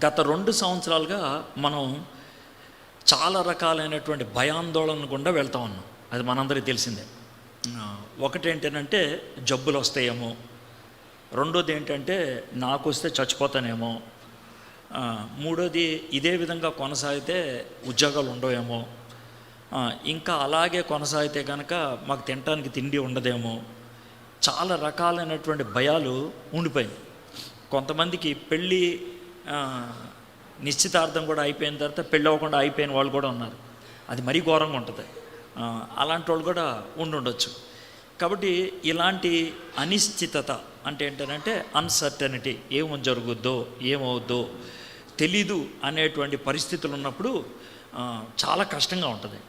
గత 2 సంవత్సరాలుగా మనం చాలా రకాలైనటువంటి భయాందోళన గుండా వెళ్తా ఉన్నాం. అది మనందరికీ తెలిసిందే. ఒకటి ఏంటంటే జబ్బులు వస్తాయేమో, రెండోది ఏంటంటే నాకు వస్తే చచ్చిపోతానేమో, మూడోది ఇదే విధంగా కొనసాగితే ఉద్యోగాలు ఉండవేమో, ఇంకా అలాగే కొనసాగితే కనుక మాకు తినడానికి తిండి ఉండదేమో, చాలా రకాలైనటువంటి భయాలు ఉండిపోయింది. కొంతమందికి పెళ్ళి నిశ్చితార్థం కూడా అయిపోయిన తర్వాత పెళ్ళి అవ్వకుండా అయిపోయిన వాళ్ళు కూడా ఉన్నారు. అది మరీ ఘోరంగా ఉంటుంది. అలాంటి వాళ్ళు కూడా ఉండొచ్చు. కాబట్టి ఇలాంటి అనిశ్చితత అంటే ఏంటంటే అన్సర్టనిటీ, ఏమో జరుగుద్దో ఏమవుద్దో తెలీదు అనేటువంటి పరిస్థితులు ఉన్నప్పుడు చాలా కష్టంగా ఉంటుంది.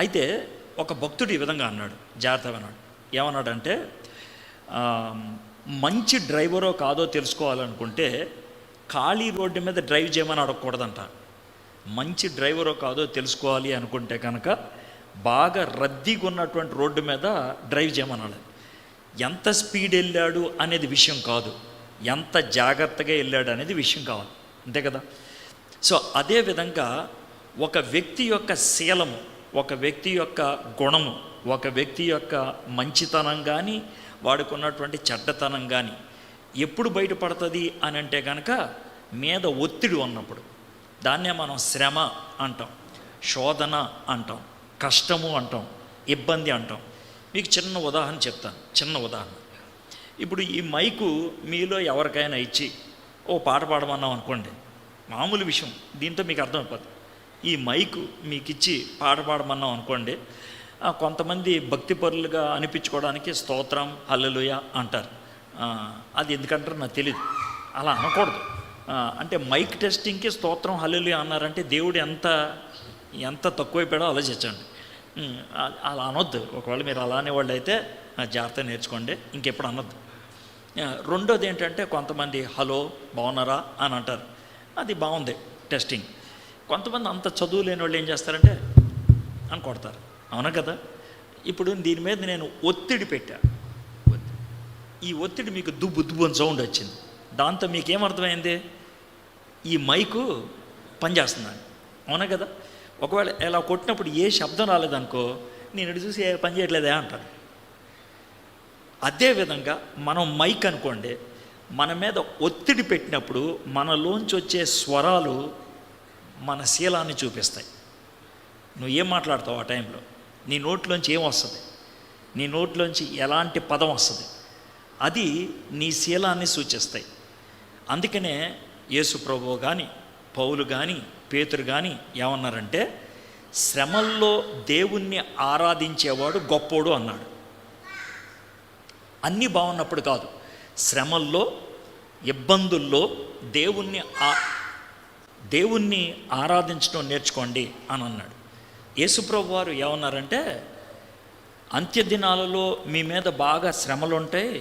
అయితే ఒక భక్తుడు ఈ విధంగా అన్నాడు, జాగ్రత్తగా అన్నాడు. ఏమన్నాడంటే, మంచి డ్రైవరో కాదో తెలుసుకోవాలనుకుంటే ఖాళీ రోడ్డు మీద డ్రైవ్ చేయమని అడగకూడదంట. మంచి డ్రైవరో కాదో తెలుసుకోవాలి అనుకుంటే కనుక బాగా రద్దీగా ఉన్నటువంటి రోడ్డు మీద డ్రైవ్ చేయమనాలి. ఎంత స్పీడ్ వెళ్ళాడు అనేది విషయం కాదు, ఎంత జాగ్రత్తగా వెళ్ళాడు అనేది విషయం కావాలి, అంతే కదా. సో అదేవిధంగా ఒక వ్యక్తి యొక్క శీలము, ఒక వ్యక్తి యొక్క గుణము, ఒక వ్యక్తి యొక్క మంచితనం కానీ వాడికి ఉన్నటువంటి చెడ్డతనం కానీ ఎప్పుడు బయటపడుతుంది అని అంటే కనుక మీద ఒత్తిడి ఉన్నప్పుడు. దాన్నే మనం శ్రమ అంటాం, శోధన అంటాం, కష్టము అంటాం, ఇబ్బంది అంటాం. మీకు చిన్న ఉదాహరణ చెప్తాను, చిన్న ఉదాహరణ. ఇప్పుడు ఈ మైకు మీలో ఎవరికైనా ఇచ్చి ఓ పాట పాడమన్నాం అనుకోండి, మామూలు విషయం, దీంతో మీకు అర్థమైపోతుంది. ఈ మైకు మీకు ఇచ్చి పాట పాడమన్నాం అనుకోండి, కొంతమంది భక్తిపరులుగా అనిపించుకోవడానికి స్తోత్రం హల్లెలూయా అంటారు. అది ఎందుకంటారో నాకు తెలియదు, అలా అనకూడదు. అంటే మైక్ టెస్టింగ్కి స్తోత్రం హల్లెలూయా అన్నారంటే దేవుడు ఎంత తక్కువైపోయాడో ఆలోచించండి. అలా అనొద్దు. ఒకవేళ మీరు అలా అనేవాళ్ళు అయితే జాగ్రత్త నేర్చుకోండి, ఇంకెప్పుడు అనొద్దు. రెండోది ఏంటంటే కొంతమంది హలో బాగున్నారా అని అంటారు, అది బాగుంది టెస్టింగ్. కొంతమంది అంత చదువు లేని వాళ్ళు ఏం చేస్తారంటే అని కొడతారు, అవునా కదా. ఇప్పుడు దీని మీద నేను ఒత్తిడి పెట్టా, ఈ ఒత్తిడి మీకు దుబ్బు అని సౌండ్ వచ్చింది. దాంతో మీకేమర్థమైంది? ఈ మైకు పనిచేస్తున్నాను, అవునా కదా. ఒకవేళ ఇలా కొట్టినప్పుడు ఏ శబ్దం రాలేదనుకో, నేను ఇటు చూసి పని చేయట్లేదే అంటాను. అదేవిధంగా మనం మైక్ అనుకోండి, మన మీద ఒత్తిడి పెట్టినప్పుడు మనలోంచి వచ్చే స్వరాలు మన శీలాన్ని చూపిస్తాయి. నువ్వు ఏం మాట్లాడతావు ఆ టైంలో, నీ నోట్లోంచి ఏం వస్తుంది, నీ నోట్లోంచి ఎలాంటి పదం వస్తుంది, అది నీ శీలాన్ని సూచిస్తాయి. అందుకనే యేసు ప్రభువు కానీ పౌలు కానీ పేతురు కానీ ఏమన్నారంటే, శ్రమల్లో దేవుణ్ణి ఆరాధించేవాడు గొప్పోడు అన్నాడు. అన్నీ బాగున్నప్పుడు కాదు, శ్రమల్లో ఇబ్బందుల్లో దేవుణ్ణి ఆరాధించడం నేర్చుకోండి అని అన్నాడు. యేసుప్రభు వారు ఏమన్నారంటే, అంత్యదినాలలో మీ మీద బాగా శ్రమలు ఉంటాయి,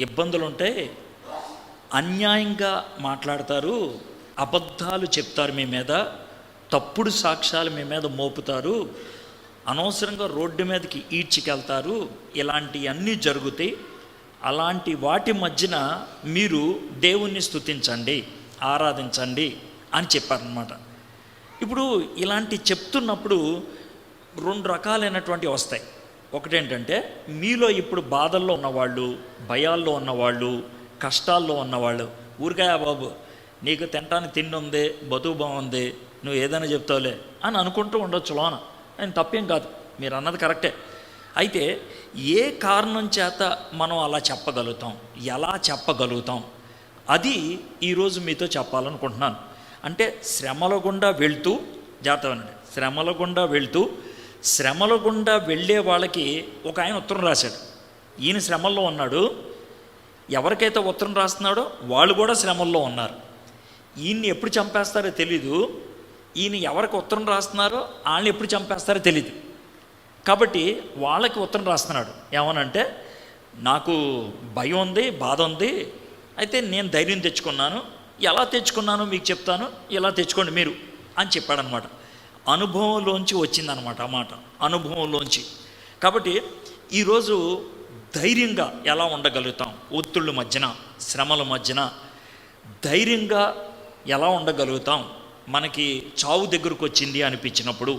ఇబ్బందులు ఉంటాయి, అన్యాయంగా మాట్లాడతారు, అబద్ధాలు చెప్తారు మీ మీద, తప్పుడు సాక్ష్యాలు మీ మీద మోపుతారు, అనవసరంగా రోడ్డు మీదకి ఈడ్చికెళ్తారు, ఇలాంటివన్నీ జరుగుతాయి. అలాంటి వాటి మధ్యన మీరు దేవుణ్ణి స్తుతించండి, ఆరాధించండి అని చెప్పారనమాట. ఇప్పుడు ఇలాంటి చెప్తున్నప్పుడు 2 రకాలైనటువంటివి వస్తాయి. ఒకటేంటంటే, మీలో ఇప్పుడు బాధల్లో ఉన్నవాళ్ళు, భయాల్లో ఉన్నవాళ్ళు, కష్టాల్లో ఉన్నవాళ్ళు, ఊరికాయ బాబు నీకు తినడానికి తిండి ఉంది, బతుకు బాగుంది, నువ్వు ఏదైనా చెప్తావులే అని అనుకుంటూ ఉండొచ్చు లోన. ఆయన తప్పేం కాదు, మీరు అన్నది కరెక్టే. అయితే ఏ కారణం చేత మనం అలా చెప్పగలుగుతాం, ఎలా చెప్పగలుగుతాం, అది ఈరోజు మీతో చెప్పాలనుకుంటున్నాను. అంటే శ్రమల గుండా వెళ్తూ, జాగ్రత్తగా శ్రమల గుండా వెళ్ళే వాళ్ళకి ఒక ఆయన ఉత్తరం రాశాడు. ఈయన శ్రమల్లో ఉన్నాడు, ఎవరికైతే ఉత్తరం రాస్తున్నాడో వాళ్ళు కూడా శ్రమల్లో ఉన్నారు. ఈయన్ని ఎప్పుడు చంపేస్తారో తెలీదు, ఈయన ఎవరికి ఉత్తరం రాస్తున్నారో వాళ్ళని ఎప్పుడు చంపేస్తారో తెలీదు. కాబట్టి వాళ్ళకి ఉత్తరం రాస్తున్నాడు. ఏమనంటే, నాకు భయం ఉంది, బాధ ఉంది, అయితే నేను ధైర్యం తెచ్చుకున్నాను, ఎలా తెచ్చుకున్నానో మీకు చెప్తాను, ఇలా తెచ్చుకోండి మీరు అని చెప్పాడనమాట. అనుభవంలోంచి వచ్చిందనమాట ఆ మాట, అనుభవంలోంచి. కాబట్టి ఈరోజు ధైర్యంగా ఎలా ఉండగలుగుతాం ఒత్తిళ్ళ మధ్యన, శ్రమల మధ్యన, ధైర్యంగా ఎలా ఉండగలుగుతాం మనకి చావు దగ్గరకు వచ్చింది అనిపించినప్పుడు,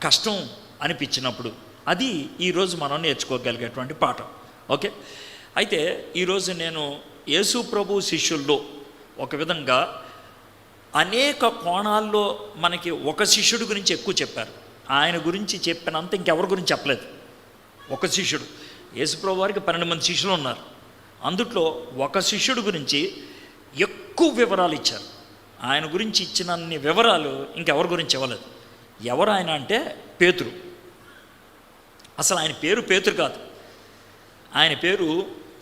కష్టం అనిపించినప్పుడు. అది ఈరోజు మనం నేర్చుకోగలిగేటువంటి పాఠం. ఓకే, అయితే ఈరోజు నేను యేసు ప్రభు శిష్యుల్లో ఒక విధంగా అనేక కోణాల్లో మనకి ఒక శిష్యుడి గురించి ఎక్కువ చెప్పారు. ఆయన గురించి చెప్పినంత ఇంకెవరి గురించి చెప్పలేదు. ఒక శిష్యుడు, యేసు ప్రభు వారికి 12 మంది శిష్యులు ఉన్నారు. అందుట్లో ఒక శిష్యుడి గురించి ఎక్కువ వివరాలు ఇచ్చారు. ఆయన గురించి ఇచ్చినన్ని వివరాలు ఇంకెవరి గురించి ఇవ్వలేదు. ఎవరు ఆయన అంటే పేతురు. అసలు ఆయన పేరు పేతురు కాదు, ఆయన పేరు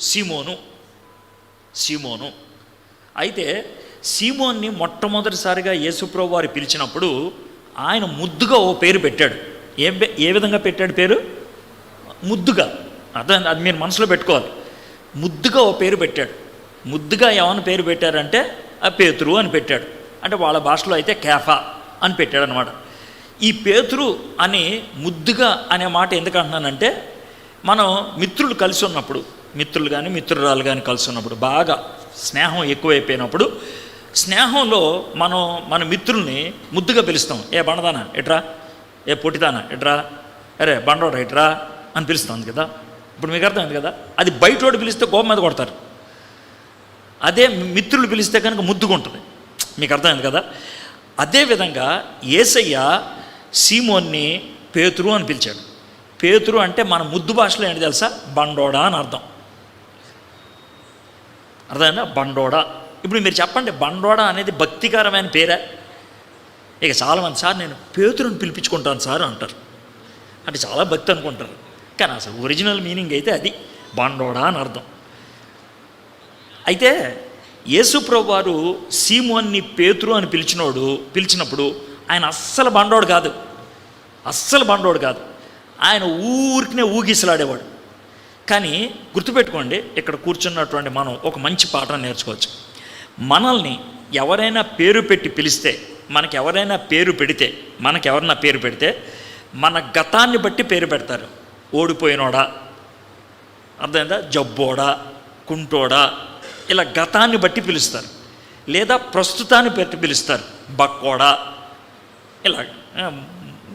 సీమోను. అయితే సీమోన్ని మొట్టమొదటిసారిగా యేసుప్రభు వారు పిలిచినప్పుడు ఆయన ముద్దుగా ఓ పేరు పెట్టాడు. ఏ విధంగా పెట్టాడు పేరు? ముద్దుగా. అది మీరు మనసులో పెట్టుకోవాలి. ముద్దుగా ఓ పేరు పెట్టాడు. ముద్దుగా ఏమని పేరు పెట్టారంటే ఆ పేతురు అని పెట్టాడు. అంటే వాళ్ళ భాషలో అయితే కేఫా అని పెట్టాడు అనమాట. ఈ పేతురు అని ముద్దుగా అనే మాట ఎందుకు అంటున్నానంటే, మనం మిత్రులు కలిసి ఉన్నప్పుడు, మిత్రులు కానీ మిత్రురాలు కానీ కలిసి ఉన్నప్పుడు, బాగా స్నేహం ఎక్కువైపోయినప్పుడు, స్నేహంలో మనం మన మిత్రుల్ని ముద్దుగా పిలుస్తాం. ఏ బండదానా ఎట్రా, ఏ పొట్టిదానా ఎట్రా, అరే బండోడా ఎట్రా అని పిలుస్తాం కదా. ఇప్పుడు మీకు అర్థమైంది కదా. అది బయటోడు పిలిస్తే కోపం మీద కొడతారు. అదే మిత్రులు పిలిస్తే కనుక ముద్దుగా ఉంటుంది. మీకు అర్థమైంది కదా. అదేవిధంగా యేసయ్య సీమోన్ని పేతురు అని పిలిచాడు. పేతురు అంటే మన ముద్దు భాషలో ఏంటి తెలుసా? బండోడా అని అర్థం. అర్థమైందా? బండోడా. ఇప్పుడు మీరు చెప్పండి, బండోడా అనేది భక్తికరమైన పేరా? ఇక చాలామంది సార్ నేను పేతురుని పిలిపించుకుంటాను సార్ అంటారు. అంటే చాలా భక్తి అనుకుంటారు. కానీ అసలు ఒరిజినల్ మీనింగ్ అయితే అది బండోడా అని అర్థం. అయితే యేసుప్రభు వారు సీమోన్ని పేతురు అని పిలిచినప్పుడు ఆయన అస్సలు బండోడు కాదు. ఆయన ఊరికినే ఊగిసలాడేవాడు. కానీ గుర్తుపెట్టుకోండి, ఇక్కడ కూర్చున్నటువంటి మనం ఒక మంచి పాఠం నేర్చుకోవచ్చు. మనల్ని ఎవరైనా పేరు పెట్టి పిలిస్తే, మనకెవరైనా పేరు పెడితే మన గతాన్ని బట్టి పేరు పెడతారు. ఓడిపోయినోడా, అర్థమైందా, జబ్బోడా, కుంటోడా, ఇలా గతాన్ని బట్టి పిలుస్తారు. లేదా ప్రస్తుతాన్ని బట్టి పిలుస్తారు. బక్కోడా, ఇలా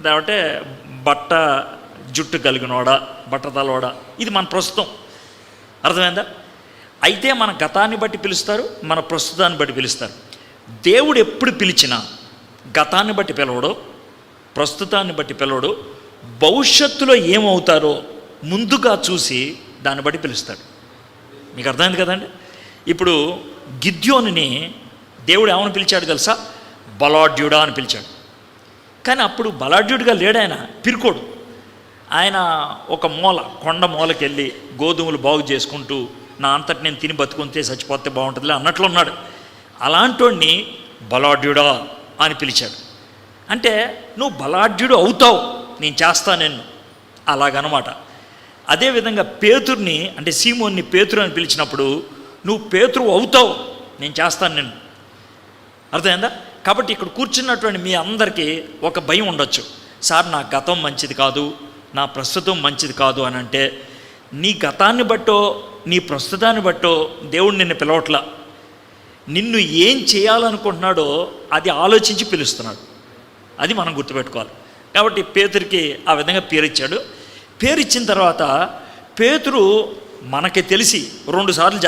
లేకపోతే బట్ట జుట్టు కలిగినోడా, బట్టతలోడా, ఇది మన ప్రస్తుతం. అర్థమైందా? అయితే మన గతాన్ని బట్టి పిలుస్తారు, మన ప్రస్తుతాన్ని బట్టి పిలుస్తారు. దేవుడు ఎప్పుడు పిలిచినా గతాన్ని బట్టి పిలవడు, ప్రస్తుతాన్ని బట్టి పిలవడు. భవిష్యత్తులో ఏమవుతారో ముందుగా చూసి దాన్ని బట్టి పిలుస్తాడు. మీకు అర్థమైంది కదండి. ఇప్పుడు గిద్యోనుని దేవుడు ఏమని పిలిచాడు తెలుసా? బలాఢ్యుడా అని పిలిచాడు. కానీ అప్పుడు బలాఢ్యుడిగా లేడాయన, పిరుకోడు. ఆయన ఒక కొండ మూలకి వెళ్ళి గోధుమలు బాగు చేసుకుంటూ, నా అంతటి నేను తిని బతుకుంటే చచ్చిపోతే బాగుంటుందిలే అన్నట్లు ఉన్నాడు. అలాంటోడిని బలాఢ్యుడా అని పిలిచాడు. అంటే నువ్వు బలాఢ్యుడు అవుతావు, నేను చేస్తాను నిన్ను, అలాగనమాట. అదేవిధంగా పేతుర్ని, అంటే సీమోన్ని పేతురు అని పిలిచినప్పుడు నువ్వు పేతురు అవుతావు, నేను చేస్తాను నిన్ను. అర్థమైందా? కాబట్టి ఇక్కడ కూర్చున్నటువంటి మీ అందరికీ ఒక భయం ఉండొచ్చు. సార్ నా గతం మంచిది కాదు, నా ప్రస్తుతం మంచిది కాదు అని అంటే, నీ గతాన్ని బట్టో నీ ప్రస్తుతాన్ని బట్టో దేవుడు నిన్ను పిలవట్లా. నిన్ను ఏం చేయాలనుకుంటున్నాడో అది ఆలోచించి పిలుస్తున్నాడు. అది మనం గుర్తుపెట్టుకోవాలి. కాబట్టి పేతురికి ఆ విధంగా పేరిచ్చాడు. పేరిచ్చిన తర్వాత పేతురు మనకి తెలిసి 2 సార్లు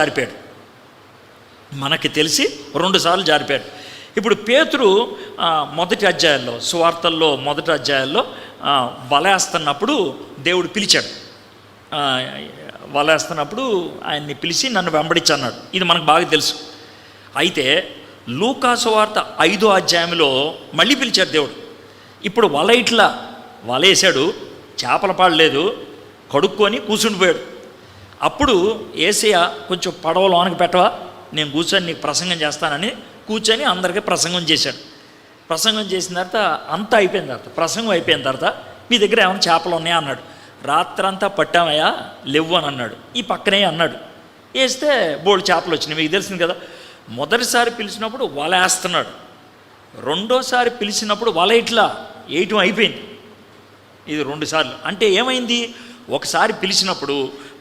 జారిపోయాడు. ఇప్పుడు పేతురు మొదటి అధ్యాయాల్లో, సువార్తల్లో మొదటి అధ్యాయాల్లో వలేస్తున్నప్పుడు దేవుడు పిలిచాడు. వలేస్తున్నప్పుడు ఆయన్ని పిలిచి నన్ను వెంబడించన్నాడు. ఇది మనకు బాగా తెలుసు. అయితే లూకా సువార్త 5వ అధ్యాయంలో మళ్ళీ పిలిచాడు దేవుడు. ఇప్పుడు వలేసాడు, చేపల పాడలేదు, కడుక్కొని కూర్చుండిపోయాడు. అప్పుడు యేసయ్య కొంచెం పడవలోనికి పెట్టవా, నేను కూర్చొని నీకు ప్రసంగం చేస్తానని కూర్చొని అందరికీ ప్రసంగం చేశాడు. ప్రసంగం చేసిన తర్వాత అంతా అయిపోయిన తర్వాత, ప్రసంగం అయిపోయిన తర్వాత, మీ దగ్గర ఏమైనా చేపలు ఉన్నాయా అన్నాడు. రాత్రంతా పట్టామయ్యా, లేవు అని అన్నాడు. ఈ పక్కనే అన్నాడు. వేస్తే బోల్డ్ చేపలు వచ్చినాయి. మీకు తెలిసింది కదా. మొదటిసారి పిలిచినప్పుడు వల వేస్తున్నాడు, రెండోసారి పిలిచినప్పుడు వల వేయటం అయిపోయింది. ఇది 2 సార్లు. అంటే ఏమైంది? ఒకసారి పిలిచినప్పుడు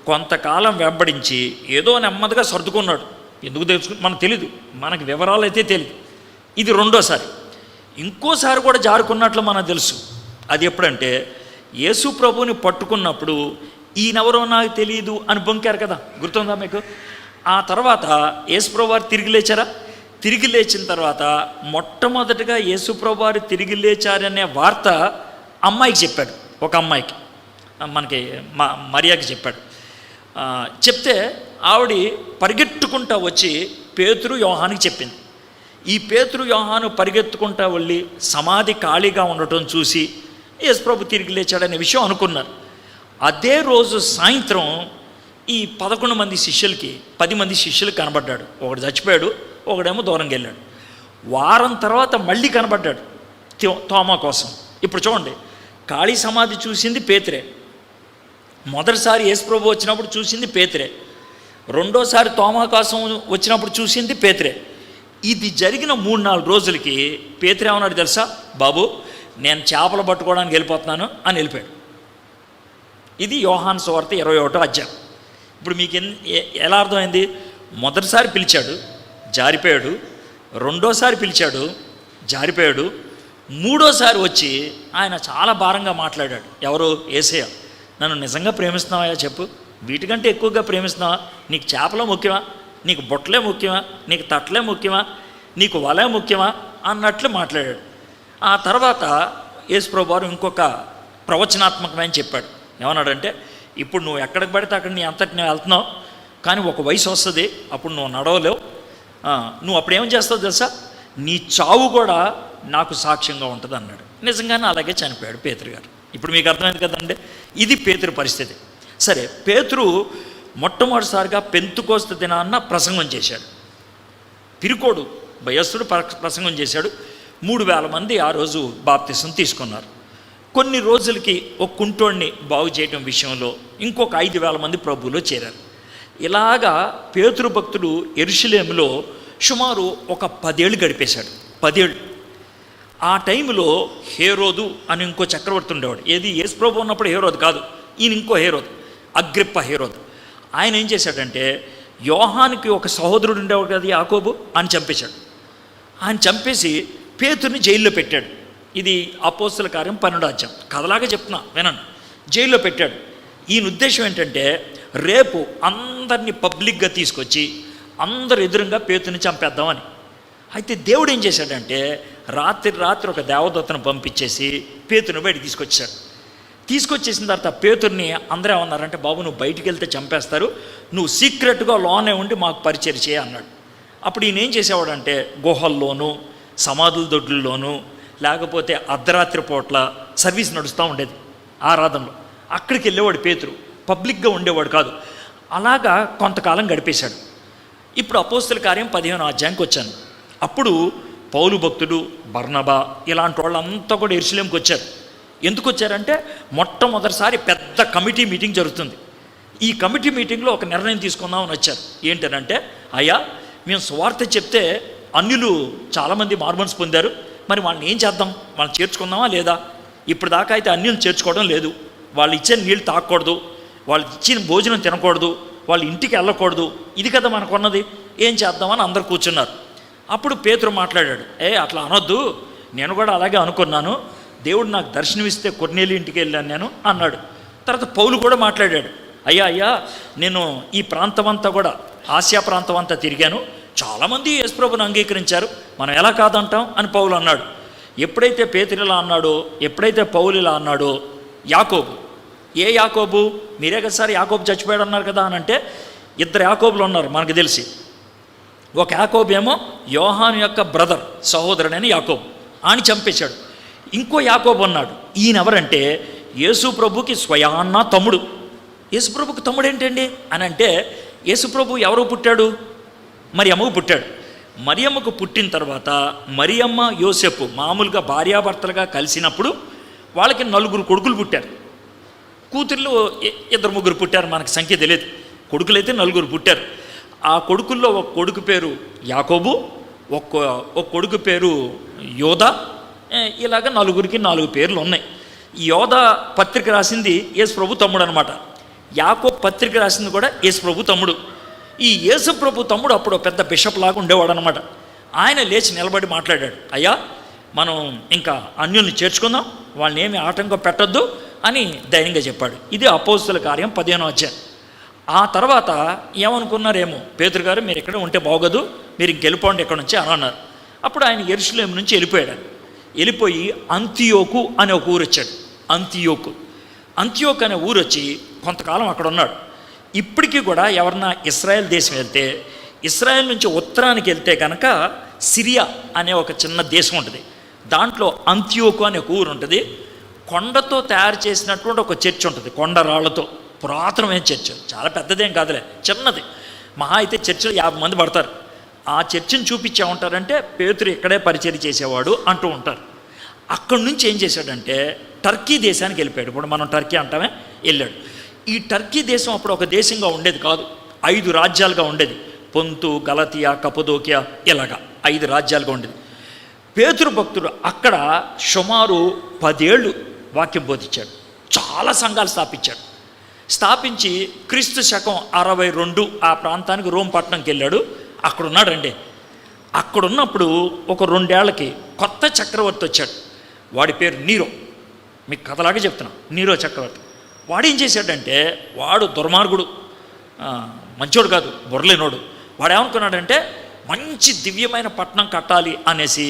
కొంతకాలం వెంబడించి ఏదో నెమ్మదిగా సర్దుకున్నాడు. ఎందుకు మనకు తెలీదు, మనకు వివరాలు అయితే తెలియదు. ఇది రెండోసారి. ఇంకోసారి కూడా జారుకున్నట్లు మనకు తెలుసు. అది ఎప్పుడంటే యేసు ప్రభువుని పట్టుకున్నప్పుడు ఈయనెవరో నాకు తెలియదు అని బొంకారు కదా, గుర్తుందా మీకు? ఆ తర్వాత యేసు ప్రభు వారు తిరిగి లేచారా? తిరిగి లేచిన తర్వాత మొట్టమొదటిగా యేసు ప్రభు వారు తిరిగి లేచారనే వార్త అమ్మాయికి చెప్పాడు. ఒక అమ్మాయికి, మనకి మరియాకి చెప్పాడు. చెప్తే ఆవిడ పరిగెత్తుకుంటా వచ్చి పేతురు యోహానికి చెప్పింది. ఈ పేతురు యోహాను పరిగెత్తుకుంటా వెళ్ళి సమాధి ఖాళీగా ఉండటం చూసి యేసు ప్రభు తిరిగి లేచాడనే విషయం అనుకున్నారు. అదే రోజు సాయంత్రం ఈ 11 మంది శిష్యులకి 10 మంది శిష్యులు కనబడ్డాడు. ఒకడు చచ్చిపోయాడు, ఒకడేమో దూరంగా వెళ్ళాడు. వారం తర్వాత మళ్ళీ కనబడ్డాడు తోమా కోసం. ఇప్పుడు చూడండి, ఖాళీ సమాధి చూసింది పేతురే. మొదటిసారి యేసు ప్రభు వచ్చినప్పుడు చూసింది పేతురే. రెండోసారి తోమా కోసం వచ్చినప్పుడు చూసింది పేతురే. ఇది జరిగిన 3-4 రోజులకి పేతురు ఏమన్నాడు తెలుసా? బాబు, నేను చేపలు పట్టుకోవడానికి వెళ్ళిపోతున్నాను అని వెళ్ళిపోయాడు. ఇది యోహాను సువార్త 21వ అధ్యాయం. ఇప్పుడు మీకు ఎలా అర్థమైంది? మొదటిసారి పిలిచాడు, జారిపోయాడు. రెండోసారి పిలిచాడు, జారిపోయాడు. మూడోసారి వచ్చి ఆయన చాలా భారంగా మాట్లాడాడు. ఎవరు? యేసయ్య. నన్ను నిజంగా ప్రేమిస్తున్నావా చెప్పు, వీటికంటే ఎక్కువగా ప్రేమిస్తున్నావా? నీకు చేపలే ముఖ్యమా? నీకు బొట్టలే ముఖ్యమా? నీకు తట్లే ముఖ్యమా? నీకు వలే ముఖ్యమా అన్నట్లు మాట్లాడాడు. ఆ తర్వాత యేసు ప్రభువు వారు ఇంకొక ప్రవచనాత్మకమైన చెప్పాడు. ఏమన్నాడంటే, ఇప్పుడు నువ్వు ఎక్కడికి పడితే అక్కడ నీ అంతటి నువ్వు వెళ్తున్నావు, కానీ ఒక వయసు వస్తుంది, అప్పుడు నువ్వు నడవలేవు. నువ్వు అప్పుడు ఏం చేస్తావు తెలుసా? నీ చావు కూడా నాకు సాక్ష్యంగా ఉంటుంది అన్నాడు. నిజంగానే అలాగే చనిపోయాడు పేతురు గారు. ఇప్పుడు మీకు అర్థమైంది కదండి, ఇది పేతురు పరిస్థితి. సరే, పేతురు మొట్టమొదటిసారిగా పెంతుకోస్తు దినాన్న ప్రసంగం చేశాడు. పిరుకోడు భయస్థుడు ప్రసంగం చేశాడు. 3000 మంది ఆ రోజు బాప్తిసం తీసుకున్నారు. కొన్ని రోజులకి ఒక కుంటోడిని బాగు చేయడం విషయంలో ఇంకొక 5000 మంది ప్రభువులో చేరారు. ఇలాగా పేతురు భక్తుడు యెరూషలేములో సుమారు ఒక 10 ఏళ్ళు గడిపేశాడు. 10 ఏళ్ళు. ఆ టైంలో హేరోదు అని ఇంకో చక్రవర్తి ఉండేవాడు. ఏది? యేసు ప్రభు ఉన్నప్పుడు హేరోదు కాదు, ఈయన ఇంకో హేరోదు, అగ్రిప్ప హేరోదు. ఆయన ఏం చేశాడంటే, యోహానికి ఒక సహోదరుడు ఉండేవాడు కదా, యాకోబు, అని చంపేశాడు. ఆయన చంపేసి పేతురుని జైల్లో పెట్టాడు. ఇది అపోస్తల కార్యం 12వ అధ్యాయం. కథలాగా చెప్తున్నా వినండి. జైల్లో పెట్టాడు. ఈయన ఉద్దేశం ఏంటంటే, రేపు అందరినీ పబ్లిక్గా తీసుకొచ్చి అందరు ఎదురుగా పేతుని చంపేద్దామని. అయితే దేవుడు ఏం చేశాడంటే, రాత్రి ఒక దేవదూతను పంపించేసి పేతుని బయటికి తీసుకొచ్చేసిన తర్వాత పేతుర్ని అందరూ ఏమన్నారంటే, బాబు నువ్వు బయటికి వెళ్తే చంపేస్తారు, నువ్వు సీక్రెట్గా లోనే ఉండి మాకు పరిచయం చేయ అన్నాడు. అప్పుడు ఈయన ఏం చేసేవాడంటే, గుహల్లోనూ సమాధుల దొడ్లలోనూ లేకపోతే అర్ధరాత్రి పూట్ల సర్వీస్ నడుస్తూ ఉండేది ఆరాధనలో. అక్కడికి వెళ్ళేవాడు పేతురు, పబ్లిక్గా ఉండేవాడు కాదు. అలాగా కొంతకాలం గడిపేశాడు. ఇప్పుడు అపోస్తల కార్యం 15వ అధ్యాయానికి వచ్చాను. అప్పుడు పౌలు భక్తుడు, బర్నబా ఇలాంటి వాళ్ళంతా కూడా యెరూషలేముకి వచ్చారు. ఎందుకు వచ్చారంటే, మొట్టమొదటిసారి పెద్ద కమిటీ మీటింగ్ జరుగుతుంది. ఈ కమిటీ మీటింగ్లో ఒక నిర్ణయం తీసుకుందామని వచ్చారు. ఏంటంటే, అయ్యా మేము సువార్త చెప్తే అన్యులు చాలామంది మార్మన్స్ పొందారు, మరి వాళ్ళని ఏం చేద్దాం? వాళ్ళని చేర్చుకుందామా లేదా? ఇప్పుడు దాకా అయితే అన్యులు చేర్చుకోవడం లేదు. వాళ్ళు ఇచ్చిన నీళ్ళు తాగకూడదు, వాళ్ళు ఇచ్చిన భోజనం తినకూడదు, వాళ్ళ ఇంటికి వెళ్ళకూడదు. ఇది కదా మనకున్నది, ఏం చేద్దామని అందరు కూర్చున్నారు. అప్పుడు పేతురు మాట్లాడాడు, అట్లా అనొద్దు, నేను కూడా అలాగే అనుకున్నాను, దేవుడు నాకు దర్శనమిస్తే కొర్నేలి ఇంటికి వెళ్ళాను నేను అన్నాడు. తర్వాత పౌలు కూడా మాట్లాడాడు, అయ్యా నేను ఈ ప్రాంతం అంతా కూడా ఆసియా ప్రాంతం అంతా తిరిగాను, చాలామంది యేసుప్రభుని అంగీకరించారు, మనం ఎలా కాదంటాం అని పౌలు అన్నాడు. ఎప్పుడైతే పేతురు ఇలా అన్నాడో, ఎప్పుడైతే పౌలు ఇలా అన్నాడో, యాకోబు, ఏ యాకోబు? మీరే కదా సార్ యాకోబు చచ్చిపోయాడు అన్నారు కదా అని అంటే, 2 యాకోబులు ఉన్నారు మనకు తెలిసి. ఒక యాకోబు ఏమో యోహాను యొక్క బ్రదర్, సహోదరుడని యాకోబు, అని చంపేశాడు. ఇంకో యాకోబు ఉన్నాడు. ఈయన ఎవరంటే యేసు ప్రభుకి స్వయాన్న తమ్ముడు. యేసు ప్రభుకి తమ్ముడు ఏంటండి అని అంటే, యేసు ప్రభు ఎవరు పుట్టాడు? మరియమ్మకు పుట్టాడు. మరియమ్మకు పుట్టిన తర్వాత మరియమ్మ యోసేపు మామూలుగా భార్యాభర్తలుగా కలిసినప్పుడు వాళ్ళకి 4 కొడుకులు పుట్టారు. కూతుర్లు 2-3 పుట్టారు, మనకు సంఖ్య తెలియదు. కొడుకులైతే 4 పుట్టారు. ఆ కొడుకుల్లో ఒక కొడుకు పేరు యాకోబు, ఒక కొడుకు పేరు యోధా. ఇలాగ 4కి 4 పేర్లు ఉన్నాయి. యోధా పత్రిక రాసింది యేసు ప్రభు తమ్ముడు అనమాట. యాకోబు పత్రిక రాసింది కూడా యేసు ప్రభు తమ్ముడు. ఈ యేసుప్రభు తమ్ముడు అప్పుడు పెద్ద బిషప్ లాగా ఉండేవాడు అనమాట. ఆయన లేచి నిలబడి మాట్లాడాడు, అయ్యా మనం ఇంకా అన్యుల్ని చేర్చుకుందాం, వాళ్ళని ఏమి ఆటంకం పెట్టొద్దు అని ధైర్యంగా చెప్పాడు. ఇది అపోస్తుల కార్యం 15వ అధ్యాయం. ఆ తర్వాత ఏమనుకున్నారేమో, పేతురు గారు మీరు ఎక్కడ ఉంటే బాగోదు, మీరు ఇంకెళ్ళిపోండి ఇక్కడ నుంచి అని అన్నారు. అప్పుడు ఆయన యెరూషలేము నుంచి వెళ్ళిపోయాడు. వెళ్ళిపోయి అంతియోకు అనే ఒక ఊరు వచ్చాడు. అంతియోకు అనే ఊరు వచ్చి కొంతకాలం అక్కడ ఉన్నాడు. ఇప్పటికీ కూడా ఎవరన్నా ఇశ్రాయేల్ దేశం వెళ్తే, ఇశ్రాయేల్ నుంచి ఉత్తరానికి వెళ్తే కనుక సిరియా అనే ఒక చిన్న దేశం ఉంటుంది. దాంట్లో అంతియోకు అనే ఒక ఊరు ఉంటుంది. కొండతో తయారు చేసినటువంటి ఒక చర్చ్ ఉంటుంది, కొండ రాళ్లతో, పురాతనమైన చర్చ్, చాలా పెద్దదేం కాదులే, చిన్నది. మహా అయితే చర్చిలో 50 మంది పడతారు. ఆ చర్చిని చూపించే ఉంటారంటే పేతురు ఇక్కడే పరిచయం చేసేవాడు అంటూ ఉంటారు. అక్కడి నుంచి ఏం చేశాడంటే టర్కీ దేశానికి వెళ్ళిపోయాడు. ఇప్పుడు మనం టర్కీ అంటామే, వెళ్ళాడు. ఈ టర్కీ దేశం అప్పుడు ఒక దేశంగా ఉండేది కాదు, 5 రాజ్యాలుగా ఉండేది. పొంతు, గలతియా, కపదోకియా, ఇలాగా 5 రాజ్యాలుగా ఉండేది. పేతురు భక్తుడు అక్కడ సుమారు 10 ఏళ్ళు వాక్యం బోధించాడు. చాలా సంఘాలు స్థాపించి క్రీస్తు శకం 62 ఆ ప్రాంతానికి రోమ్ పట్టణంకి వెళ్ళాడు. అక్కడ ఉన్నాడండి. అక్కడున్నప్పుడు ఒక 2 ఏళ్లకి కొత్త చక్రవర్తి వచ్చాడు. వాడి పేరు నీరో. మీకు కథలాగా చెప్తున్నా, నీరో చక్రవర్తి. వాడు ఏం చేశాడంటే, వాడు దుర్మార్గుడు, మంచోడు కాదు, బుర్రలేనోడు. వాడు ఏమనుకున్నాడంటే మంచి దివ్యమైన పట్టణం కట్టాలి అనేసి,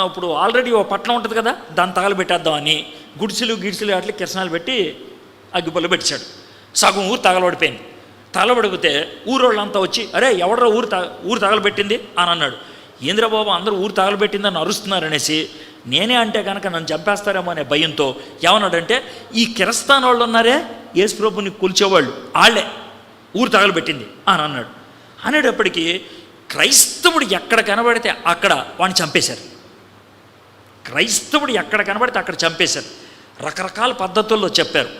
ఇప్పుడు ఆల్రెడీ ఓ పట్టణం ఉంటుంది కదా, దాన్ని తగలబెట్టేద్దామని గుడిసెలు వాటికి కిరసనాలు పెట్టి అగ్గిపొల్ల పెట్టాడు. సగం ఊరు తగలబడిపోయింది. తగలబడిపోతే ఊరోళ్ళంతా వచ్చి, అరే ఎవడరా ఊరు తగలబెట్టింది అని అన్నాడు. ఏంద్రబాబు అందరూ ఊరు తగలబెట్టిందని అరుస్తున్నారు అనేసి, నేనే అంటే కనుక నన్ను చంపేస్తారేమో అనే భయంతో ఏమన్నాడంటే, ఈ కిరస్తాన్ వాళ్ళు ఉన్నారే యేసుప్రభుని కూల్చేవాళ్ళు, వాళ్ళే ఊరు తగలబెట్టింది అని అన్నాడు. అనేటప్పటికీ క్రైస్తవుడు ఎక్కడ కనబడితే అక్కడ వాడిని చంపేశారు. రకరకాల పద్ధతుల్లో చెప్పారు.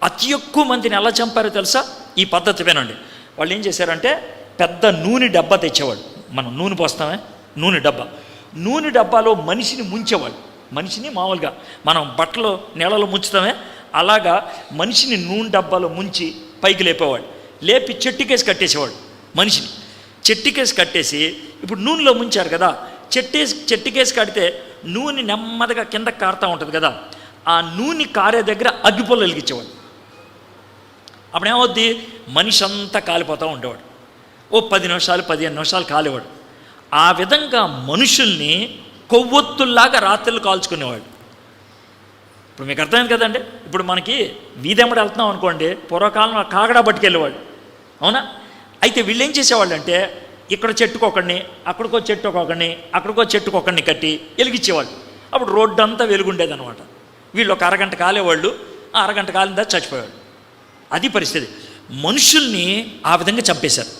అతి ఎక్కువ మందిని ఎలా చంపారో తెలుసా? ఈ పద్ధతి వినండి. వాళ్ళు ఏం చేశారంటే, పెద్ద నూనె డబ్బా తెచ్చేవాళ్ళు. మనం నూనె పోస్తామే, నూనె డబ్బాలో మనిషిని ముంచేవాళ్ళు. మనిషిని మామూలుగా మనం బట్టలు నీళ్ళలో ముంచుతామే, అలాగా మనిషిని నూనె డబ్బాలో ముంచి పైకి లేపేవాళ్ళు. లేపి చెట్టుకేసి కట్టేసేవాడు. మనిషిని చెట్టుకేసి కట్టేసి, ఇప్పుడు నూనెలో ముంచారు కదా, చెట్టుకేసి కడితే నూనె నెమ్మదిగా కిందకి కారుతూ ఉంటుంది కదా, ఆ నూనె కారే దగ్గర అగ్గిపొల్ల వెలిగించేవాడు. అప్పుడు ఏమవుద్ది, మనిషి అంతా కాలిపోతూ ఉండేవాడు. ఓ 10 నిమిషాలు 15 నిమిషాలు కాలేవాడు. ఆ విధంగా మనుషుల్ని కొవ్వొత్తుల్లాగా రాత్రులు కాల్చుకునేవాడు. ఇప్పుడు మీకు అర్థమైంది కదండి. ఇప్పుడు మనకి వీధెమ్మడి వెళ్తున్నాం అనుకోండి, పూర్వకాలంలో కాగడా పట్టుకెళ్ళేవాడు, అవునా? అయితే వీళ్ళు ఏం చేసేవాళ్ళు అంటే, ఇక్కడ చెట్టుకొకడిని, అక్కడికో చెట్టుకొకడిని కట్టి వెలిగించేవాళ్ళు. అప్పుడు రోడ్డు అంతా వెలుగుండేది అనమాట. వీళ్ళు ఒక అరగంట కాలేవాళ్ళు, ఆ అరగంట కాలిన తర్వాత చచ్చిపోయాడు. అది పరిస్థితి. మనుషుల్ని ఆ విధంగా చంపేశారు,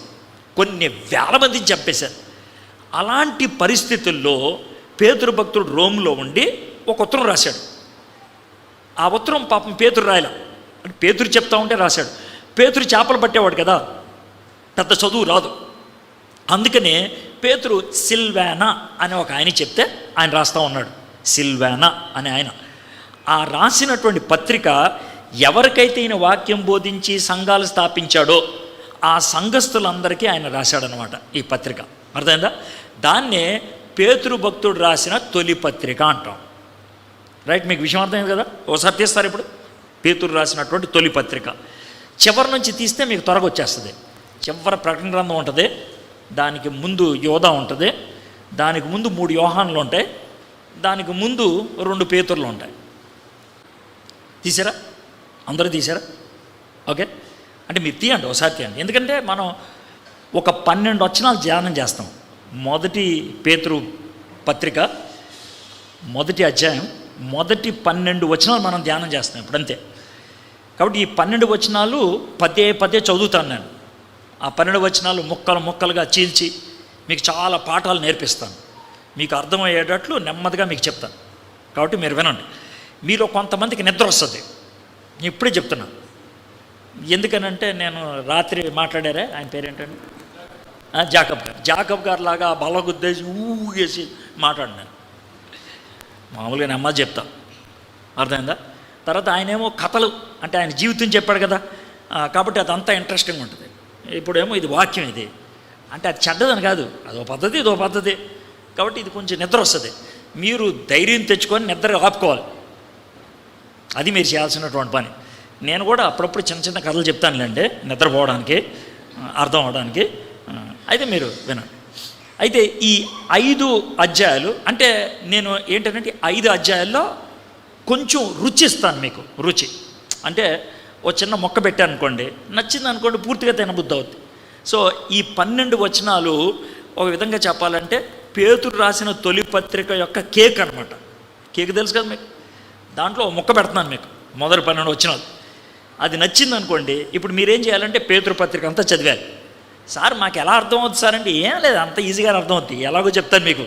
కొన్ని వేల మందిని చంపేశారు. అలాంటి పరిస్థితుల్లో పేతురు భక్తుడు రోమ్లో ఉండి ఒక ఉత్తరం రాశాడు. ఆ ఉత్తరం పాపం పేతురు రాయల, అంటే పేతురు చెప్తా ఉంటే రాశాడు. పేతురు చేపలు పట్టేవాడు కదా, పెద్ద చదువు రాదు. అందుకనే పేతురు సిల్వానా అనే ఒక ఆయన చెప్తే ఆయన రాస్తూ ఉన్నాడు. సిల్వానా అనే ఆయన ఆ రాసినటువంటి పత్రిక ఎవరికైతే ఈయన వాక్యం బోధించి సంఘాలు స్థాపించాడో ఆ సంఘస్థులందరికీ ఆయన రాశాడనమాట ఈ పత్రిక. అర్థమైందా? దాన్నే పేతురు భక్తుడు రాసిన తొలి పత్రిక అంటాం. రైట్, మీకు విషయం అర్థమైంది కదా? ఒకసారి తీస్తారు. ఇప్పుడు పేతురు రాసినటువంటి తొలి పత్రిక చివరి నుంచి తీస్తే మీకు త్వరగా వచ్చేస్తుంది. చివరి ప్రకటన గ్రంథం ఉంటుంది, దానికి ముందు యోధా ఉంటుంది, దానికి ముందు 3 యోహాన్లు ఉంటాయి, దానికి ముందు 2 పేతుర్లు ఉంటాయి. తీసారా? అందరూ తీసారా? ఓకే, అంటే మీరు తీయండి, ఒకసారి తీయండి. ఎందుకంటే మనం ఒక 12 వచనాలు ధ్యానం చేస్తాం. మొదటి పేతురు పత్రిక 1వ అధ్యాయం మొదటి 12 వచనాలు మనం ధ్యానం చేస్తాం ఇప్పుడంతే. కాబట్టి ఈ 12 వచనాలు పదే చదువుతాను నేను. ఆ 12 వచనాలు ముక్కలుగా చీల్చి మీకు చాలా పాఠాలు నేర్పిస్తాను. మీకు అర్థమయ్యేటట్లు నెమ్మదిగా మీకు చెప్తాను. కాబట్టి మీరు వినండి. మీలో కొంతమందికి నిద్ర వస్తుంది, నేను ఇప్పుడే చెప్తున్నా. ఎందుకనంటే నేను రాత్రి మాట్లాడారే, ఆయన పేరేంటండి, జాకబ్ గారు లాగా బలగుద్దేసి ఊగేసి మాట్లాడినాను. మామూలుగా నెమ్మది చెప్తా, అర్థమైందా? తర్వాత ఆయనేమో కథలు, అంటే ఆయన జీవితం చెప్పాడు కదా, కాబట్టి అదంతా ఇంట్రెస్టింగ్ ఉంటుంది. ఇప్పుడేమో ఇది వాక్యం ఇది అంటే అది చెడ్డదని కాదు, అదో పద్ధతి ఇదో పద్ధతి. కాబట్టి ఇది కొంచెం నిద్ర వస్తుంది. మీరు ధైర్యం తెచ్చుకొని నిద్ర ఆపుకోవాలి. అది మీరు చేయాల్సినటువంటి పని. నేను కూడా అప్పుడప్పుడు చిన్న చిన్న కథలు చెప్తానులేండి నిద్రపోవడానికి, అర్థం అవడానికి. అయితే మీరు వినండి. అయితే ఈ 5 అధ్యాయాలు అంటే నేను ఏంటంటే 5 అధ్యాయాల్లో కొంచెం రుచి ఇస్తాను మీకు. రుచి అంటే ఓ చిన్న మొక్క పెట్టాను అనుకోండి, నచ్చింది అనుకోండి, పూర్తిగా తినబుద్ధి అవుద్ది. సో ఈ 12 వచనాలు ఒక విధంగా చెప్పాలంటే పేతురు రాసిన తొలి పత్రిక యొక్క కేక్ అనమాట. కేక్ తెలుసు కదా మీకు. దాంట్లో మొక్క పెడుతున్నాను మీకు, మొదటి 12 వచనాలు. అది నచ్చింది అనుకోండి, ఇప్పుడు మీరేం చేయాలంటే పేతురు పత్రిక అంతా చదివాలి. సార్ మాకు ఎలా అర్థమవుతుంది సార్ అంటే, ఏం లేదు, అంత ఈజీగా అర్థమవుతుంది. ఎలాగో చెప్తాను మీకు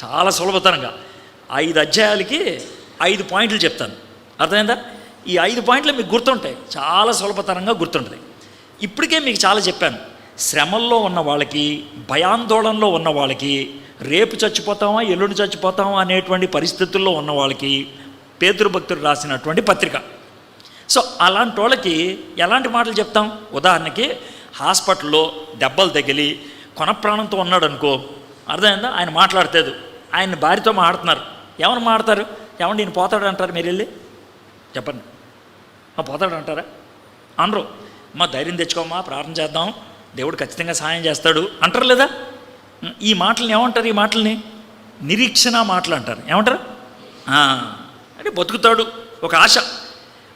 చాలా సులభతరంగా. 5 అధ్యాయాలకి 5 పాయింట్లు చెప్తాను, అర్థమైందా? ఈ 5 పాయింట్లు మీకు గుర్తుంటాయి, చాలా సులభతరంగా గుర్తుంటుంది. ఇప్పటికే మీకు చాలా చెప్పాను. శ్రమల్లో ఉన్న వాళ్ళకి, భయాందోళనలో ఉన్న వాళ్ళకి, రేపు చచ్చిపోతామా ఎల్లుండి చచ్చిపోతామా అనేటువంటి పరిస్థితుల్లో ఉన్న వాళ్ళకి పేతురు భక్తుడు రాసినటువంటి పత్రిక. సో అలాంటి వాళ్ళకి ఎలాంటి మాటలు చెప్తాం? ఉదాహరణకి హాస్పిటల్లో దెబ్బలు తగిలి కొన ప్రాణంతో ఉన్నాడు అనుకో, అర్థమైందా? ఆయన మాట్లాడలేదు, ఆయన భార్యతో మాట్లాడుతున్నారు. ఎవరు మాట్లాడతారు? ఏమండి ఈయన పోతాడు అంటారు, మీరు వెళ్ళి చెప్పండి. పోతాడు అంటారా? అనరు. మా ధైర్యం తెచ్చుకోమా, ప్రార్థన చేద్దాం, దేవుడు ఖచ్చితంగా సహాయం చేస్తాడు అంటారు లేదా? ఈ మాటలను ఏమంటారు? ఈ మాటల్ని నిరీక్షణ మాటలు అంటారు. ఏమంటారు? అంటే బతుకుతాడు, ఒక ఆశ,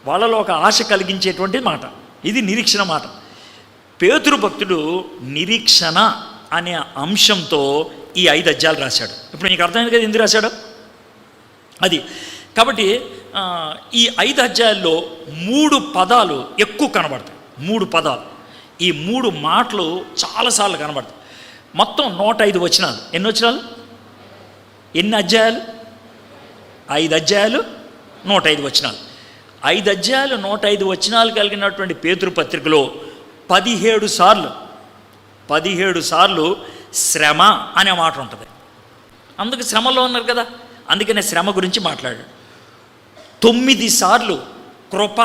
వాళ్ళలో ఒక ఆశ కలిగించేటువంటి మాట. ఇది నిరీక్షణ మాట. పేతురు భక్తుడు నిరీక్షణ అనే అంశంతో ఈ 5 అధ్యాయాలు రాశాడు. ఇప్పుడు నీకు అర్థమైంది కదా ఎందుకు రాశాడు అది. కాబట్టి ఈ 5 అధ్యాయాల్లో 3 పదాలు ఎక్కువ కనబడతాయి. 3 పదాలు, ఈ 3 మాటలు చాలాసార్లు కనబడతాయి. మొత్తం 105 వచనాలు. ఎన్ని వచనాలు? ఎన్ని అధ్యాయాలు? 5 అధ్యాయాలు, 105 వచనాలు. 5 అధ్యాయాలు, 105 వచనాలు కలిగినటువంటి పేతురు పత్రికలో 17 సార్లు శ్రమ అనే మాట ఉంటుంది. అందుకు శ్రమలో ఉన్నారు కదా, అందుకనే శ్రమ గురించి మాట్లాడాడు. 9 సార్లు కృప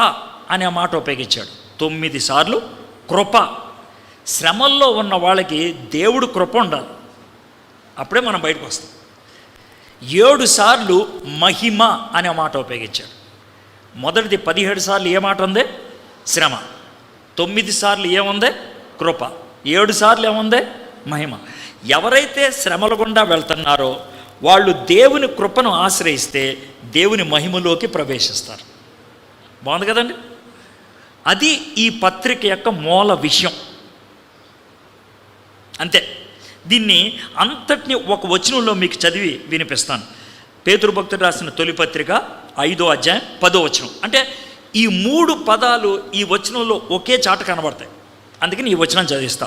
అనే మాట ఉపయోగించాడు. 9 సార్లు కృప. శ్రమల్లో ఉన్న వాళ్ళకి దేవుడు కృప ఉండాలి, అప్పుడే మనం బయటకు వస్తాం. 7 సార్లు మహిమ అనే మాట ఉపయోగించాడు. మొదటిది 17 సార్లు ఏ మాట ఉంది? శ్రమ. 9 సార్లు ఏముంది? కృప. 7 సార్లు ఏముంది? మహిమ. ఎవరైతే శ్రమల గుండా వెళ్తున్నారో వాళ్ళు దేవుని కృపను ఆశ్రయిస్తే దేవుని మహిమలోకి ప్రవేశిస్తారు. బాగుంది కదండి? అది ఈ పత్రిక యొక్క మూల విషయం. అంతే. దీన్ని అంతటిని ఒక వచనంలో మీకు చదివి వినిపిస్తాను. పేతురు భక్తుడు రాసిన తొలి పత్రిక 5వ అధ్యాయం 10వ వచనం. అంటే ఈ 3 పదాలు ఈ వచనంలో ఒకే చాట కనబడతాయి. అందుకని ఈ వచనం చదివిస్తా.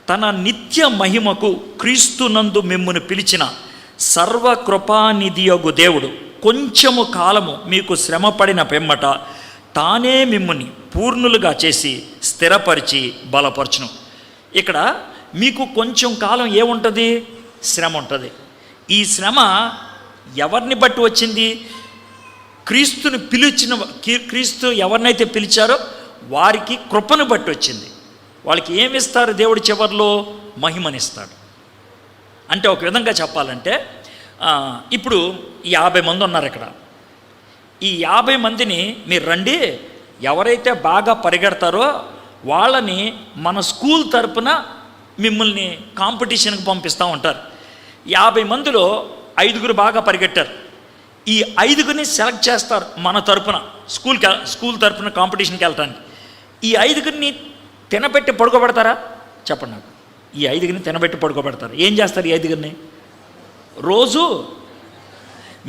తన నిత్య మహిమకు క్రీస్తునందు మిమ్మును పిలిచిన సర్వకృపానిధియగు దేవుడు కొంచెము కాలము మీకు శ్రమపడిన పిమ్మట తానే మిమ్ముని పూర్ణులుగా చేసి స్థిరపరిచి బలపరచును. ఇక్కడ మీకు కొంచెం కాలం ఏముంటుంది? శ్రమ ఉంటుంది. ఈ శ్రమ ఎవరిని బట్టి వచ్చింది? క్రీస్తుని పిలిచిన, క్రీస్తు ఎవరినైతే పిలిచారో వారికి కృపను బట్టి వచ్చింది. వాళ్ళకి ఏమిస్తారు దేవుడు? చివరిలో మహిమనిస్తాడు. అంటే ఒక విధంగా చెప్పాలంటే ఇప్పుడు 50 మంది ఉన్నారు ఇక్కడ. ఈ 50 మందిని మీరు రండి, ఎవరైతే బాగా పరిగెడతారో వాళ్ళని మన స్కూల్ తరపున మిమ్మల్ని కాంపిటీషన్కి పంపిస్తూ ఉంటారు. 50 మందిలో 5గురు బాగా పరిగెట్టారు. ఈ 5గురిని సెలెక్ట్ చేస్తారు మన తరపున, స్కూల్ తరపున కాంపిటీషన్కి వెళ్ళటానికి. ఈ 5గురిని తినబెట్టి పడుకోబెడతారా? చెప్పండి నాకు. ఈ 5గురిని తినబెట్టి పడుకోబెడతారు. ఏం చేస్తారు ఈ 5గురిని? రోజు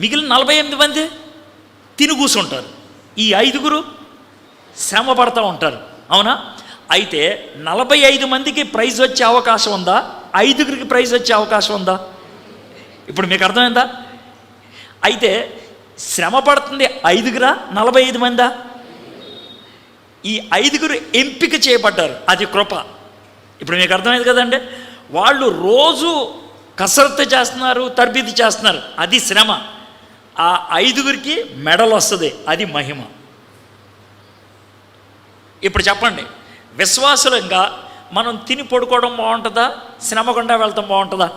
మిగిలిన 48 మంది తిని కూర్చుంటారు. ఈ 5గురు శ్రమ పడతా ఉంటారు. అవునా? అయితే 45 మందికి ప్రైజ్ వచ్చే అవకాశం ఉందా? 5గురికి ప్రైజ్ వచ్చే అవకాశం ఉందా? ఇప్పుడు మీకు అర్థమైందా? అయితే శ్రమ పడుతుంది 5గురా 45 మందా? ఈ 5గురు ఎంపిక చేయబడ్డారు, అది కృప. ఇప్పుడు మీకు అర్థమైంది కదండి? వాళ్ళు రోజు కసరత్తు చేస్తున్నారు, తర్బీదు చేస్తున్నారు, అది శ్రమ. ఆ 5గురికి మెడల్ వస్తుంది, అది మహిమ. ఇప్పుడు చెప్పండి, విశ్వాసులంగా మనం తిని పడుకోవడం బాగుంటుందా, శ్రమ గుండా వెళ్తాం బాగుంటుందా?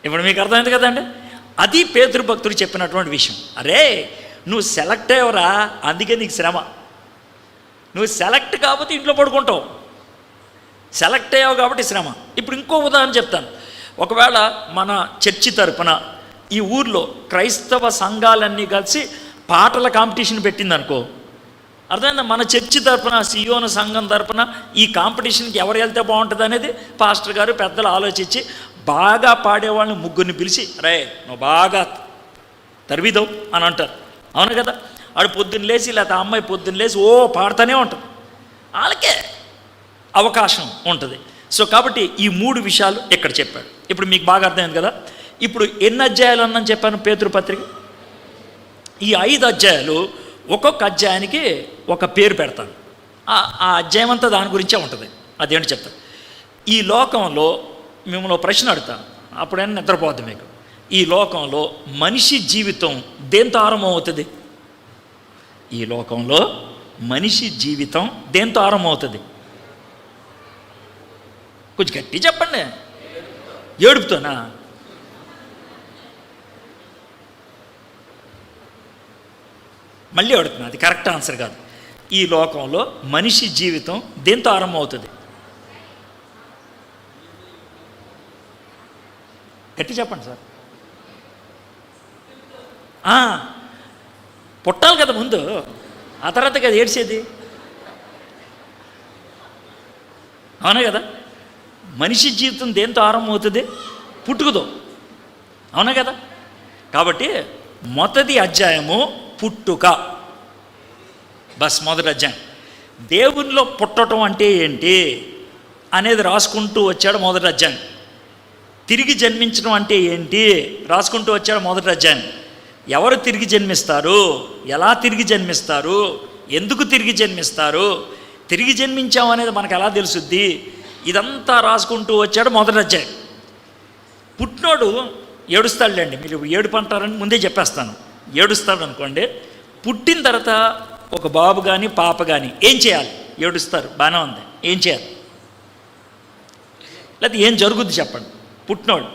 ఇప్పుడు మీకు అర్థమైంది కదండి. అది పేతురు భక్తుడు చెప్పినటువంటి విషయం. అరే నువ్వు సెలెక్ట్ అయ్యవరా, అందుకే నీకు శ్రమ. నువ్వు సెలెక్ట్ కాకపోతే ఇంట్లో పడుకుంటావు, సెలెక్ట్ అయ్యావు కాబట్టి శ్రమ. ఇప్పుడు ఇంకో ఉదాహరణ చెప్తాను. ఒకవేళ మన చర్చి తరపున ఈ ఊర్లో క్రైస్తవ సంఘాలన్నీ కలిసి పాటల కాంపిటీషన్ పెట్టిందనుకో, అర్థమైందా? మన చర్చి తరపున, సియోను సంఘం తరపున ఈ కాంపిటీషన్కి ఎవరు వెళ్తే బాగుంటుంది అనేది పాస్టర్ గారు పెద్దలు ఆలోచించి బాగా పాడేవాళ్ళని ముగ్గురిని పిలిచి, రే నువ్వు బాగా తరివిదవు అని అంటారు. అవును కదా? ఆడు పొద్దున్న లేచి లేకపోతే అమ్మాయి పొద్దున్న లేచి పాడుతూనే ఉంటుంది, వాళ్ళకే అవకాశం ఉంటుంది. సో కాబట్టి ఈ 3 విషయాలు ఇక్కడ చెప్పాడు. ఇప్పుడు మీకు బాగా అర్థమైంది కదా. ఇప్పుడు ఎన్ని అధ్యాయాలు అన్నని చెప్పాను పేతురు పత్రిక? ఈ 5 అధ్యాయాలు, ఒక్కొక్క అధ్యాయానికి ఒక పేరు పెడతాను. ఆ అధ్యాయం అంతా దాని గురించే ఉంటుంది. అదేంటి చెప్తాను. ఈ లోకంలో మిమ్మల్ని ప్రశ్న అడుగుతాను, అప్పుడైనా నిద్రపోద్ది మీకు. ఈ లోకంలో మనిషి జీవితం దేంతో ఆరంభం అవుతుంది? ఈ లోకంలో మనిషి జీవితం దేంతో ఆరంభం అవుతుంది? కొంచెం గట్టి చెప్పండి. ఏడుపుతోనా? మళ్ళీ అడుగుతున్నా, అది కరెక్ట్ ఆన్సర్ కాదు. ఈ లోకంలో మనిషి జీవితం దేంతో ఆరంభం అవుతుంది? గట్టి చెప్పండి సార్. పుట్టాలి కదా ముందు, ఆ తర్వాత కదా ఏడ్చేది. అవునా కదా? మనిషి జీవితం దేంతో ఆరంభం అవుతుంది? పుట్టుకతో. అవునా కదా? కాబట్టి మొదటి అధ్యాయము పుట్టుక. మొదటి అధ్యాయం దేవునిలో పుట్టడం అంటే ఏంటి అనేది రాసుకుంటూ వచ్చాడు మొదటి అధ్యాయం. తిరిగి జన్మించడం అంటే ఏంటి రాసుకుంటూ వచ్చాడు మొదటి అధ్యాయం. ఎవరు తిరిగి జన్మిస్తారు, ఎలా తిరిగి జన్మిస్తారు, ఎందుకు తిరిగి జన్మిస్తారు, తిరిగి జన్మించాం అనేది మనకు ఎలా తెలుసుద్ది, ఇదంతా రాసుకుంటూ వచ్చాడు మొదటి అధ్యాయం. పుట్టినోడు ఏడుస్తాడులేండి, మీరు ఏడుపు అంటారని ముందే చెప్పేస్తాను. ఏడుస్తాడు అనుకోండి. పుట్టిన తర్వాత ఒక బాబు కానీ పాప కానీ ఏం చేయాలి? ఏడుస్తారు, బాగానే ఉంది. ఏం చేయాలి? లేకపోతే ఏం జరుగుద్ది చెప్పండి? పుట్టినోడు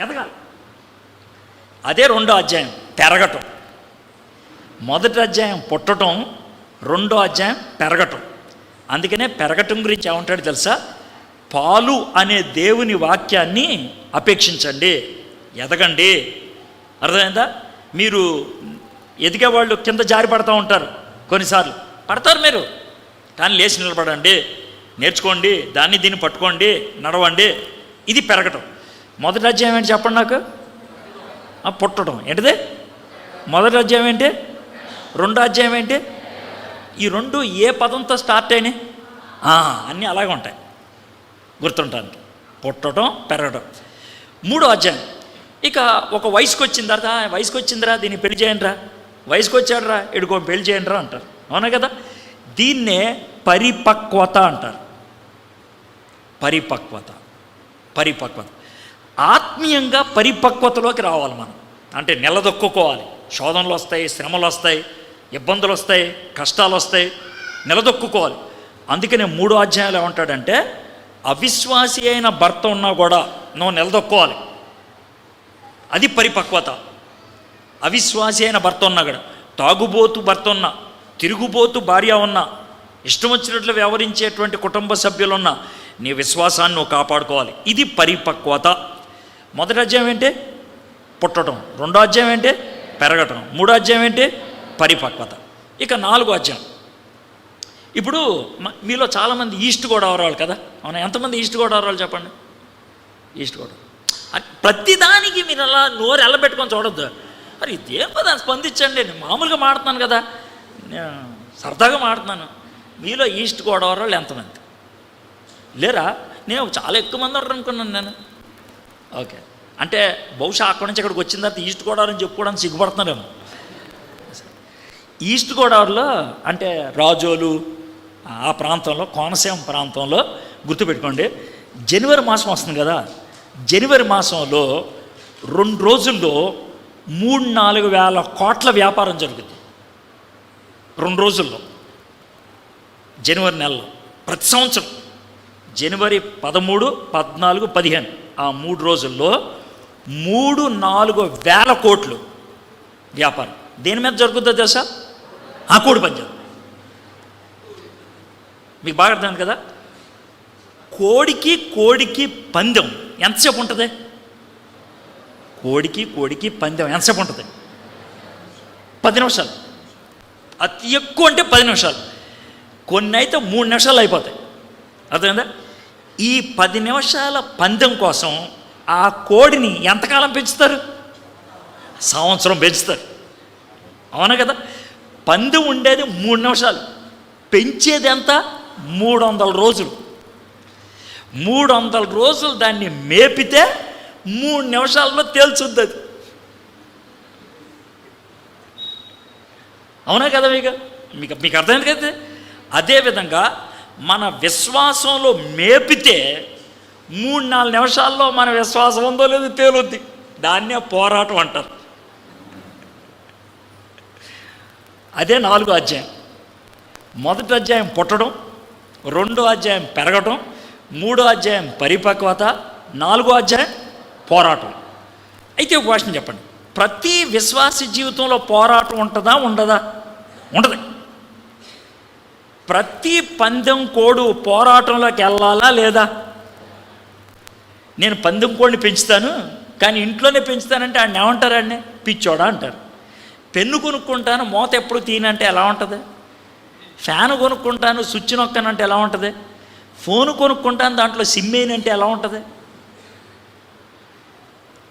ఎదగాలి. అదే రెండో అధ్యాయం పెరగటం. మొదటి అధ్యాయం పుట్టడం, రెండో అధ్యాయం పెరగటం. అందుకనే పెరగటం గురించి ఏమంటాడు తెలుసా? పాలు అనే దేవుని వాక్యాన్ని అపేక్షించండి, ఎదగండి. అర్థమైందా? మీరు ఎదిగే వాళ్ళు కింద జారి పడుతూ ఉంటారు, కొన్నిసార్లు పడతారు మీరు, కానీ లేచి నిలబడండి, నేర్చుకోండి, దాన్ని దీన్ని పట్టుకోండి, నడవండి. ఇది పెరగటం. మొదటి అధ్యాయం ఏంటి చెప్పండి నాకు? పుట్టడం. ఏంటిది? మొదటి అధ్యాయం ఏంటి? రెండో అధ్యాయం ఏంటి? ఈ రెండు ఏ పదంతో స్టార్ట్ అయినాయి? అన్నీ అలాగే ఉంటాయి గుర్తుంటానికి. పుట్టడం, పెరగడం. మూడో అధ్యాయం ఇక ఒక వయసుకు వచ్చిన తర్వాత, వయసుకు వచ్చిందిరా దీన్ని పెళ్లి చేయండిరా, వయసుకు వచ్చాడురా ఎడుకో పెళ్లి చేయండిరా అంటారు. అవునా కదా? దీన్నే పరిపక్వత అంటారు. పరిపక్వత. ఆత్మీయంగా పరిపక్వతలోకి రావాలి మనం. అంటే నిలదొక్కుకోవాలి. శోధనలు వస్తాయి, శ్రమలు వస్తాయి, ఇబ్బందులు వస్తాయి, కష్టాలు వస్తాయి, నిలదొక్కుకోవాలి. అందుకనే మూడో అధ్యాయంలో ఏమంటాడంటే, అవిశ్వాసి అయిన భర్త ఉన్నా కూడా నువ్వు నిలదొక్కోవాలి. అది పరిపక్వత. అవిశ్వాసి అయిన భర్త ఉన్నా కూడా, తాగుబోతు భర్త ఉన్నా, తిరుగుబోతు భార్య ఉన్నా, ఇష్టం వచ్చినట్లు వ్యవహరించేటువంటి కుటుంబ సభ్యులున్నా నీ విశ్వాసాన్ని నువ్వు కాపాడుకోవాలి. ఇది పరిపక్వత. మొదటి అధ్యాయం ఏంటి? పుట్టడం. రెండో అధ్యాయం ఏంటి? పెరగటం. మూడో అధ్యాయం ఏంటి? పరిపక్వత. ఇక నాలుగో అధ్యాయం. ఇప్పుడు మీలో చాలామంది ఈస్ట్ గోదావరి వాళ్ళు కదా, అవునా? ఎంతమంది ఈస్ట్ గోదావరి వాళ్ళు చెప్పండి? ఈస్ట్ గోదావరి. ప్రతిదానికి మీరు అలా నోరు ఎల్లబెట్టుకొని చూడొద్దు. అరే ఇదేమో దాన్ని స్పందించండి, నేను మామూలుగా మాడుతున్నాను కదా, నేను సరదాగా మాడుతున్నాను. మీలో ఈస్ట్ గోదావరి వాళ్ళు ఎంతమంది లేరా? నేను చాలా ఎక్కువ మంది ఉన్నారు అనుకున్నాను నేను. ఓకే, అంటే బహుశా అక్కడి నుంచి ఇక్కడికి వచ్చిన తర్వాత ఈస్ట్ గోదావరి అని చెప్పుకోవడానికి సిగ్గుపడుతున్నారేమో. ఈస్ట్ గోదావరిలో అంటే రాజోలు ఆ ప్రాంతంలో, కోనసీమ ప్రాంతంలో గుర్తుపెట్టుకోండి, జనవరి మాసం వస్తుంది కదా, జనవరి మాసంలో 2 రోజుల్లో 3-4 వేల కోట్ల వ్యాపారం జరుగుతుంది. 2 రోజుల్లో జనవరి నెలలో ప్రతి సంవత్సరం జనవరి 13, 14, 15 ఆ 3 రోజుల్లో 3-4 వేల కోట్లు వ్యాపారం దేని మీద జరుగుతుందో తెలుసా? ఆ కోడి పంజం. మీకు బాగా అర్థమైంది కదా? కోడికి పందెం ఎంతసేపు ఉంటుంది? కోడికి పందెం ఎంతసేపు ఉంటుంది? 10 నిమిషాలు. అతి ఎక్కువ అంటే 10 నిమిషాలు. కొన్ని అయితే 3 నిమిషాలు అయిపోతాయి. అర్థమైందా? ఈ 10 నిమిషాల పందెం కోసం ఆ కోడిని ఎంతకాలం పెంచుతారు? సంవత్సరం పెంచుతారు. అవునా కదా? పందెం ఉండేది 3 నిమిషాలు, పెంచేది ఎంత? 300 రోజులు. 300 రోజులు దాన్ని మేపితే 3 నిమిషాల్లో తేల్చుద్ది అది. అవునా కదా? మీకు అర్థమైంది కదా? అదేవిధంగా మన విశ్వాసంలో మేపితే 3-4 నిమిషాల్లో మన విశ్వాసం ఉందో లేదో తేలుద్ది. దాన్నే పోరాటం అంటారు. అదే 4వ అధ్యాయం. 1వ అధ్యాయం పుట్టడం, 2వ అధ్యాయం పెరగటం, 3వ అధ్యాయం పరిపక్వత, 4వ అధ్యాయం పోరాటం. అయితే ఒక క్వశ్చన్ చెప్పండి, ప్రతి విశ్వాసి జీవితంలో పోరాటం ఉంటుందా ఉండదా? ఉంటుంది. ప్రతి పందెం కోడు పోరాటంలోకి వెళ్ళాలా లేదా? నేను పందెం కోడిని పెంచుతాను కానీ ఇంట్లోనే పెంచుతానంటే ఆయన ఏమంటారండి? పిచ్చోడా అంటారు. పెన్ను కొనుక్కుంటాను మూత ఎప్పుడు తీయనంటే ఎలా ఉంటుంది? ఫ్యాన్ కొనుక్కుంటాను స్విచ్ నొక్కనంటే ఎలా ఉంటుంది? ఫోను కొనుక్కుంటాను దాంట్లో సిమ్ వేయనంటే ఎలా ఉంటుంది?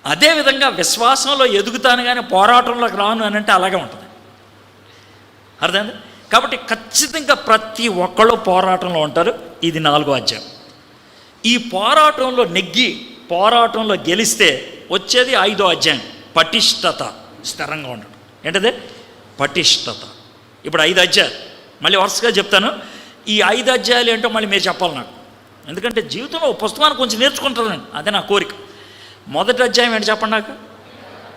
అదేవిధంగా విశ్వాసంలో ఎదుగుతాను కానీ పోరాటంలోకి రాను అని అంటే అలాగే ఉంటుంది. అర్థమైంది? కాబట్టి ఖచ్చితంగా ప్రతి ఒక్కళ్ళు పోరాటంలో ఉంటారు. ఇది 4వ అధ్యాయం. ఈ పోరాటంలో నెగ్గి పోరాటంలో గెలిస్తే వచ్చేది 5వ అధ్యాయం, పటిష్టత, స్థిరంగా ఉండడం. ఏంటది? పటిష్టత. ఇప్పుడు 5 అధ్యాయాలు మళ్ళీ వరుసగా చెప్తాను. ఈ 5 అధ్యాయాలు ఏంటో మళ్ళీ మీరు చెప్పాలి నాకు, ఎందుకంటే జీవితంలో పుస్తకాన్ని కొంచెం నేర్చుకుంటానండి, అదే నా కోరిక. 1వ అధ్యాయం ఏంటి చెప్పండి నాకు?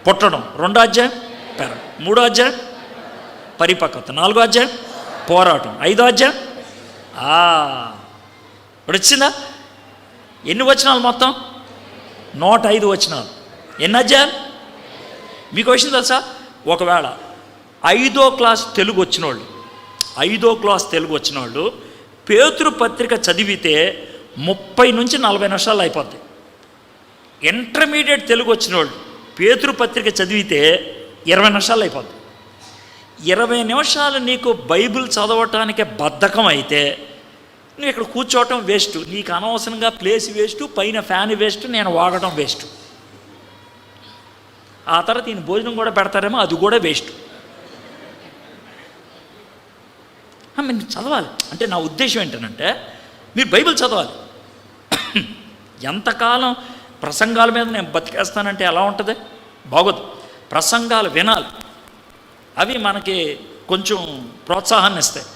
పుట్టడం. 2వ అధ్యాయం పెరగడం. 3వ అధ్యాయం పరిపక్వత. 4వ అధ్యాయం పోరాటం. 5వ అధ్యాయం ఇప్పుడు వచ్చిందా? ఎన్ని వచనాలు మొత్తం? 105 వచనాలు. ఎన్ని అధ్యాయాలు? మీకు వచ్చింది తెలుసా? ఒకవేళ 5వ క్లాస్ తెలుగు వచ్చిన వాళ్ళు పేతురు పత్రిక చదివితే 30 నుంచి 40 నిమిషాలు అయిపోద్ది. ఇంటర్మీడియట్ తెలుగు వచ్చిన వాళ్ళు పేతురు పత్రిక చదివితే 20 నిమిషాలు అయిపోద్ది. 20 నిమిషాలు నీకు బైబిల్ చదవటానికి బద్ధకం అయితే నువ్వు ఇక్కడ కూర్చోవటం వేస్ట్. నీకు అనవసరంగా ప్లేస్ వేస్ట్, పైన ఫ్యాన్ వేస్ట్, నేను వాగటం వేస్ట్. ఆ తర్వాత ఈయన భోజనం కూడా పెడతారేమో, అది కూడా వేస్ట్. మీరు చదవాలి. అంటే నా ఉద్దేశం ఏంటంటే మీరు బైబిల్ చదవాలి. ఎంతకాలం ప్రసంగాల మీద నేను బతికేస్తానంటే ఎలా ఉంటుంది? బాగోదు. ప్రసంగాలు వినాలి, అవి మనకి కొంచెం ప్రోత్సాహాన్ని ఇస్తాయి.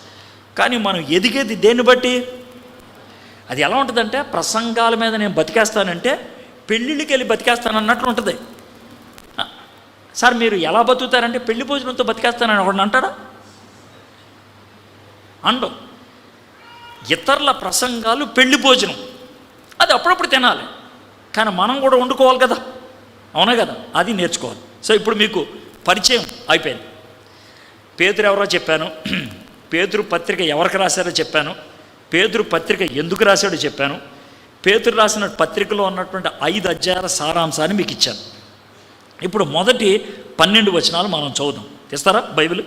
కానీ మనం ఎదిగేది దేన్ని బట్టి? అది ఎలా ఉంటుందంటే ప్రసంగాల మీద నేను బతికేస్తానంటే పెళ్ళిళ్ళకి వెళ్ళి బతికేస్తాను అన్నట్లు ఉంటుంది. సార్ మీరు ఎలా బతుకుతారంటే పెళ్లి భోజనంతో బతికేస్తానని ఒకడు అంటాడా? అండవు. ఇతరుల ప్రసంగాలు పెళ్లి భోజనం, అది అప్పుడప్పుడు తినాలి, కానీ మనం కూడా వండుకోవాలి కదా. అవునా కదా? అది నేర్చుకోవాలి. సో ఇప్పుడు మీకు పరిచయం అయిపోయింది. పేతురు ఎవరో చెప్పాను, పేతురు పత్రిక ఎవరికి రాశారో చెప్పాను, పేతురు పత్రిక ఎందుకు రాశాడో చెప్పాను, పేతురు రాసిన పత్రికలో ఉన్నటువంటి 5 అధ్యాయాల సారాంశాన్ని మీకు ఇచ్చాను. ఇప్పుడు మొదటి 12 వచనాలు మనం చదువుదాం. తీస్తారా బైబిల్?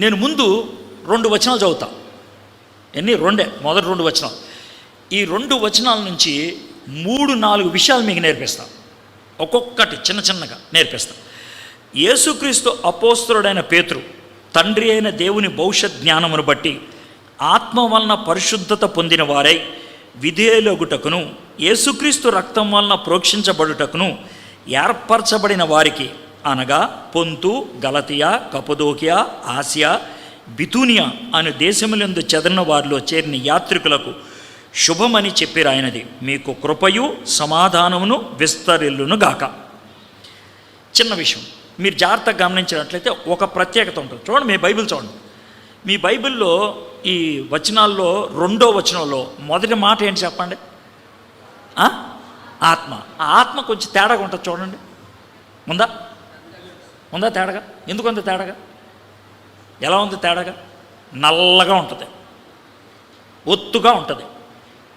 నేను ముందు 2 వచనాలు చదువుతా. ఎన్ని? 2. మొదటి 2 వచనాలు. ఈ 2 వచనాల నుంచి 3-4 విషయాలు మీకు నేర్పిస్తాను. ఒక్కొక్కటి చిన్న చిన్నగా నేర్పిస్తాను. యేసుక్రీస్తు అపోస్తలుడైన పేతురు తండ్రి అయిన దేవుని భవిష్యత్ జ్ఞానమును బట్టి ఆత్మ వలన పరిశుద్ధత పొందిన వారై విధేయులగుటకును యేసుక్రీస్తు రక్తం వలన ప్రోక్షించబడుటకును ఏర్పరచబడిన వారికి, అనగా పొంతు, గలతియా, కపదోకియా, ఆసియా, బితూనియా అను దేశములందు చెదరిన వారిలో చేరిన యాత్రికులకు శుభమని చెప్పిరాయనది. మీకు కృపయు సమాధానమును విస్తరిల్లును గాక. చిన్న విషయం, మీరు జాగ్రత్తగా గమనించినట్లయితే ఒక ప్రత్యేకత ఉంటుంది. చూడండి, మీ బైబిల్ చూడండి. మీ బైబిల్లో ఈ వచనాల్లో 2వ వచనంలో మొదటి మాట ఏంటి చెప్పండి? ఆత్మ. ఆ ఆత్మ కొంచెం తేడాగా ఉంటుంది చూడండి. ఉందా తేడాగా? ఎందుకు అంత తేడాగా? ఎలా ఉంది తేడాగా? నల్లగా ఉంటుంది, ఒత్తుగా ఉంటుంది.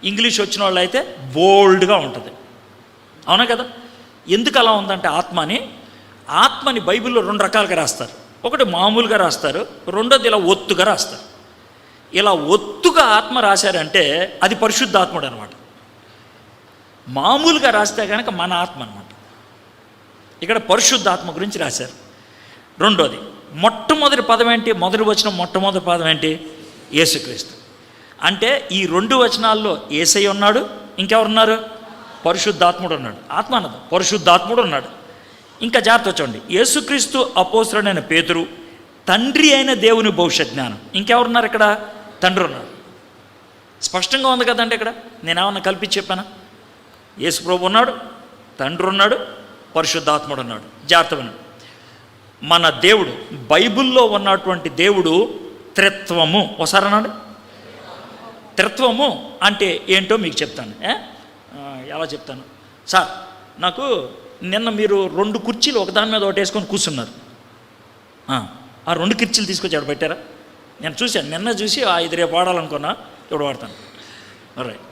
ఇంగ్లీష్ వచ్చిన వాళ్ళు అయితే బోల్డ్గా ఉంటుంది. అవునా కదా? ఎందుకు అలా ఉందంటే ఆత్మని బైబిల్లో 2 రకాలుగా రాస్తారు. ఒకటి మామూలుగా రాస్తారు, రెండోది ఇలా ఒత్తుగా రాస్తారు. ఇలా ఒత్తుగా ఆత్మ రాశారంటే అది పరిశుద్ధాత్ముడు అనమాట. మామూలుగా రాస్తే కనుక మన ఆత్మ అనమాట. ఇక్కడ పరిశుద్ధాత్మ గురించి రాశారు. రెండోది మొట్టమొదటి పదం ఏంటి? మొదటి వచనం మొట్టమొదటి పదం ఏంటి? యేసుక్రీస్తు. అంటే ఈ 2 వచనాల్లో యేసయ్య ఉన్నాడు, ఇంకెవరున్నారు? పరిశుద్ధాత్ముడు ఉన్నాడు. ఆత్మ అన్నది పరిశుద్ధాత్ముడు ఉన్నాడు. ఇంకా జాగ్రత్త చూడండి, యేసుక్రీస్తు అపోస్తలుడైన పేతురు, తండ్రి అయిన దేవుని భవిష్యత్ జ్ఞానం. ఇంకెవరున్నారు ఇక్కడ? తండ్రి ఉన్నాడు. స్పష్టంగా ఉంది కదండి. ఇక్కడ నేనేమన్నా కల్పించి చెప్పానా? యేసు ప్రభు ఉన్నాడు, తండ్రి ఉన్నాడు, పరిశుద్ధాత్ముడు ఉన్నాడు. జాగ్రత్త వినండి. మన దేవుడు, బైబిల్లో ఉన్నటువంటి దేవుడు త్రిత్వము. ఒకసారి అన్నాడు త్రిత్వము అంటే ఏంటో మీకు చెప్తాను. ఎలా చెప్తాను సార్? నాకు నిన్న మీరు 2 కుర్చీలు ఒకదాని మీద ఒకటి వేసుకొని కూర్చున్నారు. ఆ 2 కుర్చీలు తీసుకొచ్చి ఆడ పెట్టారా? నేను చూశాను, నిన్న చూసి 5 రేపు వాడాలనుకున్నా, ఇప్పుడు వాడతాను. రైట్,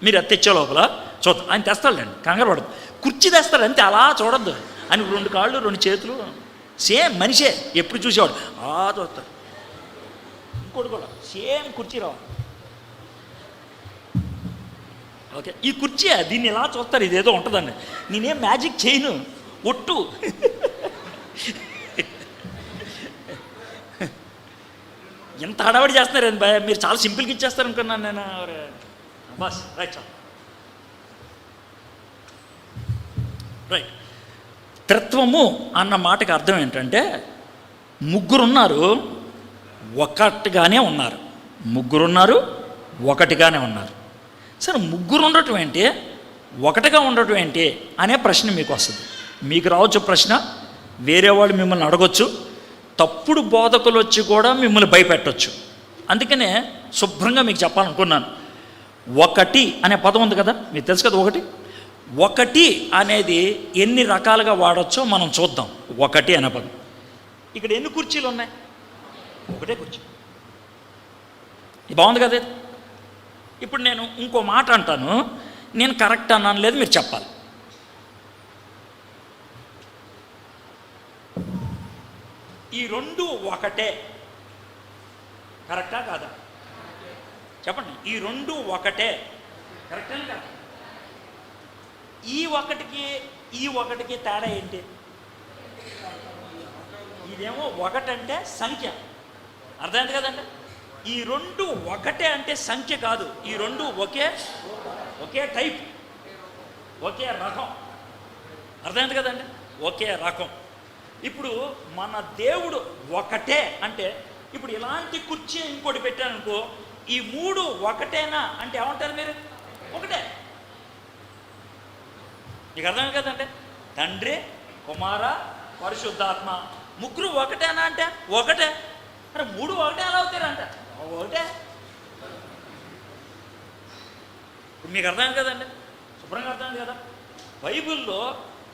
మీరు అది తెచ్చే లోపల చూద్దాం. ఆయన తెస్తాడండి, కంగారు పడదు. కుర్చీ తెస్తాడు అంతే, అలా చూడొద్దు. ఆయన 2 కాళ్ళు 2 చేతులు, సేమ్ మనిషే. ఎప్పుడు చూసేవాడు చూస్తాడు. ఇంకోటి కూడా సేమ్ కుర్చీ రావాలి. ఓకే, ఈ కుర్చీ దీన్ని ఎలా చూస్తారు, ఇదేదో ఉంటుందండి. నేనేం మ్యాజిక్ చేయను, ఒట్టు. ఎంత హడావడి చేస్తున్నారు భయ, మీరు చాలా సింపుల్గా ఇచ్చేస్తారు అనుకున్నాను నేను. బస్ రైట్ చాలు. రైట్, త్రిత్వము అన్న మాటకి అర్థం ఏంటంటే ముగ్గురున్నారు, ఒకటిగానే ఉన్నారు. సరే, ముగ్గురు ఉండటం ఏంటి, ఒకటిగా ఉండటం ఏంటి అనే ప్రశ్న మీకు వస్తుంది. మీకు రావచ్చు ప్రశ్న, వేరే వాళ్ళు మిమ్మల్ని అడగొచ్చు, తప్పుడు బోధకులు వచ్చి కూడా మిమ్మల్ని భయపెట్టవచ్చు. అందుకనే శుభ్రంగా మీకు చెప్పాలనుకున్నాను. ఒకటి అనే పదం ఉంది కదా, మీకు తెలుసు కదా. ఒకటి అనేది ఎన్ని రకాలుగా వాడచ్చో మనం చూద్దాం. ఒకటి అనే పదం, ఇక్కడ ఎన్ని కుర్చీలు ఉన్నాయి? ఒకటే కుర్చీ. బాగుంది కదా. ఇప్పుడు నేను ఇంకో మాట అంటాను, నేను కరెక్ట్ అన్నాను లేదు మీరు చెప్పాలి. ఈ 2 ఒకటే, కరెక్టా కాదా? చెప్పండి. ఈ 2 ఒకటే, కరెక్టా కాదా? ఈ ఒకటికి తేడా ఏంటి? ఇదేమో ఒకటంటే సంఖ్య, అర్థమైంది కదండి. ఈ 2 ఒకటే అంటే సంఖ్య కాదు. ఈ 2 ఒకే టైప్, ఒకే రకం, అర్థమైంది కదండి. ఒకే రకం. ఇప్పుడు మన దేవుడు ఒకటే అంటే, ఇప్పుడు ఇలాంటి కుర్చీ ఇంకోటి పెట్టానుకో, ఈ 3 ఒకటేనా అంటే ఏమంటారు మీరు? ఒకటే. మీకు అర్థమైంది కదంటే, తండ్రి, కుమార, పరిశుద్ధాత్మ ముగ్గురు ఒకటేనా అంటే ఒకటే. అరే 3 ఒకటే ఎలా అవుతారంట? ఒకటే. ఇప్పుడు మీకు అర్థమైంది కదండి, శుభ్రంగా అర్థమైంది కదా. బైబిల్లో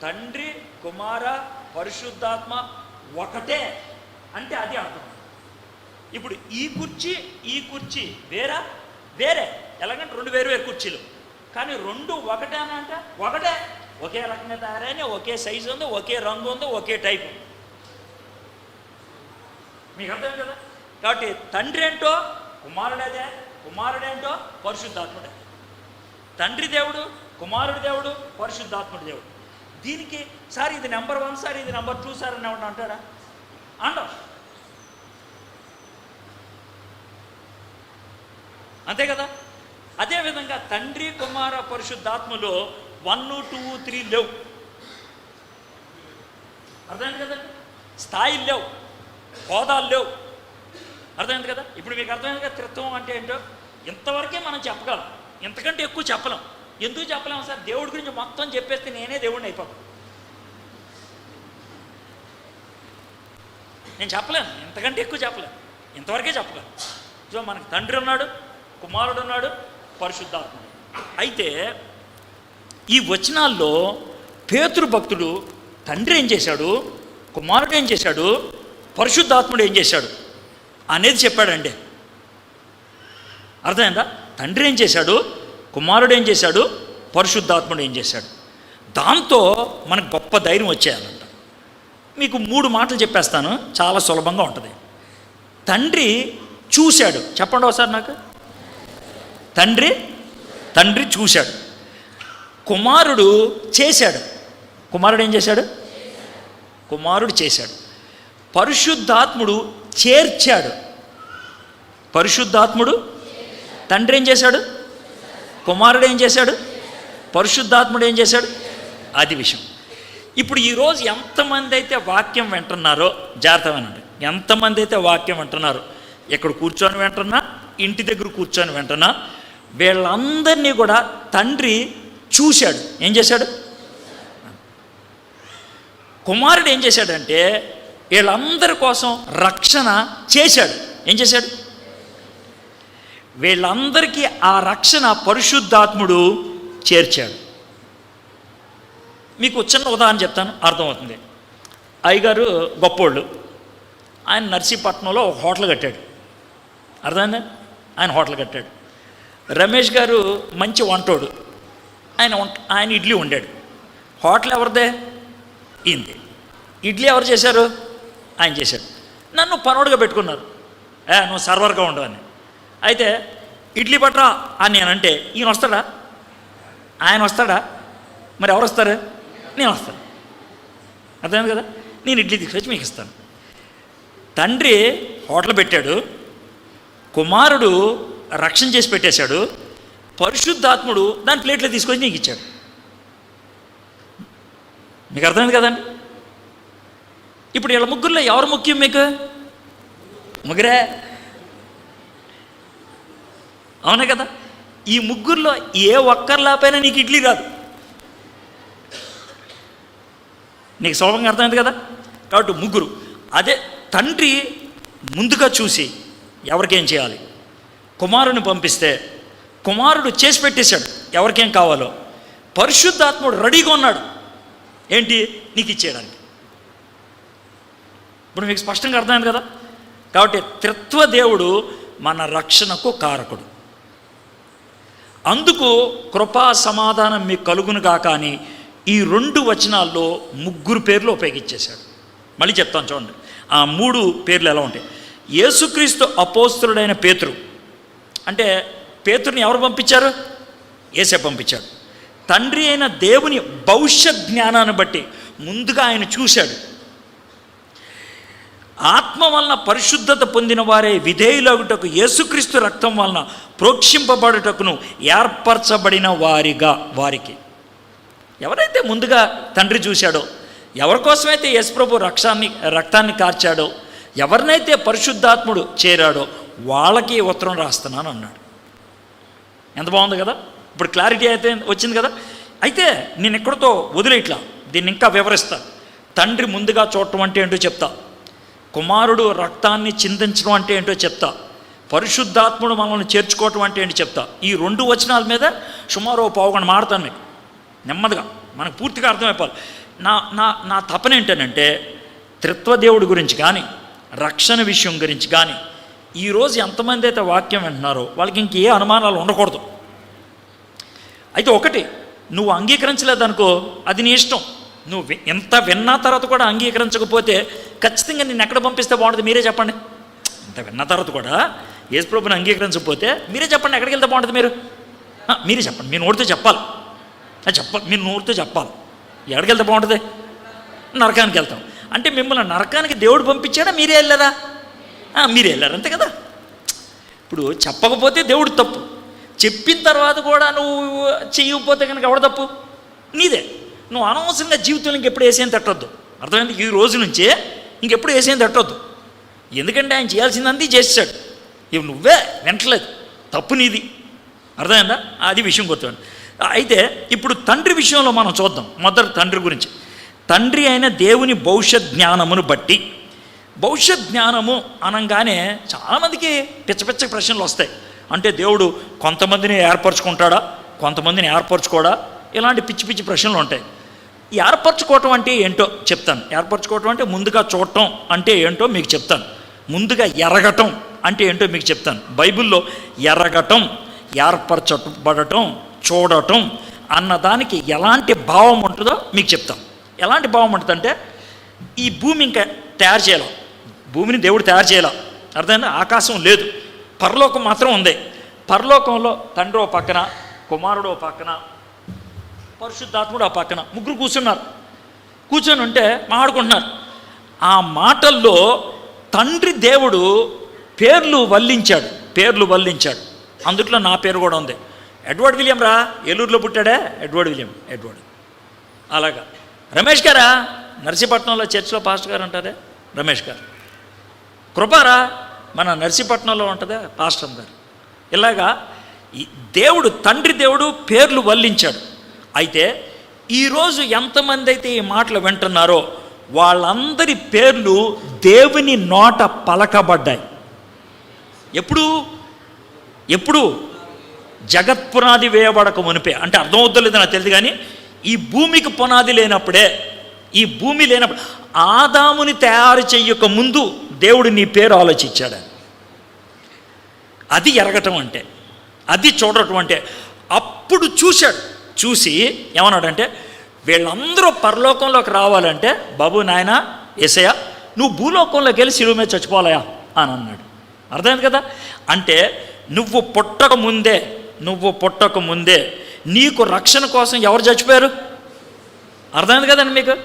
తండ్రి, కుమార, పరిశుద్ధాత్మ ఒకటే అంటే అది అర్థం. ఇప్పుడు ఈ కుర్చీ వేరే ఎలాగంటే 2 వేరు కుర్చీలు, కానీ 2 ఒకటేనా అంటే ఒకటే. ఒకే రకంగా తయారైన, ఒకే సైజు ఉంది, ఒకే రంగు ఉంది, ఒకే టైప్ ఉంది. మీకు అర్థం కదా. కాబట్టి తండ్రి ఏంటో కుమారుడేంటో పరిశుద్ధాత్ముడే. తండ్రి దేవుడు, కుమారుడు దేవుడు, పరిశుద్ధాత్ముడు దేవుడు. దీనికి సార్ ఇది నెంబర్ 1 సార్, ఇది నెంబర్ 2 సార్ అని ఏమన్నా అంటారా? అంటాం. అంతే కదా. అదేవిధంగా తండ్రి, కుమార, పరిశుద్ధాత్మలో 1, 2, 3 లేవు, అర్థమైంది కదండి. స్థాయిలు లేవు, హోదాలు లేవు, అర్థమైంది కదా. ఇప్పుడు మీకు అర్థమైంది కదా త్రిత్వం అంటే ఏంటో. ఇంతవరకే మనం చెప్పగలం, ఇంతకంటే ఎక్కువ చెప్పలేం. ఎందుకు చెప్పలేము సార్? దేవుడి గురించి మొత్తం చెప్పేస్తే నేనే దేవుడిని అయిపోతాను. నేను చెప్పలేను, ఇంతకంటే ఎక్కువ చెప్పలేను. ఇంతవరకే చెప్పగలం. సో మనకు తండ్రి ఉన్నాడు, కుమారుడు ఉన్నాడు, పరిశుద్ధాత్ముడు. అయితే ఈ వచనాల్లో పేతురు భక్తుడు తండ్రి ఏం చేశాడు, కుమారుడు ఏం చేశాడు, పరిశుద్ధాత్ముడు ఏం చేశాడు అనేది చెప్పాడండి. అర్థమైందా? తండ్రి ఏం చేశాడు, కుమారుడు ఏం చేశాడు, పరిశుద్ధాత్ముడు ఏం చేశాడు. దాంతో మనకు గొప్ప ధైర్యం వచ్చేయాలంట. మీకు 3 మాటలు చెప్పేస్తాను, చాలా సులభంగా ఉంటుంది. తండ్రి చూశాడు. చెప్పండి ఒకసారి నాకు. తండ్రి చూశాడు. కుమారుడు చేశాడు. కుమారుడు ఏం చేశాడు, కుమారుడు చేశాడు. పరిశుద్ధాత్ముడు చేర్చాడు. పరిశుద్ధాత్ముడు తండ్రి ఏం చేశాడు, కుమారుడు ఏం చేశాడు, పరిశుద్ధాత్ముడు ఏం చేశాడు. అది విషయం. ఇప్పుడు ఈరోజు ఎంతమంది అయితే వాక్యం వింటున్నారో జాగ్రత్తమేనండి. ఎంతమంది అయితే వాక్యం వింటున్నారో, ఇక్కడ కూర్చొని వింటున్నా, ఇంటి దగ్గర కూర్చొని వింటున్నా, వీళ్ళందరినీ కూడా తండ్రి చూశాడు. ఏం చేశాడు? కుమారుడు ఏం చేశాడంటే వీళ్ళందరి కోసం రక్షణ చేశాడు. ఏం చేశాడు? వీళ్ళందరికీ ఆ రక్షణ పరిశుద్ధాత్ముడు చేర్చాడు. మీకు చిన్న ఉదాహరణ చెప్తాను, అర్థమవుతుంది. అయ్యగారు గొప్పోళ్ళు, ఆయన నర్సీపట్నంలో ఒక హోటల్ కట్టాడు. అర్థమైందా? ఆయన హోటల్ కట్టాడు. రమేష్ గారు మంచి వంటోడు, ఆయన ఇడ్లీ వండాడు. హోటల్ ఎవరిదే? ఈయనది. ఇడ్లీ ఎవరు చేశారు? ఆయన చేశాడు. నన్ను పనోడుగా పెట్టుకున్నారు, నువ్వు సర్వర్గా ఉండవని. అయితే ఇడ్లీ పట్టరా అని నేనంటే ఈయన వస్తాడా? ఆయన వస్తాడా? మరి ఎవరు వస్తారు? నేను వస్తాను. అర్థమైంది కదా? నేను ఇడ్లీ తీసుకొచ్చి మీకు ఇస్తాను. తండ్రి హోటల్ పెట్టాడు, కుమారుడు రక్షణ చేసి పెట్టేశాడు, పరిశుద్ధాత్ముడు దాని ప్లేట్లో తీసుకొచ్చి నీకు ఇచ్చాడు. మీకు అర్థమైంది కదండి? ఇప్పుడు వీళ్ళ ముగ్గురులో ఎవరు ముఖ్యం మీకు? ముగ్గురే, అవునా కదా? ఈ ముగ్గురులో ఏ ఒక్కరిలాపైనా నీకు ఇడ్లీ రాదు. నీకు సులభంగా అర్థమైంది కదా? కాబట్టి ముగ్గురు. అదే తండ్రి ముందుగా చూసి ఎవరికేం చేయాలి, కుమారుని పంపిస్తే కుమారుడు చేసి పెట్టేశాడు ఎవరికేం కావాలో. పరిశుద్ధాత్ముడు రెడీగా ఉన్నాడు ఏంటి, నీకు ఇచ్చేయడానికి. ఇప్పుడు మీకు స్పష్టంగా అర్థమైంది కదా? కాబట్టి త్రిత్వ దేవుడు మన రక్షణకు కారకుడు. అందుకు కృపా సమాధానం మీకు కలుగును కాక అని ఈ 2 వచనాల్లో 3 పేర్లు ఉపయోగించేశాడు. మళ్ళీ చెప్తాను చూడండి, ఆ 3 పేర్లు ఎలా ఉంటాయి. యేసుక్రీస్తు అపోస్తలుడైన పేతురు, అంటే పేతురుని ఎవరు పంపించారు? యేసే పంపించాడు. తండ్రి అయిన దేవుని భవిష్యత్ జ్ఞానాన్ని బట్టి ముందుగా ఆయన చూశాడు. ఆత్మ వలన పరిశుద్ధత పొందిన వారే విధేయులగుటకు యేసుక్రీస్తు రక్తం వలన ప్రోక్షింపబడుటకును ఏర్పరచబడిన వారికి. ఎవరైతే ముందుగా తండ్రి చూశాడో, ఎవరి కోసమైతే యేసుప్రభు రక్తాన్ని కార్చాడో, ఎవరినైతే పరిశుద్ధాత్ముడు చేరాడో వాళ్ళకి ఉత్తరం రాస్తున్నాను అన్నాడు. ఎంత బాగుంది కదా? ఇప్పుడు క్లారిటీ అయితే వచ్చింది కదా? అయితే నేను ఎక్కడితో వదిలేట్లా, దీన్ని ఇంకా వివరిస్తా. తండ్రి ముందుగా చూడటం అంటే ఏంటో చెప్తా, కుమారుడు రక్తాన్ని చిందించడం అంటే ఏంటో చెప్తా, పరిశుద్ధాత్ముడు మనల్ని చేర్చుకోవటం అంటే ఏంటో చెప్తా. ఈ 2 వచనాల మీద సుమారు 1/4 గంట మాడతాను మీకు, నెమ్మదిగా మనకు పూర్తిగా అర్థమైపోవాలి. నా తపన ఏంటనంటే త్రిత్వదేవుడి గురించి కానీ రక్షణ విషయం గురించి కానీ ఈరోజు ఎంతమంది అయితే వాక్యం వింటున్నారో వాళ్ళకి ఇంకే అనుమానాలు ఉండకూడదు. అయితే ఒకటి, నువ్వు అంగీకరించలేదనుకో అది నీ ఇష్టం. నువ్వు ఎంత విన్నా తర్వాత కూడా అంగీకరించకపోతే ఖచ్చితంగా నేను ఎక్కడ పంపిస్తే బాగుంటుంది మీరే చెప్పండి. ఇంత విన్న తర్వాత కూడా యేసుప్రభుని అంగీకరించకపోతే మీరే చెప్పండి ఎక్కడికి వెళ్తే బాగుంటుంది. మీరే చెప్పండి, మీ నోటితో చెప్పాలి. మీరు నోటితో చెప్పాలి ఎక్కడికి వెళ్తే బాగుంటుంది. నరకానికి వెళ్తాం అంటే మిమ్మల్ని నరకానికి దేవుడు పంపించాడా మీరే వెళ్ళారా? మీరే వెళ్ళారు, అంతే కదా. ఇప్పుడు చెప్పకపోతే దేవుడు తప్పు, చెప్పిన తర్వాత కూడా నువ్వు చేయకపోతే కనుక ఎవడ తప్పు? నీదే. నువ్వు అనవసరంగా జీవితంలో ఇంకెప్పుడు వేసేం తట్టొద్దు. అర్థమైంది? ఈ రోజు నుంచే ఇంకెప్పుడు వేసేం తట్టొద్దు. ఎందుకంటే ఆయన చేయాల్సిందంతా చేసాడు, ఇవి నువ్వే వింటలేదు, తప్పు నీది. అర్థమైందా? అది విషయం గుర్తుంది. అయితే ఇప్పుడు తండ్రి విషయంలో మనం చూద్దాం. మొదటి తండ్రి గురించి. తండ్రి అయిన దేవుని భవిష్యత్ జ్ఞానమును బట్టి భవిష్యత్ జ్ఞానము అనగానే చాలామందికి పిచ్చ పిచ్చ ప్రశ్నలు వస్తాయి. అంటే దేవుడు కొంతమందిని ఏర్పరచుకుంటాడా, కొంతమందిని ఏర్పరచుకోడా, ఇలాంటి పిచ్చి పిచ్చి ప్రశ్నలు ఉంటాయి. ఏర్పరచుకోవటం అంటే ఏంటో చెప్తాను. ఏర్పరచుకోవటం అంటే ముందుగా చూడటం అంటే ఏంటో మీకు చెప్తాను. ముందుగా ఎరగటం అంటే ఏంటో మీకు చెప్తాను. బైబిల్లో ఎరగటం, ఏర్పరచబడటం, చూడటం అన్నదానికి ఎలాంటి భావం ఉంటుందో మీకు చెప్తాం. ఎలాంటి భావం ఉంటుందంటే, ఈ భూమి ఇంకా తయారు చేయాల, భూమిని దేవుడు తయారు చేయాల, అర్థమైందా? ఆకాశం లేదు, పరలోకం మాత్రం ఉంది. పరలోకంలో తండ్రి ఓ పక్కన, కుమారుడు ఓ పక్కన, పరిశుద్ధాత్ముడు ఆ పక్కన, ముగ్గురు కూర్చున్నారు. కూర్చొని ఉంటే మాట్లాడుకుంటున్నారు. ఆ మాటల్లో తండ్రి దేవుడు పేర్లు వల్లించాడు. అందుట్లో నా పేరు కూడా ఉంది. ఎడ్వర్డ్ విలియం రా, ఏలూరులో పుట్టాడే ఎడ్వర్డ్ విలియం, ఎడ్వర్డ్. అలాగా రమేష్ గారా, నర్సీపట్నంలో చర్చిలో పాస్టర్ గారు అంటారే రమేష్ గారు. కృపారా, మన నర్సీపట్నంలో ఉంటుందే పాస్టర్ గారు. ఇలాగా దేవుడు, తండ్రి దేవుడు పేర్లు వల్లించాడు. అయితే ఈరోజు ఎంతమంది అయితే ఈ మాటలు వింటున్నారో వాళ్ళందరి పేర్లు దేవుని నోట పలకబడ్డాయి. ఎప్పుడు జగత్పునాది వేయబడక మునిపే. అంటే అర్థమవుతలేదు నాకు తెలియదు, కానీ ఈ భూమికి పునాది లేనప్పుడే, ఈ భూమి లేనప్పుడు ఆదాముని తయారు చెయ్యక ముందు దేవుడు నీ పేరు ఆలోచించాడు. అది ఎరగటం అంటే, అది చూడటం అంటే. అప్పుడు చూసి ఏమన్నాడంటే, వీళ్ళందరూ పరలోకంలోకి రావాలంటే బాబు నాయన యేసయ్య నువ్వు భూలోకంలోకి వెళ్ళి శిలువ మీద చచ్చిపోవాలయా అని అన్నాడు. అర్థమైంది కదా? అంటే నువ్వు పుట్టక ముందే నీకు రక్షణ కోసం ఎవరు చచ్చిపోయారు? అర్థమైంది కదండి మీకు?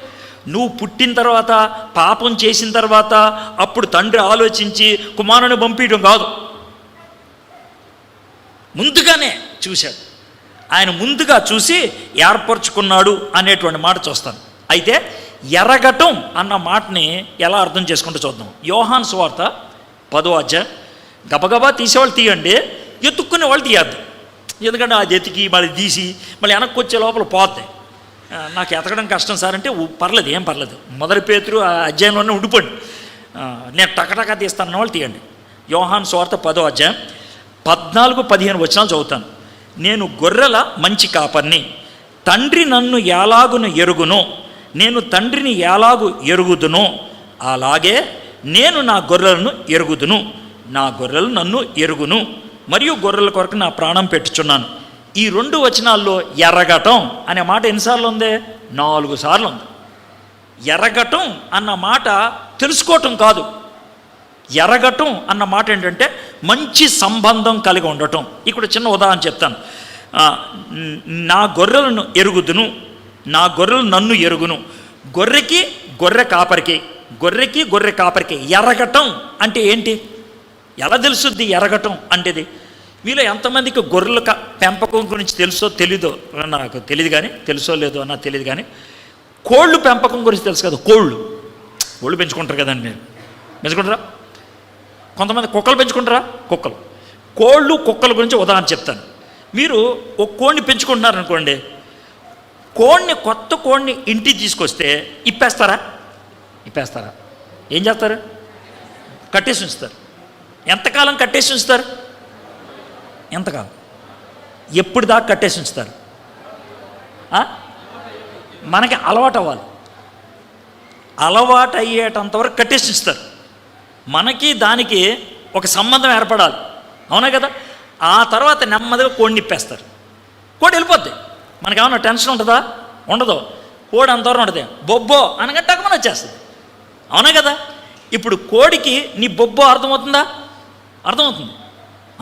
నువ్వు పుట్టిన తర్వాత, పాపం చేసిన తర్వాత అప్పుడు తండ్రి ఆలోచించి కుమారుని పంపించడం కాదు, ముందుగానే చూశాడు. ఆయన ముందుగా చూసి ఏర్పరచుకున్నాడు అనేటువంటి మాట చూస్తాను. అయితే ఎరగటం అన్న మాటని ఎలా అర్థం చేసుకుంటూ చూద్దాం. యోహాను సువార్త 10వ అధ్యాయం. గబగబా తీసేవాళ్ళు తీయండి, ఎత్తుక్కునే వాళ్ళు తీయద్దు. ఎందుకంటే అది ఎతికి మళ్ళీ తీసి మళ్ళీ వెనక్కి వచ్చే లోపల పోతాయి. నాకు ఎతకడం కష్టం సార్ అంటే పర్లేదు, ఏం పర్లేదు, మొదటి పేతురు ఆ అధ్యాయంలోనే ఉండిపోండి, నేను టకటకా తీస్తానన్న వాళ్ళు తీయండి. యోహాను సువార్త 10వ అధ్యాయం 14-15 వచనాలు చదువుతాను. నేను గొర్రెల మంచి కాపర్ని, తండ్రి నన్ను ఎలాగును ఎరుగునో, నేను తండ్రిని ఎలాగు ఎరుగుదునో అలాగే నేను నా గొర్రెలను ఎరుగుదును, నా గొర్రెలు నన్ను ఎరుగును, మరియు గొర్రెల కొరకు నా ప్రాణం పెట్టుచున్నాను. ఈ 2 వచనాల్లో ఎరగటం అనే మాట ఎన్నిసార్లు ఉంది? 4 సార్లు ఉంది. ఎరగటం అన్న మాట తెలుసుకోవటం కాదు. ఎరగటం అన్న మాట ఏంటంటే మంచి సంబంధం కలిగి ఉండటం. ఇక్కడ చిన్న ఉదాహరణ చెప్తాను. నా గొర్రెలను ఎరుగుదును, నా గొర్రెలు నన్ను ఎరుగును. గొర్రెకి గొర్రె కాపరికి ఎరగటం అంటే ఏంటి? ఎలా తెలుసుద్ది ఎరగటం అంటేది? మీలో ఎంతమందికి గొర్రెల పెంపకం గురించి తెలుసో తెలీదో నాకు తెలియదు, కానీ తెలుసో లేదో నాకు తెలియదు, కానీ కోళ్ళు పెంపకం గురించి తెలుసు కదా. కోళ్ళు పెంచుకుంటారు కదండి, మీరు పెంచుకుంటారా? కొంతమంది కుక్కలు పెంచుకుంటారా? కుక్కల గురించి ఉదాహరణ చెప్తాను. మీరు ఒక కోడిని పెంచుకుంటున్నారనుకోండి, కొత్త కోడిని ఇంటికి తీసుకొస్తే ఇప్పేస్తారా? ఏం చేస్తారు? కట్టేసి ఉంచుతారు. ఎంతకాలం కట్టేసి ఉంచుతారు? ఎంతకాలం? ఎప్పుడు దాకా కట్టేసి ఉంచుతారు? మనకి అలవాటు అవ్వాలి, అలవాటు అయ్యేటంతవరకు కట్టేసి ఉంచుతారు. మనకి దానికి ఒక సంబంధం ఏర్పడాలి, అవునా కదా? ఆ తర్వాత నెమ్మదిగా కోడిని నిప్పేస్తారు. కోడి వెళ్ళిపోద్ది. మనకేమన్నా టెన్షన్ ఉంటుందా? ఉండదు. కోడి అంతవరకు ఉంటుంది. బొబ్బో అనగా టక్కుమని వచ్చేస్తుంది, అవునా కదా? ఇప్పుడు కోడికి నీ బొబ్బో అర్థమవుతుందా? అర్థమవుతుంది,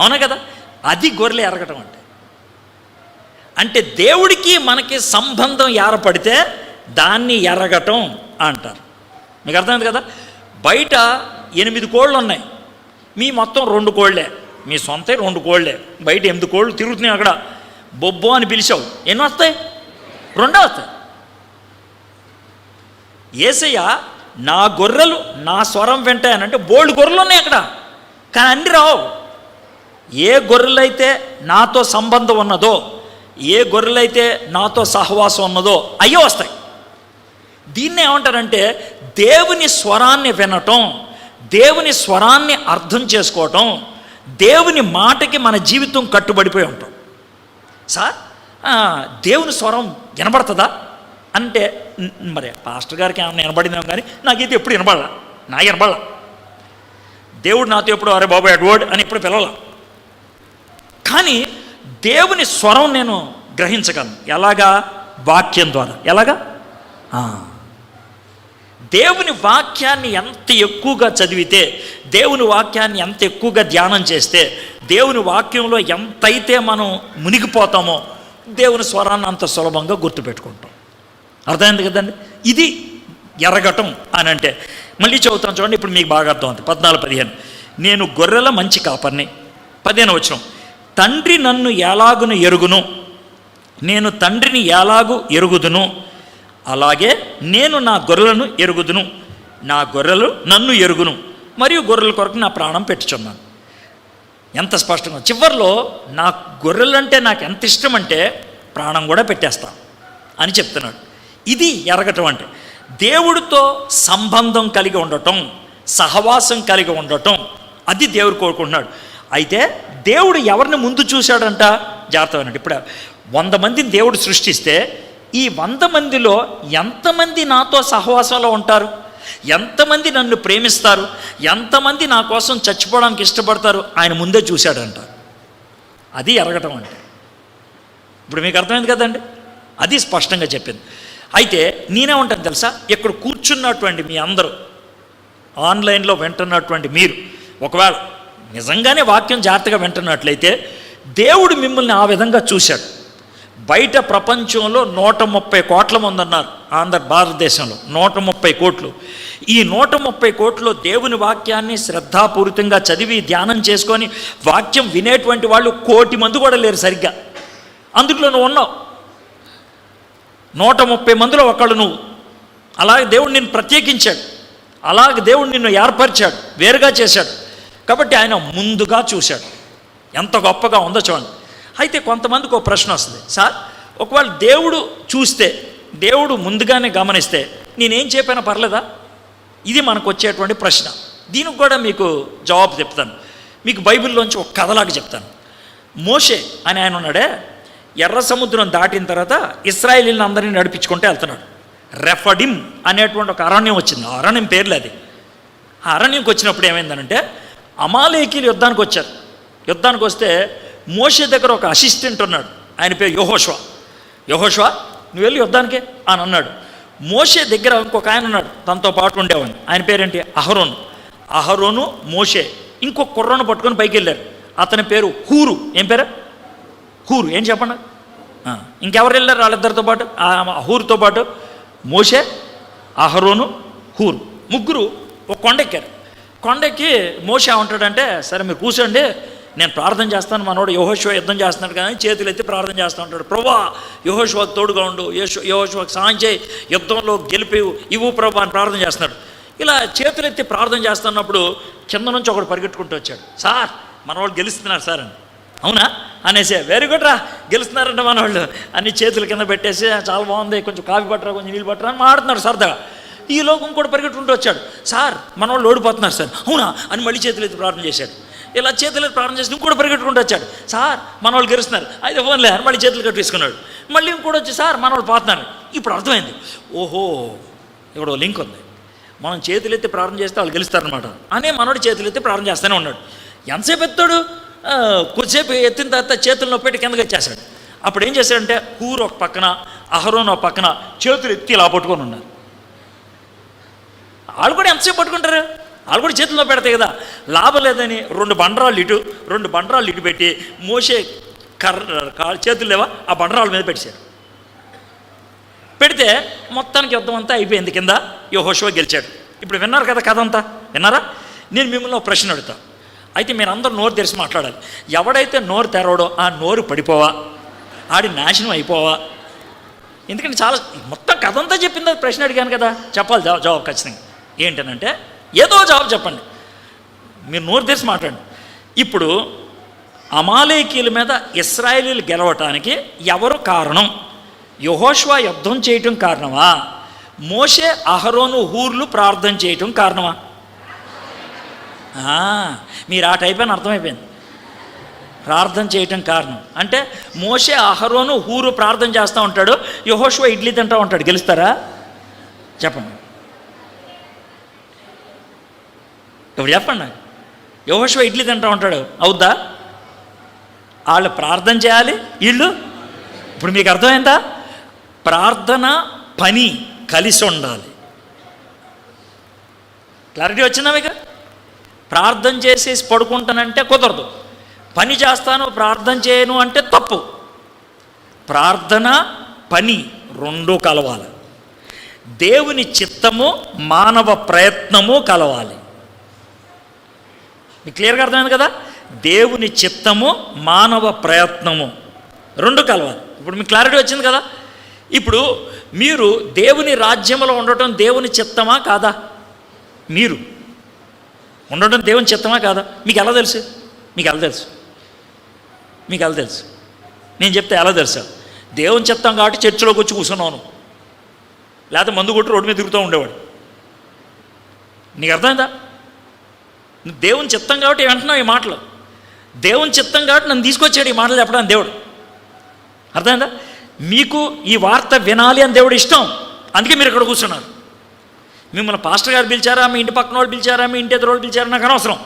అవునా కదా? అది గొర్రెలు ఎరగటం అంటే దేవుడికి మనకి సంబంధం ఏర్పడితే దాన్ని ఎరగటం అంటారు. మీకు అర్థమైంది కదా? బయట 8 కోళ్ళు ఉన్నాయి, మీ మొత్తం 2 కోళ్ళే, మీ సొంత 2 కోళ్ళే, బయట 8 కోళ్ళు తిరుగుతున్నాయి. అక్కడ బొబ్బో అని పిలిచావు, ఎన్ని వస్తాయి? 2 వస్తాయి. యేసయ్య నా గొర్రెలు నా స్వరం వింటాయనంటే బోల్డ్ గొర్రెలు ఉన్నాయి అక్కడ, కానీ అన్ని రావు. ఏ గొర్రెలైతే నాతో సంబంధం ఉన్నదో, ఏ గొర్రెలైతే నాతో సహవాసం ఉన్నదో అయ్యో వస్తాయి. దీన్ని ఏమంటారంటే దేవుని స్వరాన్ని వినటం, దేవుని స్వరాన్ని అర్థం చేసుకోవటం, దేవుని మాటకి మన జీవితం కట్టుబడిపోయి ఉంటాం. సార్ దేవుని స్వరం వినబడుతుందా అంటే, మరి పాస్టర్ గారికి ఏమన్నా వినబడిందేమో కానీ నాకైతే ఎప్పుడు వినబడాల, నాకు వినబడాల. దేవుడు నాతో ఎప్పుడు అరే బాబు ఎడ్వర్డ్ అని ఎప్పుడు పిలవాల. కానీ దేవుని స్వరం నేను గ్రహించగలను. ఎలాగా? వాక్యం ద్వారా. ఎలాగా? దేవుని వాక్యాన్ని ఎంత ఎక్కువగా చదివితే, దేవుని వాక్యాన్ని ఎంత ఎక్కువగా ధ్యానం చేస్తే, దేవుని వాక్యంలో ఎంతైతే మనం మునిగిపోతామో దేవుని స్వరాన్ని అంత సులభంగా గుర్తుపెట్టుకుంటాం. అర్థమైంది కదండి? ఇది ఎరగటం అని అంటే. మళ్ళీ చదువుతాను చూడండి, ఇప్పుడు మీకు బాగా అర్థం అవుతుంది. 14-15 నేను గొర్రెల మంచి కాపర్ని. 15 వచనం తండ్రి నన్ను ఎలాగును ఎరుగును, నేను తండ్రిని ఎలాగు ఎరుగుదును, అలాగే నేను నా గొర్రెలను ఎరుగుదును, నా గొర్రెలు నన్ను ఎరుగును, మరియు గొర్రెల కొరకు నా ప్రాణం పెట్టుచున్నాను. ఎంత స్పష్టంగా చివరిలో నా గొర్రెలంటే నాకు ఎంత ఇష్టం అంటే ప్రాణం కూడా పెట్టేస్తాను అని చెప్తున్నాడు. ఇది ఎరగటం అంటే దేవుడితో సంబంధం కలిగి ఉండటం, సహవాసం కలిగి ఉండటం, అది దేవుడు కోరుకుంటున్నాడు. అయితే దేవుడు ఎవరిని ముందు చూశాడంట? జాగ్రత్త అన్నాడు. ఇప్పుడు 100 మందిని దేవుడు సృష్టిస్తే ఈ 100 మందిలో ఎంతమంది నాతో సహవాసంలో ఉంటారు, ఎంతమంది నన్ను ప్రేమిస్తారు, ఎంతమంది నా కోసం చచ్చిపోవడానికి ఇష్టపడతారు, ఆయన ముందే చూశాడంట. అది ఎరగటం అంటే. ఇప్పుడు మీకు అర్థమైంది కదండి? అది స్పష్టంగా చెప్పింది. అయితే నేనేమంటాను తెలుసా, ఇక్కడ కూర్చున్నటువంటి మీ అందరూ, ఆన్లైన్లో వింటున్నటువంటి మీరు, ఒకవేళ నిజంగానే వాక్యం జాగ్రత్తగా వింటున్నట్లయితే దేవుడు మిమ్మల్ని ఆ విధంగా చూశాడు. బయట ప్రపంచంలో 130 కోట్ల మంది ఉన్నారు. భారతదేశంలో 130 కోట్లు. ఈ 130 కోట్లలో దేవుని వాక్యాన్ని శ్రద్ధాపూరితంగా చదివి ధ్యానం చేసుకొని వాక్యం వినేటువంటి వాళ్ళు 1 కోటి మంది కూడా లేరు సరిగ్గా. అందులో నువ్వు ఉన్నావు. 130 మందిలో ఒకళ్ళు నువ్వు. అలాగే దేవుడు నిన్ను ప్రత్యేకించాడు, అలాగే దేవుడు నిన్ను ఏర్పరిచాడు, వేరుగా చేశాడు. కాబట్టి ఆయన ముందుగా చూశాడు. ఎంత గొప్పగా ఉందో చూడండి. అయితే కొంతమందికి ఒక ప్రశ్న వస్తుంది, సార్ ఒకవేళ దేవుడు చూస్తే, దేవుడు ముందుగానే గమనిస్తే నేనేం చెప్పినా పర్లేదా? ఇది మనకు వచ్చేటువంటి ప్రశ్న. దీనికి కూడా మీకు జవాబు చెప్తాను. మీకు బైబిల్లోంచి ఒక కథలాగా చెప్తాను. మోషే అని ఆయన ఉన్నాడే, ఎర్ర సముద్రం దాటిన తర్వాత ఇశ్రాయేలీలను అందరినీ నడిపించుకుంటూ వెళ్తున్నాడు. రెఫడిమ్ అనేటువంటి ఒక అరణ్యం వచ్చింది. ఆ అరణ్యం పేర్లు అది. ఆ అరణ్యంకి వచ్చినప్పుడు ఏమైందనంటే అమాలేకీలు యుద్ధానికి వచ్చారు. యుద్ధానికి వస్తే మోషే దగ్గర ఒక అసిస్టెంట్ ఉన్నాడు, ఆయన పేరు యెహోషువ. యెహోషువ నువ్వు వెళ్ళి యుద్ధానికి అని అన్నాడు. మోషే దగ్గర ఇంకొక ఆయన ఉన్నాడు, తనతో పాటు ఉండేవాడిని. ఆయన పేరేంటి? అహరోను. అహరోను మోషే ఇంకొక కుర్రను పట్టుకొని పైకి వెళ్ళారు. అతని పేరు హూరు. ఏం పేరు? హూరు. ఏం చెప్పండి? ఇంకెవరు వెళ్ళారు వాళ్ళిద్దరితో పాటు? హూరుతో పాటు మోషే, అహరోను, హూరు, ముగ్గురు ఒక కొండెక్కారు. కొండెక్కి మోషే ఏమంటాడంటే, సరే మీరు కూర్చోండి, నేను ప్రార్థన చేస్తాను. మనోడు యెహోషువ యుద్ధం చేస్తున్నాడు కానీ చేతులు ఎత్తి ప్రార్థన చేస్తూ ఉంటాడు. ప్రభా యెహోషువకు తోడుగా ఉండు, యెహోషువకు సాయం చేయి, యుద్ధంలో గెలిపి ఇవ్వు ప్రభా అని ప్రార్థన చేస్తున్నాడు. ఇలా చేతులు ఎత్తి ప్రార్థన చేస్తున్నప్పుడు కింద నుంచి ఒకడు పరిగెట్టుకుంటూ వచ్చాడు. సార్ మనవాళ్ళు గెలుస్తున్నారు సార్ అని. అవునా అనేసి, వెరీ గుడ్ రా, గెలుస్తున్నారంటే మనవాళ్ళు అన్ని చేతులు కింద పెట్టేసి, చాలా బాగుంది, కొంచెం కాఫీ పట్టరా, కొంచెం నీళ్ళు పట్టరా అని మాట్లాడుతున్నారు సరదాగా. ఈ లోకం కూడా పరిగెట్టుకుంటూ వచ్చాడు. సార్ మనవాళ్ళు ఓడిపోతున్నారు సార్. అవునా అని మళ్ళీ చేతులు ఎత్తి ప్రార్థన చేశాడు. ఇలా చేతులు ప్రార్థన చేసి ఇంకోటి పరిగెట్టుకుంటూ వచ్చాడు. సార్ మన వాళ్ళు గెలుస్తున్నారు, అయితే ఫోన్లే అని మళ్ళీ చేతులు కట్టేసుకున్నాడు. మళ్ళీ ఇంకోటి వచ్చి, సార్ మన వాళ్ళు పోతున్నారు. ఇప్పుడు అర్థమైంది, ఓహో ఇక్కడ లింక్ ఉంది, మనం చేతులు ఎత్తి ప్రార్థన చేస్తే వాళ్ళు గెలుస్తారనమాట అనే మనోడు చేతులు ఎత్తి ప్రార్థన చేస్తూనే ఉన్నాడు. ఎంతసేపు ఎత్తాడు? కొద్దిసేపు ఎత్తిన తర్వాత చేతుల్లో పెట్టి కిందకి వచ్చేసాడు. అప్పుడు ఏం చేశాడంటే హూరు ఒక పక్కన, అహరోను ఒక పక్కన చేతులు ఎత్తి ఇలా పట్టుకొని ఉన్నారు. వాళ్ళు కూడా ఎంతసేపు పట్టుకుంటారు? వాళ్ళు కూడా చేతుల్లో పెడతాయి కదా. లాభం లేదని 2 బండరాళ్ళు ఇటు 2 బండరాళ్ళు ఇటు పెట్టి మోషే చేతులు లేవా ఆ బండరాళ్ళ మీద పెట్టారు. పెడితే మొత్తానికి యుద్ధం అంతా అయిపోయింది. కింద యెహోషువ గెలిచాడు. ఇప్పుడు విన్నారు కదా కథ అంతా, విన్నారా? నేను మిమ్మల్ని ఒక ప్రశ్న అడుగుతా. అయితే మీరు అందరూ నోరు తెరిచి మాట్లాడాలి. ఎవడైతే నోరు తెరవడో ఆ నోరు పడిపోవా, ఆడి నాశనం అయిపోవా. ఎందుకంటే చాలా మొత్తం కథ అంతా చెప్పింది. ప్రశ్న అడిగాను కదా, చెప్పాలి జవాబు ఖచ్చితంగా. ఏంటనంటే ఏదో జవాబు చెప్పండి, మీరు నోరు తెరిచి మాట్లాడండి. ఇప్పుడు అమాలేకీల మీద ఇశ్రాయేలీలు గెలవటానికి ఎవరు కారణం? యెహోషువ యుద్ధం చేయటం కారణమా? మోషే, అహరోను, హూర్లు ప్రార్థన చేయటం కారణమా? మీరు ఆ టైప్ అని అర్థమైపోయింది. ప్రార్థన చేయటం కారణం అంటే మోషే, అహరోను, హూరు ప్రార్థన చేస్తూ ఉంటాడు, యెహోషువ ఇడ్లీ తింటూ ఉంటాడు. గెలుస్తారా చెప్పండి, ఇప్పుడు చెప్పండి నాకు. యెహోషువ ఇడ్లీ తింటూ ఉంటాడు, అవుద్దా? వాళ్ళు ప్రార్థన చేయాలి, వీళ్ళు. ఇప్పుడు మీకు అర్థమైందా? ప్రార్థన పని కలిసి ఉండాలి. క్లారిటీ వచ్చిందా మీకు? ప్రార్థన చేసేసి పడుకుంటానంటే కుదరదు. పని చేస్తాను ప్రార్థన చేయను అంటే తప్పు. ప్రార్థన పని రెండూ కలవాలి. దేవుని చిత్తము మానవ ప్రయత్నము కలవాలి. మీకు క్లియర్గా అర్థమైంది కదా? దేవుని చిత్తము మానవ ప్రయత్నము రెండు కలవాలి. ఇప్పుడు మీకు క్లారిటీ వచ్చింది కదా? ఇప్పుడు మీరు దేవుని రాజ్యంలో ఉండటం దేవుని చిత్తమా కాదా? మీరు ఉండటం దేవుని చిత్తమా కాదా? మీకు ఎలా తెలుసు? మీకు ఎలా తెలుసు? మీకు ఎలా తెలుసు? నేను చెప్తే ఎలా తెలుసా? దేవుని చిత్తం కాబట్టి చర్చిలోకి వచ్చి కూర్చున్నాను, లేకపోతే మందు కొట్టి రోడ్డు మీద తిరుగుతూ ఉండేవాడు. నీకు అర్థమైందా? దేవుని చిత్తం కాబట్టి వింటున్నావు ఈ మాటలు. దేవుని చిత్తం కాబట్టి నన్ను తీసుకొచ్చాడు ఈ మాటలు చెప్పడానికి దేవుడు. అర్థమైందా? మీకు ఈ వార్త వినాలి అని దేవుడు ఇష్టం, అందుకే మీరు ఇక్కడ కూర్చున్నారు. మిమ్మల్ని పాస్టర్ గారు పిలిచారా, మీ ఇంటి పక్కన వాళ్ళు పిలిచారా, మీ ఇంటి ఎదురు వాళ్ళు పిలిచారా, నాకు అనవసరం.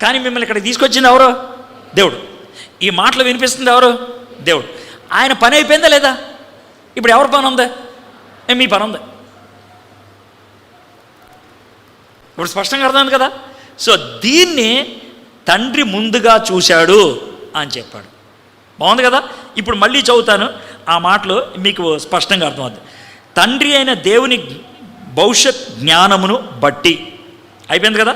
కానీ మిమ్మల్ని ఇక్కడ తీసుకొచ్చింది ఎవరు? దేవుడు. ఈ మాటలు వినిపిస్తుంది ఎవరు? దేవుడు. ఆయన పని అయిపోయిందా లేదా? ఇప్పుడు ఎవరి పని ఉందా? మీ పని ఉంది. ఇప్పుడు స్పష్టంగా అర్థమైంది కదా? సో దీన్ని తండ్రి ముందుగా చూశాడు అని చెప్పాడు. బాగుంది కదా? ఇప్పుడు మళ్ళీ చదువుతాను ఆ మాటలు, మీకు స్పష్టంగా అర్థమవుతుంది. తండ్రి అయిన దేవుని భవిష్యత్ జ్ఞానమును బట్టి అయిపోయింది కదా.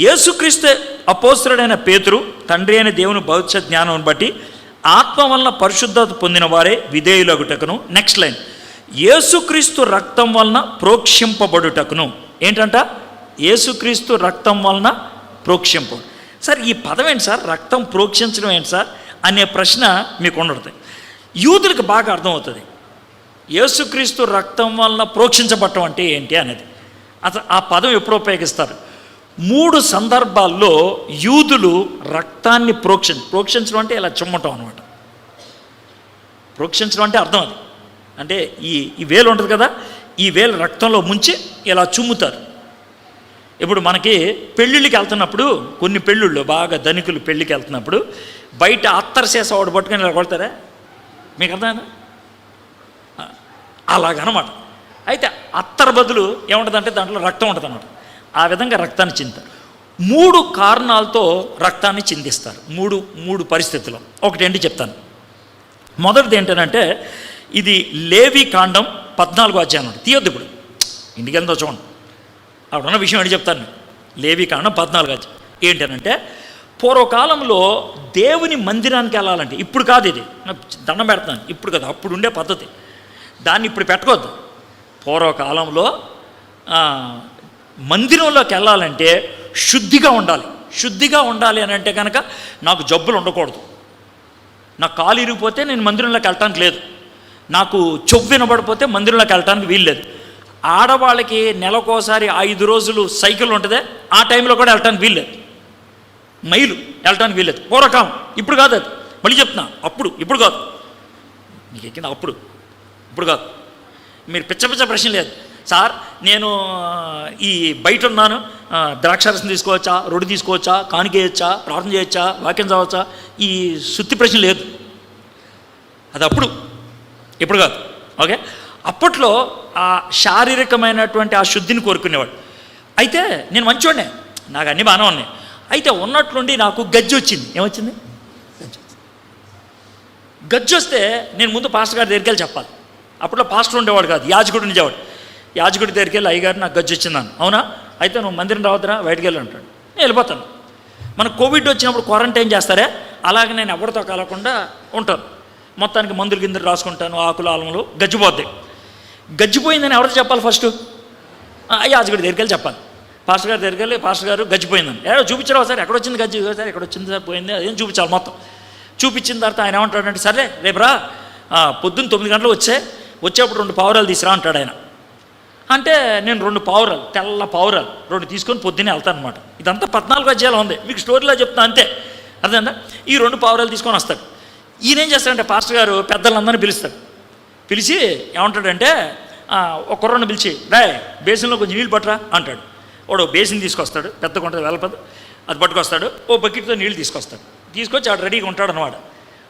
యేసుక్రీస్తు అపోస్తలుడైన పేతురు తండ్రి అయిన దేవుని భవిష్యత్ జ్ఞానమును బట్టి ఆత్మ వలన పరిశుద్ధత పొందిన వారే విధేయులగుటకును. నెక్స్ట్ లైన్, యేసుక్రీస్తు రక్తం వలన ప్రోక్షింపబడుటకును. ఏంటంట? యేసుక్రీస్తు రక్తం వలన ప్రోక్షింప. సార్ ఈ పదం ఏంటి సార్? రక్తం ప్రోక్షించడం ఏంటి సార్ అనే ప్రశ్న మీకు ఉండదు. యూదులకు బాగా అర్థమవుతుంది యేసుక్రీస్తు రక్తం వలన ప్రోక్షించబడటం అంటే ఏంటి అనేది. అసలు ఆ పదం ఎప్పుడు ఉపయోగిస్తారు? 3 సందర్భాల్లో యూదులు రక్తాన్ని ప్రోక్షించడం అంటే ఇలా చిమ్మటం అనమాట. ప్రోక్షించడం అంటే అర్థం అది. అంటే ఈ వేలు ఉంటుంది కదా, ఈ వేలు రక్తంలో ముంచి ఇలా చుమ్ముతారు. ఇప్పుడు మనకి పెళ్ళిళ్ళకి వెళ్తున్నప్పుడు, కొన్ని పెళ్ళిళ్ళు బాగా ధనికులు పెళ్ళికి వెళ్తున్నప్పుడు బయట అత్తర్ చేసేవాడు పట్టుకొని ఇలా కొడతారా? మీకు అర్థమైందా? అలాగనమాట. అయితే అత్తర్ బదులు ఏముంటుందంటే దాంట్లో రక్తం ఉంటుంది అన్నమాట. ఆ విధంగా రక్తాన్ని చిందుతారు. 3 కారణాలతో రక్తాన్ని చిందిస్తారు. మూడు పరిస్థితుల్లో. ఒకటి ఏంటి చెప్తాను. మొదటిది ఏంటంటే ఇది లేవి కాండం 14వ అధ్యాయం. తీయొద్దు ఇప్పుడు, ఇంటికి వెళ్తా చూడండి. అప్పుడున్న విషయం ఏంటి చెప్తాను. లేవి కాండం 14వ అధ్యాయం ఏంటనంటే, పూర్వకాలంలో దేవుని మందిరానికి వెళ్ళాలంటే, ఇప్పుడు కాదు ఇది, దండం పెడతాను, ఇప్పుడు కాదు, అప్పుడు ఉండే పద్ధతి, దాన్ని ఇప్పుడు పెట్టుకోవద్దు. పూర్వకాలంలో మందిరంలోకి వెళ్ళాలంటే శుద్ధిగా ఉండాలి. శుద్ధిగా ఉండాలి అని అంటే కనుక నాకు జబ్బులు ఉండకూడదు, నాకు కాలు ఇరిగిపోతే నేను మందిరంలోకి వెళ్ళటానికి లేదు, నాకు చెవు వినబడిపోతే మందిరంలోకి వెళ్ళటానికి వీల్లేదు. ఆడవాళ్ళకి నెలకోసారి 5 రోజులు సైకిల్ ఉంటుంది, ఆ టైంలో కూడా వెళ్ళటానికి వీల్లేదు, మైలు వెళ్ళటానికి వీల్లేదు. పూర్వకాలం, ఇప్పుడు కాదు అది. మళ్ళీ చెప్తున్నా, అప్పుడు, ఇప్పుడు కాదు. మీకు ఎక్కింది అప్పుడు, ఇప్పుడు కాదు. మీరు పిచ్చ ప్రశ్న లేదు. సార్ నేను ఈ బయట ఉన్నాను, ద్రాక్షారసం తీసుకోవచ్చా, రొడ్డు తీసుకోవచ్చా, కానికేయచ్చా, ప్రార్థన చేయొచ్చా, వాక్యం చదవచ్చా, ఈ సుత్తి ప్రశ్న లేదు. అది అప్పుడు, ఇప్పుడు కాదు. ఓకే, అప్పట్లో ఆ శారీరకమైనటువంటి ఆ శుద్ధిని కోరుకునేవాడు. అయితే నేను మంచోడే, నాకు అన్నీ బాగానే ఉన్నాయి. అయితే ఉన్నట్లుండి నాకు గజ్జి వచ్చింది. ఏమొచ్చింది? గజ్జి వస్తే నేను ముందు పాస్టర్ గారి దగ్గరికి వెళ్ళి చెప్పాలి. అప్పట్లో పాస్టర్ ఉండేవాడు కాదు, యాజకుడు ఉండేవాడు. యాజకుడి దగ్గరికి వెళ్ళి, అయ్యగారు నాకు గజ్జి వచ్చిందాను. అవునా, అయితే నువ్వు మందిరం రావద్దురా, బయటికి వెళ్ళి అంటాడు. నేను వెళ్ళిపోతాను. మనకు కోవిడ్ వచ్చినప్పుడు క్వారంటైన్ చేస్తారే, అలాగే నేను ఎవరితో కలవకుండా ఉంటాను. మొత్తానికి మందులు గిందులు రాసుకుంటాను, ఆకులు ఆలములు. గజ్జిపోద్ది. గజ్జిపోయిందని ఎవరికి చెప్పాలి? ఫస్ట్ యాజకుడి దగ్గరికి వెళ్ళి చెప్పాలి. పాస్టర్ గారి దగ్గరికి వెళ్ళి, పాస్టర్ గారు గజ్జిపోయిందని. చూపించరావు సార్, ఎక్కడ వచ్చింది గజ్జి? సార్ ఎక్కడ వచ్చింది సార్, పోయింది, అదేం చూపించాలి మొత్తం. చూపించిన తర్వాత ఆయన ఏమంటాడంటే, సరే రేపు రా, పొద్దున్న 9 గంటలు వచ్చేప్పుడు 2 పావురాలు తీసురా అంటాడు ఆయన. అంటే నేను 2 పావురాలు, తెల్ల పావురాలు 2 తీసుకొని పొద్దున్నే వెళ్తాను అనమాట. ఇదంతా 14 అధ్యాయాలు ఉంది, మీకు స్టోరీలో చెప్తాను అంతే, అర్థమైందా? ఈ 2 పావురాలు తీసుకొని వస్తాడు. ఈయన ఏం చేస్తాడంటే పాస్టర్ గారు పెద్దలందరినీ పిలుస్తాడు. పిలిచి ఏమంటాడంటే ఒక కుర్రను పిలిచి బేసిన్లో కొంచెం నీళ్ళు పట్టరా అంటాడు. వాడు బేసిన్ తీసుకొస్తాడు, పెద్ద కొంటుంది వెలపదు, అది పట్టుకొస్తాడు. ఓ బకెట్తో నీళ్ళు తీసుకొస్తాడు. తీసుకొచ్చి ఆడు రెడీగా ఉంటాడు అనమాట.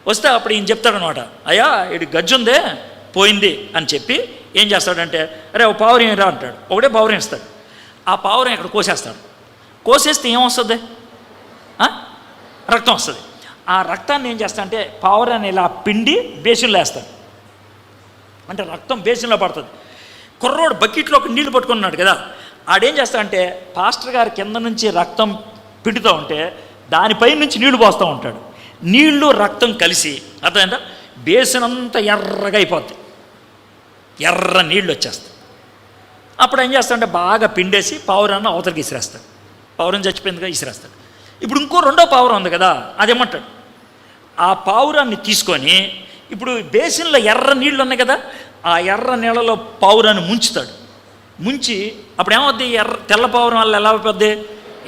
వస్తే అప్పుడు ఈయన చెప్తాడనమాట, అయ్యా ఇటు గజ్జి ఉందే పోయింది అని చెప్పి ఏం చేస్తాడంటే, అరే ఓ పావురం రా అంటాడు. ఒకటే పావురం ఇస్తాడు. ఆ పావురం ఇక్కడ కోసేస్తాడు. కోసేస్తే ఏమొస్తుంది? రక్తం వస్తుంది. ఆ రక్తాన్ని ఏం చేస్తా అంటే పావురాన్ని ఇలా పిండి బేసిన్లో వేస్తాడు. అంటే రక్తం బేసిన్లో పడుతుంది. కుర్రోడు బకెట్లో ఒక నీళ్లు పట్టుకున్నాడు కదా, ఆడేం చేస్తాడంటే పాస్టర్ గారి కింద నుంచి రక్తం పిండుతూ ఉంటే దానిపై నుంచి నీళ్లు పోస్తూ ఉంటాడు. నీళ్లు రక్తం కలిసి అర్థమైందా బేసిన్ అంతా ఎర్రగా అయిపోద్ది, ఎర్ర నీళ్ళు వచ్చేస్తాయి. అప్పుడు ఏం చేస్తాడంటే బాగా పిండేసి పావురాన్ని అవతలకి ఇసిరేస్తాడు. పావురం చచ్చిపోయిందిగా ఇసిరేస్తాడు. ఇప్పుడు ఇంకో 2వ పావురం ఉంది కదా, అదేమంటాడు, ఆ పావురాన్ని తీసుకొని ఇప్పుడు బేసిన్లో ఎర్ర నీళ్ళు ఉన్నాయి కదా, ఆ ఎర్ర నీళ్ళలో పావురాన్ని ముంచుతాడు. ముంచి అప్పుడు ఏమవుద్ది, తెల్ల పావురం వల్ల ఎలా అయిపోద్ది,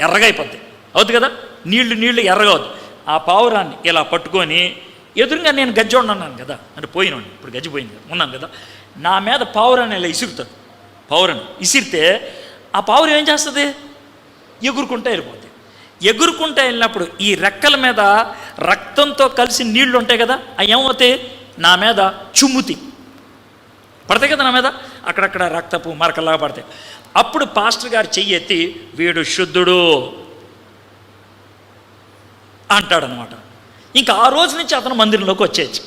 ఎర్రగా అయిపోద్ది, అవుతుంది కదా, నీళ్లు ఎర్రగా అవుద్ది. ఆ పావురాన్ని ఇలా పట్టుకొని ఎదురుగా నేను గజ్జి ఉన్నాను కదా, అంటే పోయినాను, ఇప్పుడు గజ్జి పోయింది ఉన్నాను కదా, నా మీద పావురాన్ని ఇలా ఇసురుతాడు. పావురాన్ని ఇసిరితే ఆ పావురం ఏం చేస్తుంది, ఎగురుకుంటా వెళ్ళిపోద్ది. ఎగురుకుంటా వెళ్ళినప్పుడు ఈ రెక్కల మీద రక్తంతో కలిసి నీళ్లు ఉంటాయి కదా, అవి ఏమవుతాయి, నా మీద చుమ్ముతి పడతాయి కదా, నా మీద అక్కడక్కడ రక్తపు మరకల్లాగా పడతాయి. అప్పుడు పాస్టర్ గారు చెయ్యి ఎత్తి వీడు శుద్ధుడు అంటాడనమాట. ఇంకా ఆ రోజు నుంచి అతను మందిరంలోకి వచ్చేయచ్చు.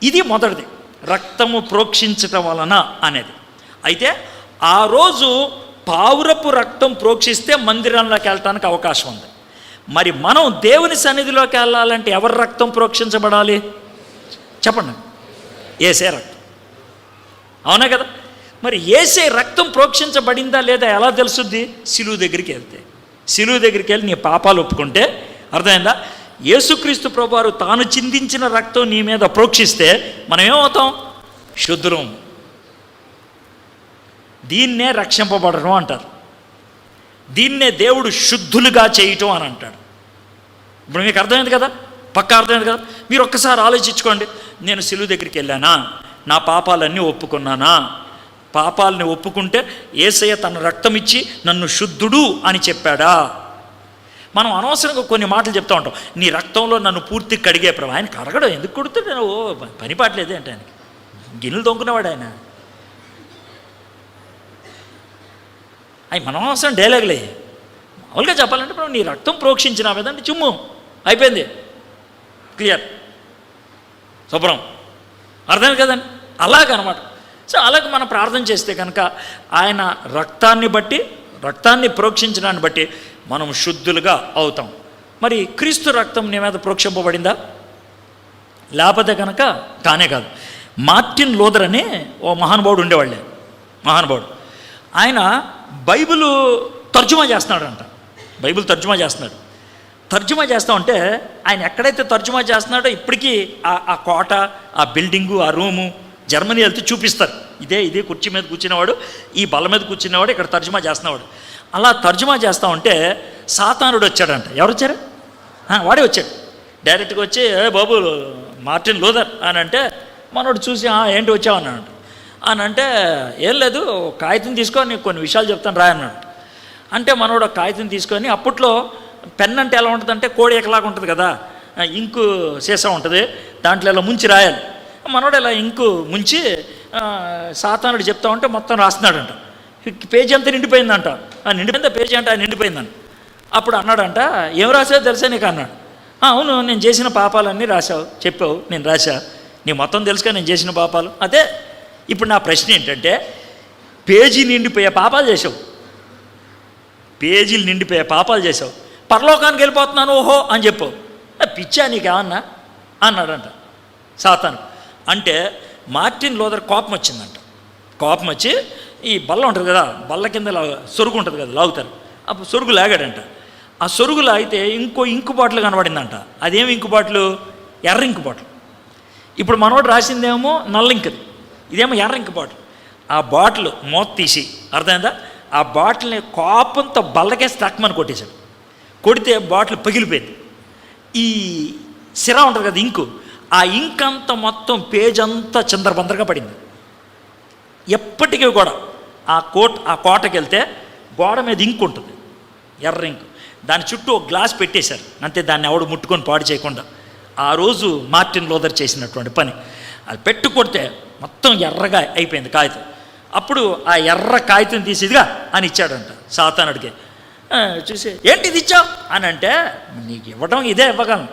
ఇది మొదటిది, రక్తము ప్రోక్షించటం వలన అనేది. అయితే ఆ రోజు పావురపు రక్తం ప్రోక్షిస్తే మందిరంలోకి వెళ్ళటానికి అవకాశం ఉంది. మరి మనం దేవుని సన్నిధిలోకి వెళ్ళాలంటే ఎవరి రక్తం ప్రోక్షించబడాలి చెప్పండి? యేసే రక్తం, అవునా కదా? మరి యేసే రక్తం ప్రోక్షించబడిందా లేదా ఎలా తెలుసుద్ది? సిలువు దగ్గరికి వెళ్తే, సిలువు దగ్గరికి వెళ్ళి నీ పాపాలు ఒప్పుకుంటే, అర్థమైందా, యేసుక్రీస్తు ప్రభువారు తాను చిందించిన రక్తం నీ మీద ప్రోక్షిస్తే మనం ఏమవుతాం, శుద్ధులం. దీన్నే రక్షింపబడడం అంటారు. దీన్నే దేవుడు శుద్ధులుగా చేయటం అని అంటాడు. ఇప్పుడు మీకు అర్థమైంది కదా, పక్కా అర్థమైంది కదా? మీరు ఒక్కసారి ఆలోచించుకోండి, నేను సిలువ దగ్గరికి వెళ్ళానా, నా పాపాలన్నీ ఒప్పుకున్నానా? పాపాలని ఒప్పుకుంటే యేసయ్య తన రక్తం ఇచ్చి నన్ను శుద్ధుడు అని చెప్పాడా? మనం అనవసరంగా కొన్ని మాటలు చెప్తూ ఉంటాం, నీ రక్తంలో నన్ను పూర్తి కడిగే ప్రభు. ఆయన కడగడం ఎందుకు కొడుతుంటే, ఓ పని పాటలేదు అంటే ఆయనకి, గిన్నెలు దొంకునేవాడు ఆయన. అవి మనం అవసరం డైలాగులే. మామూలుగా చెప్పాలంటే మనం నీ రక్తం ప్రోక్షించిన మీదంటే చుమ్ము అయిపోయింది, క్లియర్, శుభ్రం, అర్థమైంది కదండి? అలాగనమాట. సో అలాగే మనం ప్రార్థన చేస్తే కనుక ఆయన రక్తాన్ని బట్టి, రక్తాన్ని ప్రోక్షించడాన్ని బట్టి మనం శుద్ధులుగా అవుతాం. మరి క్రీస్తు రక్తం నీ మీద ప్రోక్షింపబడిందా? లేకపోతే కనుక కానే కాదు. మార్టిన్ లూథర్ అని ఓ మహానుభావుడు ఉండేవాళ్ళే, మహానుభావుడు. ఆయన బైబిల్ తర్జుమా చేస్తున్నాడంట. బైబిల్ తర్జుమా చేస్తున్నాడు. తర్జుమా చేస్తా ఉంటే ఆయన ఎక్కడైతే తర్జుమా చేస్తున్నాడో ఇప్పటికీ ఆ కోట, ఆ బిల్డింగు, ఆ రూము జర్మనీ వెళ్తే చూపిస్తారు. ఇదే కుర్చీ మీద కూర్చునేవాడు, ఈ బల్ల మీద కూర్చునేవాడు, ఇక్కడ తర్జుమా చేస్తున్నవాడు. అలా తర్జుమా చేస్తూ ఉంటే సాతానుడు వచ్చాడంట. ఎవరు వచ్చారు? వాడే వచ్చాడు. డైరెక్ట్గా వచ్చి, ఏ బాబు మార్టిన్ లూథర్ అని అంటే మనోడు చూసి, ఏంటి వచ్చావు అన్నాడు. అని అంటే, ఏం లేదు, కాగితం తీసుకొని నీకు కొన్ని విషయాలు చెప్తాను రా అన్నాడు. అంటే మనోడు ఒక కాగితం తీసుకొని, అప్పట్లో పెన్ అంటే ఎలా ఉంటుందంటే కోడి ఎకలాగా ఉంటుంది కదా, ఇంకు సీసా ఉంటుంది, దాంట్లో ఇలా ముంచి రాయాలి. మనోడు ఇలా ఇంకు ముంచి సాతానుడు చెప్తా ఉంటే మొత్తం రాస్తున్నాడంట. పేజీ అంతా నిండిపోయిందంట. నిండిపోయిందా పేజీ అంటే నిండిపోయిందంట. అప్పుడు అన్నాడంట, ఏం రాసావు తెలుసా నీకు అన్నాడు. అవును, నేను చేసిన పాపాలన్నీ రాసావు, చెప్పావు, నేను రాసా, నీ మొత్తం తెలుసుగా నేను చేసిన పాపాలు. అదే ఇప్పుడు నా ప్రశ్న ఏంటంటే, పేజీ నిండిపోయే పాపాలు చేసావు, పేజీలు నిండిపోయే పాపాలు చేసావు, పరలోకానికి వెళ్ళిపోతున్నాను ఓహో అని చెప్పావు, పిచ్చా నీకేమన్నా అన్నాడంట సాతాను. అంటే మార్టిన్ లూథర్ కోపం వచ్చిందంట. కోపం వచ్చి ఈ బల్ల ఉంటుంది కదా, బల్ల కింద సొరుగు ఉంటుంది కదా, లాగుతారు. అప్పుడు సొరుగు లాగాడంట. ఆ సొరుగు లాగితే ఇంకో ఇంకు బాటిల్ కనబడిందంట. అదేమి ఇంకు బాటిల్? ఎర్ర ఇంకు బాటిల్. ఇప్పుడు మనోడు రాసిందేమో నల్ల ఇంకది, ఇదేమో ఎర్ర ఇంకు బాటిల్. ఆ బాటిల్ మూత తీసి, అర్థమైందా, ఆ బాటిల్ని కోపంతో బల్లకేసి తక్కువని కొట్టేశాడు. కొడితే బాటిల్ పగిలిపోయింది. ఈ సిరా ఉంటుంది కదా, ఇంకు, ఆ ఇంక్ అంతా మొత్తం పేజ్ అంతా చిందరబందరగా పడింది. ఎప్పటికీ కూడా ఆ కోటకి వెళ్తే గోడ మీద ఇంకు ఉంటుంది, ఎర్ర ఇంకు, దాని చుట్టూ ఒక గ్లాస్ పెట్టేశారు అంతే, దాన్ని ఎవడు ముట్టుకొని పాడు చేయకుండా. ఆ రోజు మార్టిన్ లూథర్ చేసినటువంటి పని. అది పెట్టు కొడితే మొత్తం ఎర్రగా అయిపోయింది కాగితం. అప్పుడు ఆ ఎర్ర కాగితం తీసి ఇదిగా అని ఇచ్చాడంట సాతానుడికి. చూసి ఏంటి ఇది ఇచ్చావు అని అంటే, నీకు ఇవ్వడం ఇదే ఇవ్వగలను,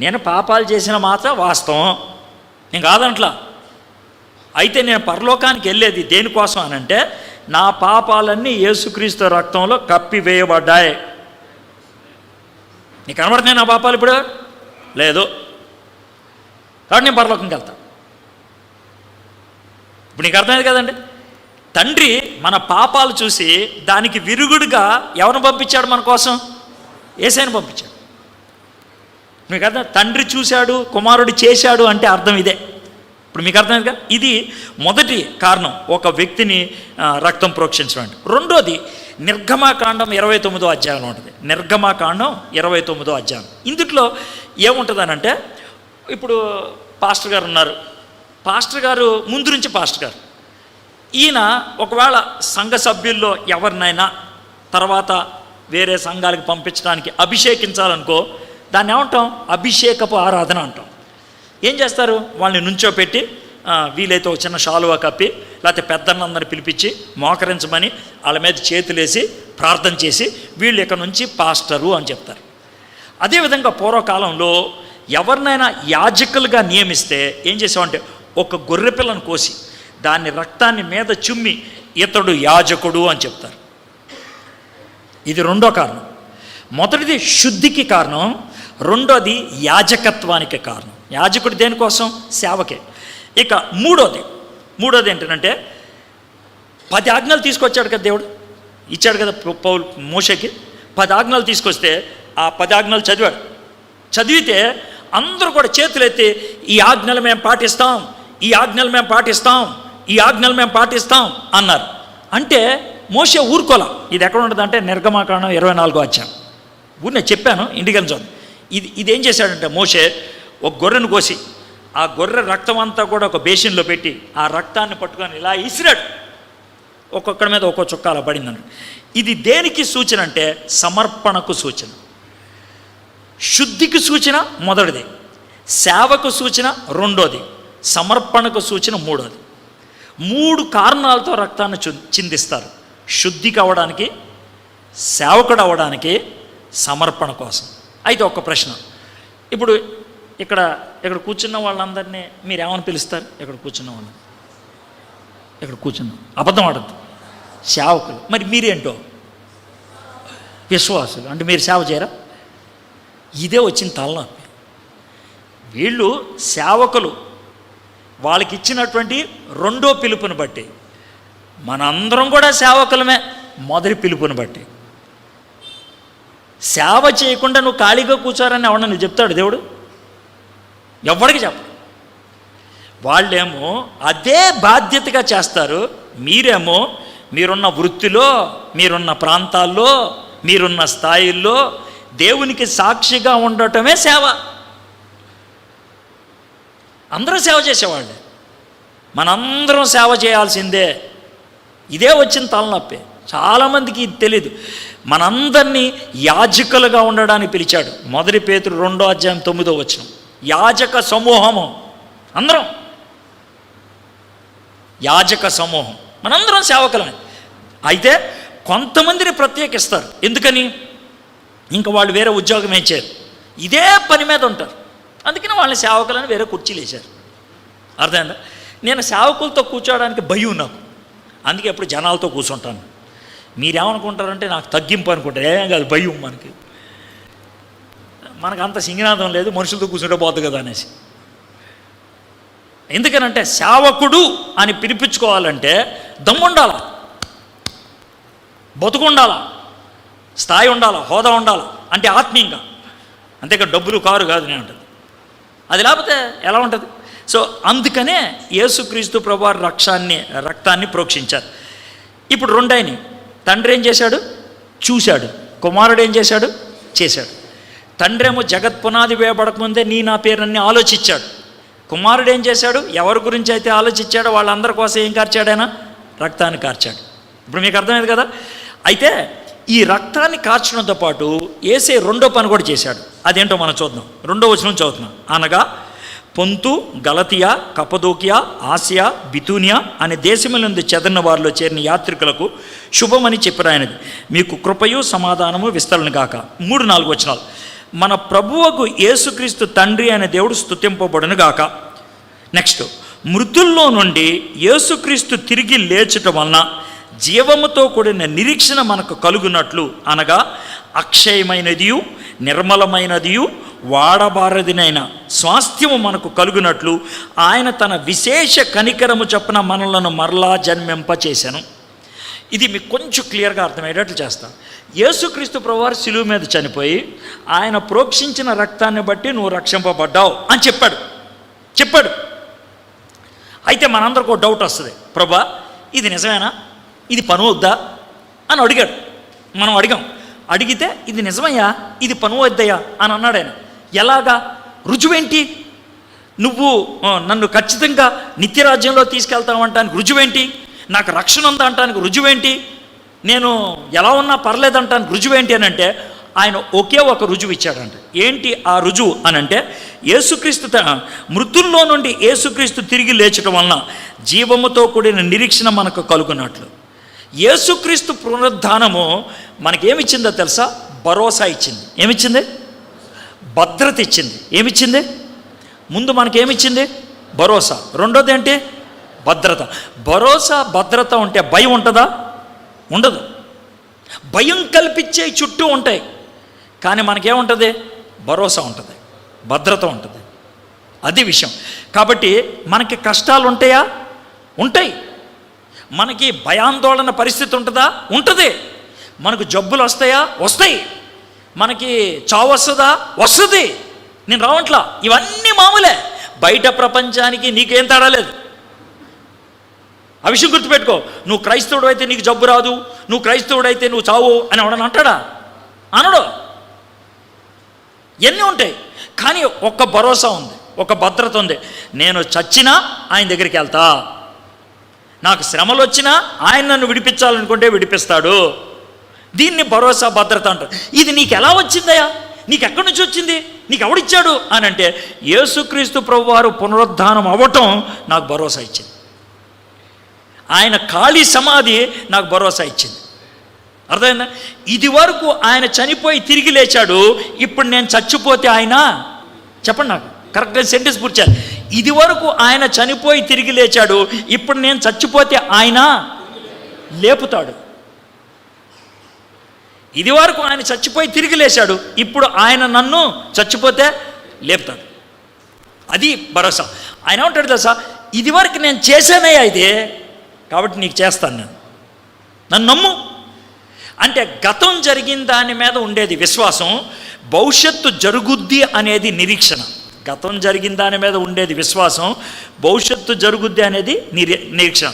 నేను పాపాలు చేసిన మాత్రం వాస్తవం, నేను కాదంట్లా. అయితే నేను పరలోకానికి వెళ్ళేది దేనికోసం అని అంటే, నా పాపాలన్నీ యేసుక్రీస్తు రక్తంలో కప్పివేయబడ్డాయి. నీకు కనబడుతున్నాయి నా పాపాలు ఇప్పుడు? లేదు. కాబట్టి నేను పరలోకంకి వెళ్తాను. ఇప్పుడు నీకు అర్థమైంది కదండి. తండ్రి మన పాపాలు చూసి దానికి విరుగుడుగా ఎవరిని పంపించాడు మన కోసం? యేసయ్యను పంపించాడు. మీకు అర్థం, తండ్రి చూశాడు, కుమారుడు చేశాడు అంటే అర్థం ఇదే. ఇప్పుడు మీకు అర్థమైందిగా. ఇది మొదటి కారణం, ఒక వ్యక్తిని రక్తం ప్రోక్షించడం. రెండోది నిర్గమాకాండం 29వ అధ్యాయంలో ఉంటుంది. నిర్గమాకాండం 29వ అధ్యాయం. ఇందులో ఏముంటుందనంటే, ఇప్పుడు పాస్టర్ గారు ఉన్నారు, పాస్టర్ గారు ముందు నుంచి పాస్టర్ గారు, ఈయన ఒకవేళ సంఘ సభ్యుల్లో ఎవరినైనా తర్వాత వేరే సంఘాలకు పంపించడానికి అభిషేకించాలనుకో, దాన్ని ఏమంటాం? అభిషేకపు ఆరాధన అంటాం. ఏం చేస్తారు? వాళ్ళని నుంచోపెట్టి వీలైతే ఒక చిన్న షాలువా కప్పి, లేకపోతే పెద్దలందరినీ పిలిపించి మోకరించమని వాళ్ళ మీద చేతులేసి ప్రార్థన చేసి వీళ్ళు ఇక నుంచి పాస్టరు అని చెప్తారు. అదేవిధంగా పూర్వకాలంలో ఎవరినైనా యాజకులుగా నియమిస్తే ఏం చేసామంటే, ఒక గొర్రె పిల్లను కోసి దాన్ని రక్తాన్ని మీద చుమ్మి ఇతడు యాజకుడు అని చెప్తారు. ఇది రెండో కారణం. మొదటిది శుద్ధికి కారణం, రెండోది యాజకత్వానికి కారణం. యాజకుడు దేనికోసం? సేవకే. ఇక మూడోది ఏంటంటే, 10 ఆజ్ఞలు తీసుకొచ్చాడు కదా దేవుడు, ఇచ్చాడు కదా మోషేకి. 10 ఆజ్ఞలు తీసుకొస్తే ఆ 10 ఆజ్ఞలు చదివితే అందరూ కూడా చేతులెత్తి ఈ ఆజ్ఞలు మేము పాటిస్తాం, ఈ ఆజ్ఞలు మేము పాటిస్తాం, ఈ ఆజ్ఞలు మేము పాటిస్తాం అన్నారు. అంటే మోషే ఊరుకోలా. ఇది ఎక్కడ ఉంటుంది అంటే నిర్గమాకాండం 24వ అధ్యాయం. నేను చెప్పాను ఇంటికి చూడండి. ఇదేం చేశాడంటే, మోషే ఒక గొర్రెను కోసి ఆ గొర్రె రక్తం అంతా కూడా ఒక బేసిన్లో పెట్టి ఆ రక్తాన్ని పట్టుకొని ఇలా ఇసిరాడు. ఒక్కొక్కడి మీద ఒక్కో చుక్క అలా పడిందని. ఇది దేనికి సూచన అంటే సమర్పణకు సూచన. శుద్ధికి సూచన మొదటిది, సేవకు సూచన రెండోది, సమర్పణకు సూచన మూడోది. 3 కారణాలతో రక్తాన్ని చిందిస్తారు: శుద్ధికి అవ్వడానికి, సేవకుడు అవ్వడానికి, సమర్పణ కోసం. అయితే ఒక ప్రశ్న, ఇప్పుడు ఇక్కడ కూర్చున్న వాళ్ళందరినీ మీరు ఏమని పిలుస్తారు? ఇక్కడ కూర్చున్న అబద్ధం ఆడద్దు, సేవకులు. మరి మీరేంటో విశ్వాసులు. అంటే మీరు సేవ చేయరా? ఇదే వచ్చిన తలనొప్పి. వీళ్ళు సేవకులు, వాళ్ళకి ఇచ్చినటువంటి రెండో పిలుపుని బట్టి, మనందరం కూడా సేవకులమే మొదటి పిలుపుని బట్టి. సేవ చేయకుండా నువ్వు ఖాళీగా కూర్చోరని ఎవడన్నా నువ్వు చెప్తాడు దేవుడు? ఎవరికి చెప్ప. వాళ్ళేమో అదే బాధ్యతగా చేస్తారు. మీరేమో మీరున్న వృత్తిలో, మీరున్న ప్రాంతాల్లో, మీరున్న స్థాయిల్లో దేవునికి సాక్షిగా ఉండటమే సేవ. అందరూ సేవ చేసేవాళ్ళే, మనందరం సేవ చేయాల్సిందే. ఇదే వచ్చిన తలనొప్పి. చాలామందికి ఇది తెలీదు. మనందరినీ యాజకులుగా ఉండడానికి పిలిచాడు. 1 పేతురు 2వ అధ్యాయం 9వ వచనం. యాజక సమూహము, అందరం యాజక సమూహం, మనందరం సేవకులమే. అయితే కొంతమందిని ప్రత్యేకిస్తారు. ఎందుకని? ఇంకా వాళ్ళు వేరే ఉద్యోగం ఏం చేయరు, ఇదే పని మీద ఉంటారు. అందుకని వాళ్ళని సేవకులని వేరే కుర్చీలు వేశారు. అర్థమైందా? నేను సేవకులతో కూర్చోవడానికి భయం నాకు, అందుకే ఎప్పుడు జనాలతో కూర్చుంటాను. మీరేమనుకుంటారంటే నాకు తగ్గింపు అనుకుంటారు. ఏం కాదు, భయం. మనకు అంత సింగనాదం లేదు, మనుషులతో కూర్చుంటే పోతుంది కదా అనేసి. ఎందుకనంటే సేవకుడు అని పిలిపించుకోవాలంటే దమ్ముండాలా, బతుకుండాలా, స్థాయి ఉండాలా, హోదా ఉండాలా. అంటే ఆత్మీయంగా, అంతేకా డబ్బులు కారు కాదు నేను ఉంటుంది. అది లేకపోతే ఎలా ఉంటుంది? సో అందుకనే యేసుక్రీస్తు ప్రభువారు రక్తాన్ని ప్రోక్షించారు. ఇప్పుడు రెండైన తండ్రి ఏం చేశాడు? చూశాడు. కుమారుడు ఏం చేశాడు? చేశాడు. తండ్రి ఏమో జగత్ పునాది వేయబడకముందే నా పేరుని ఆలోచించాడు. కుమారుడు ఏం చేశాడు? ఎవరి గురించి అయితే ఆలోచించాడో వాళ్ళందరి కోసం ఏం కార్చాడైనా? రక్తాన్ని కార్చాడు. ఇప్పుడు మీకు అర్థమైంది కదా. అయితే ఈ రక్తాన్ని కార్చడంతో పాటు యేసే రెండో పని కూడా చేశాడు. అదేంటో మనం చూద్దాం. 2వ వచనం చదువుతున్నాం. అనగా పొంతు, గలతియా, కపదోకియా, ఆసియా, బితూనియా అనే దేశములందు చెదరిన వారిలో చేరిన యాత్రికులకు శుభమని చెప్పిరాయనది. మీకు కృపయు సమాధానము విస్తరణ గాక. 3-4 వచనాలు. మన ప్రభువుకు యేసుక్రీస్తు తండ్రి అనే దేవుడు స్తుతింపబడును గాక. నెక్స్ట్, మృతుల్లో నుండి యేసుక్రీస్తు తిరిగి లేచటం వలన జీవముతో కూడిన నిరీక్షణ మనకు కలుగునట్లు, అనగా అక్షయమైనదియు నిర్మలమైనదియు వాడబారదినైన స్వాస్థ్యము మనకు కలుగునట్లు ఆయన తన విశేష కనికరము చొప్పున మనలను మరలా జన్మింపచేశాను. ఇది మీకు కొంచెం క్లియర్గా అర్థమయ్యేటట్లు చేస్తాను. యేసుక్రీస్తు ప్రభువారు శిలువ మీద చనిపోయి ఆయన ప్రోక్షించిన రక్తాన్ని బట్టి నువ్వు రక్షింపబడ్డావు అని చెప్పాడు. అయితే మనందరికీ ఒక డౌట్ వస్తుంది, ప్రభా ఇది నిజమేనా, ఇది పని వద్దా అని అడిగాడు. మనం అడిగితే ఇది నిజమయ్యా, ఇది పని వద్దయ్యా అని అన్నాడు ఆయన. ఎలాగా? రుజువేంటి? నువ్వు నన్ను ఖచ్చితంగా నిత్యరాజ్యంలో తీసుకెళ్తావంటానికి రుజువేంటి? నాకు రక్షణ ఉందా అంటానికి రుజువేంటి? నేను ఎలా ఉన్నా పర్లేదంటానికి రుజువేంటి అని అంటే ఆయన ఒకే ఒక రుజువు ఇచ్చాడంట. ఏంటి ఆ రుజువు అని అంటే, యేసుక్రీస్తు మృతుల్లో నుండి యేసుక్రీస్తు తిరిగి లేచడం వలన జీవముతో కూడిన నిరీక్షణ మనకు కలుగునట్లు. యేసుక్రీస్తు పునరుద్ధానము మనకేమిచ్చిందో తెలుసా? భరోసా ఇచ్చింది. ఏమిచ్చింది? భద్రత ఇచ్చింది. ఏమిచ్చింది? ముందు మనకేమిచ్చింది? భరోసా. రెండోది ఏంటి? భద్రత. భరోసా భద్రత ఉంటే భయం ఉంటుందా? ఉండదు. భయం కల్పించే చుట్టూ ఉంటాయి, కానీ మనకేముంటుంది? భరోసా ఉంటుంది, భద్రత ఉంటుంది. అది విషయం. కాబట్టి మనకి కష్టాలు ఉంటాయా? ఉంటాయి. మనకి భయాందోళన పరిస్థితి ఉంటుందా? ఉంటుంది. మనకు జబ్బులు వస్తాయా? వస్తాయి. మనకి చావు వస్తుందా? వస్తుంది. నేను రావట్లా, ఇవన్నీ మామూలే. బయట ప్రపంచానికి నీకేం తేడా లేదు. ఆ విషయం గుర్తుపెట్టుకో. నువ్వు క్రైస్తవుడు అయితే నీకు జబ్బు రాదు, నువ్వు క్రైస్తవుడు అయితే నువ్వు చావు అని ఎవడని అంటాడా? అనడు. ఎన్ని ఉంటాయి, కానీ ఒక్క భరోసా ఉంది, ఒక భద్రత ఉంది. నేను చచ్చినా ఆయన దగ్గరికి వెళ్తా, నాకు శ్రమలు వచ్చినా ఆయన నన్ను విడిపించాలనుకుంటే విడిపిస్తాడు. దీన్ని భరోసా భద్రత అంటారు. ఇది నీకు ఎలా వచ్చిందయ్యా? నీకు ఎక్కడి నుంచి వచ్చింది? నీకు ఎవడిచ్చాడు అని అంటే యేసుక్రీస్తు ప్రభువారు పునరుద్ధానం అవ్వటం నాకు భరోసా ఇచ్చింది. ఆయన ఖాళీ సమాధి నాకు భరోసా ఇచ్చింది. అర్థమైందా? ఇది వరకు ఆయన చనిపోయి తిరిగి లేచాడు, ఇప్పుడు నేను చచ్చిపోతే ఆయన, చెప్పండి నాకు కరెక్ట్గా సెంటెన్స్ పూర్తి చేయాలి. ఇది వరకు ఆయన చనిపోయి తిరిగి లేచాడు, ఇప్పుడు నేను చచ్చిపోతే ఆయన లేపుతాడు. ఇది వరకు ఆయన చచ్చిపోయి తిరిగి లేచాడు, ఇప్పుడు ఆయన నన్ను చచ్చిపోతే లేపుతాడు. అది భరోసా. ఆయన ఏమంటాడు తెలుసా? ఇది వరకు నేను చేశానయ్యా ఇదే, కాబట్టి నీకు చేస్తాను, నేను నన్ను నమ్ము అంటే. గతం జరిగిన దాని మీద ఉండేది విశ్వాసం, భవిష్యత్తు జరుగుద్ది అనేది నిరీక్షణ. గతం జరిగిన దాని మీద ఉండేది విశ్వాసం, భవిష్యత్తు జరుగుద్ది అనేది నిరీక్షణ.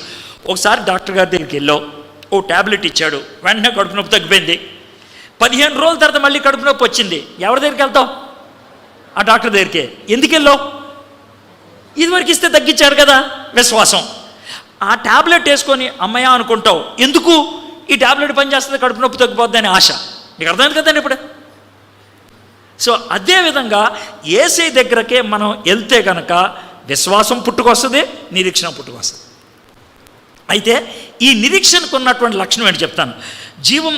ఒకసారి డాక్టర్ గారి దగ్గరికి వెళ్ళావు, ఓ ట్యాబ్లెట్ ఇచ్చాడు, వెంటనే కడుపు నొప్పి తగ్గిపోయింది. 15 రోజుల తర్వాత మళ్ళీ కడుపు నొప్పి వచ్చింది. ఎవరి దగ్గరికి వెళ్తావు? ఆ డాక్టర్ దగ్గరికి. ఎందుకు వెళ్ళావు? ఇదివరకు ఇస్తే తగ్గించాడు కదా, విశ్వాసం. ఆ ట్యాబ్లెట్ వేసుకొని అమ్మయ్య అనుకుంటావు. ఎందుకు? ఈ ట్యాబ్లెట్ పనిచేస్తుంది, కడుపు నొప్పి తగ్గిపోద్ది అనే ఆశ. నీకు అర్థమైంది కదండి ఇప్పుడు. సో అదేవిధంగా యేసయ్య దగ్గరకే మనం వెళ్తే కనుక విశ్వాసం పుట్టుకొస్తుంది, నిరీక్షణ పుట్టుకొస్తుంది. అయితే ఈ నిరీక్షణకు ఉన్నటువంటి లక్షణం ఏంటి చెప్తాను. జీవం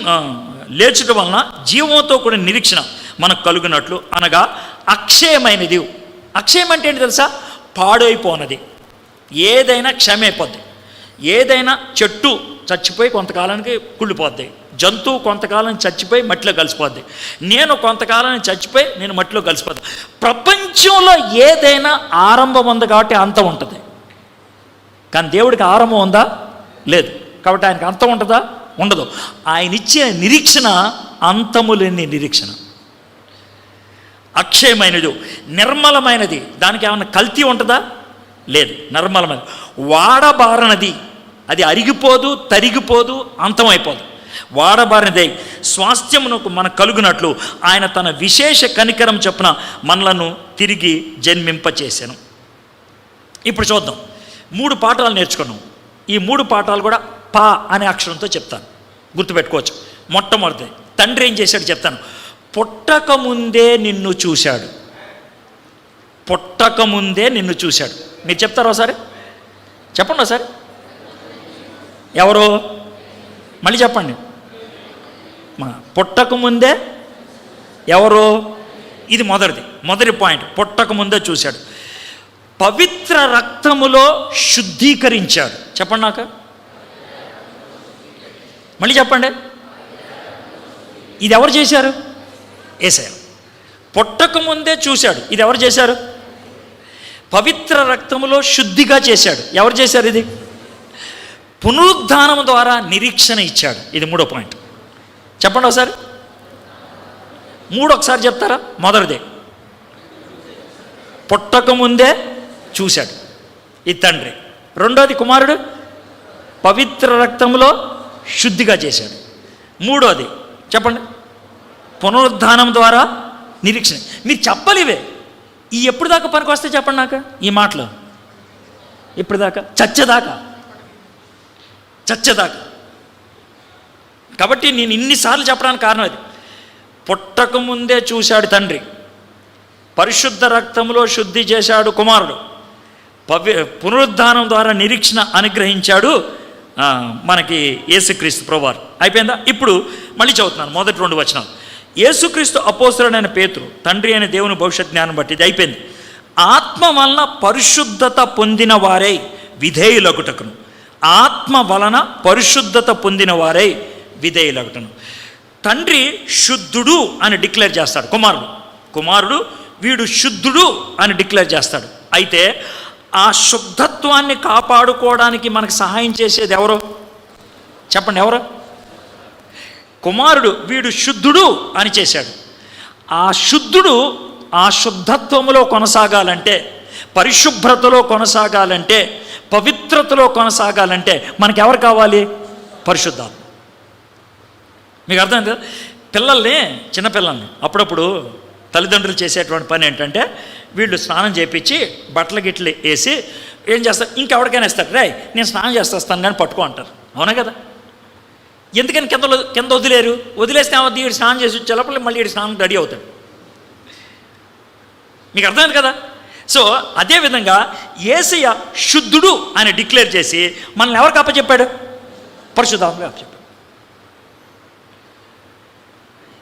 లేచడం వలన జీవంతో కూడిన నిరీక్షణ మనకు కలుగునట్లు, అనగా అక్షయమైనది. అక్షయం అంటే ఏంటి తెలుసా? పాడైపోనది. ఏదైనా క్షమైపోద్ది. ఏదైనా చెట్టు చచ్చిపోయి కొంతకాలానికి కుళ్ళిపోద్ది, జంతువు కొంతకాలం చచ్చిపోయి మట్టిలో కలిసిపోద్ది, నేను కొంతకాలం చచ్చిపోయి నేను మట్టిలో కలిసిపోద్ది. ప్రపంచంలో ఏదైనా ఆరంభం ఉంది కాబట్టి అంతం ఉంటుంది, కానీ దేవుడికి ఆరంభం ఉందా? లేదు. కాబట్టి ఆయనకు అంతం ఉంటుందా? ఉండదు. ఆయన ఇచ్చే నిరీక్షణ అంతము లేని నిరీక్షణ. అక్షయమైనది, నిర్మలమైనది. దానికి ఏమైనా కల్తీ ఉంటుందా? లేదు, నిర్మలమైనది. వాడబారనది, అది అరిగిపోదు, తరిగిపోదు, అంతమైపోదు. వాడబారినదై స్వాస్థ్యమునకు మనకు కలుగునట్లు ఆయన తన విశేష కనికరం చొప్పున మనలను తిరిగి జన్మింపచేసాను. ఇప్పుడు చూద్దాం, 3 పాఠాలు నేర్చుకున్నాం. ఈ 3 పాఠాలు కూడా పా అనే అక్షరంతో చెప్తాను, గుర్తుపెట్టుకోవచ్చు. మొట్టమొదటి, తండ్రి ఏం చేశాడు చెప్తాను. పుట్టకముందే నిన్ను చూశాడు. పుట్టకముందే నిన్ను చూశాడు. మీరు చెప్తారా ఒకసారి? చెప్పండి ఒకసారి. ఎవరు? మళ్ళీ చెప్పండి. పుట్టకముందే ఎవరు? ఇది మొదటి పాయింట్. పుట్టకముందే చూశాడు. పవిత్ర రక్తములో శుద్ధీకరించాడు. చెప్పండి నాకు. మళ్ళీ చెప్పండి. ఇది ఎవరు చేశారు? యేసయ్య. పుట్టకముందే చూశాడు. ఇది ఎవరు చేశారు? పవిత్ర రక్తములో శుద్ధిగా చేశాడు. ఎవరు చేశారు ఇది? పునరుద్ధానం ద్వారా నిరీక్షణ ఇచ్చాడు. ఇది 3వ పాయింట్. చెప్పండి ఒకసారి. 3 ఒకసారి చెప్తారా? మొదటిది, పుట్టకముందే చూశాడు, ఇది తండ్రి. రెండోది, కుమారుడు పవిత్ర రక్తంలో శుద్ధిగా చేశాడు. 3వది చెప్పండి, పునరుద్ధానం ద్వారా నిరీక్షణ. మీరు చెప్పలేవే. ఈ ఎప్పుడు దాకా పనికి వస్తే చెప్పండి నాకు ఈ మాటలు. ఎప్పుడు దాకా? చచ్చేదాకా. కాబట్టి నేను ఇన్నిసార్లు చెప్పడానికి కారణం అది. పుట్టకముందే చూశాడు తండ్రి, పరిశుద్ధ రక్తంలో శుద్ధి చేశాడు కుమారుడు, పునరుద్ధానం ద్వారా నిరీక్షణ అనుగ్రహించాడు మనకి యేసుక్రీస్తు ప్రభువారు. అయిపోయిందా? ఇప్పుడు మళ్ళీ చదువుతున్నాను మొదటి 2 వచనాలు. యేసుక్రీస్తు అపోస్తలుడైన పేతురు తండ్రి అయిన దేవుని భవిష్యత్ జ్ఞానం బట్టి ఇది అయిపోయింది. ఆత్మ వలన పరిశుద్ధత పొందిన వారై విధేయులగుటకును. ఆత్మ వలన పరిశుద్ధత పొందిన వారై విధేయులగుటను. తండ్రి శుద్ధుడు అని డిక్లేర్ చేస్తాడు. కుమారుడు వీడు శుద్ధుడు అని డిక్లేర్ చేస్తాడు. అయితే ఆ శుద్ధత్వాన్ని కాపాడుకోవడానికి మనకు సహాయం చేసేది ఎవరో చెప్పండి? ఎవరు? కుమారుడు వీడు శుద్ధుడు అని చేశాడు. ఆ శుద్ధుడు ఆ శుద్ధత్వములో కొనసాగాలంటే, పరిశుభ్రతలో కొనసాగాలంటే, పవిత్రతలో కొనసాగాలంటే మనకు ఎవరు కావాలి? పరిశుద్ధాత్మ. మీకు అర్థమైంది కదా? చిన్నపిల్లల్ని అప్పుడప్పుడు తల్లిదండ్రులు చేసేటువంటి పని ఏంటంటే, వీళ్ళు స్నానం చేయించి బట్టలు గిట్లు వేసి ఏం చేస్తారు, ఇంకెవరికైనా ఇస్తారు. రే నేను స్నానం చేస్తాను కానీ పట్టుకో అంటారు. అవునా కదా? ఎందుకని కింద వదిలేస్తే ఏమవుతుంది? వీడు స్నానం చేసి వచ్చేటప్పుడు మళ్ళీ వీడు స్నానం రెడీ అవుతాడు. మీకు అర్థమైంది కదా? సో అదేవిధంగా యేసయ్య శుద్ధుడు అని డిక్లేర్ చేసి మనల్ని ఎవరికి అప్పచెప్పాడు? పరిశుద్ధాత్మగా అప్పచెప్పాడు.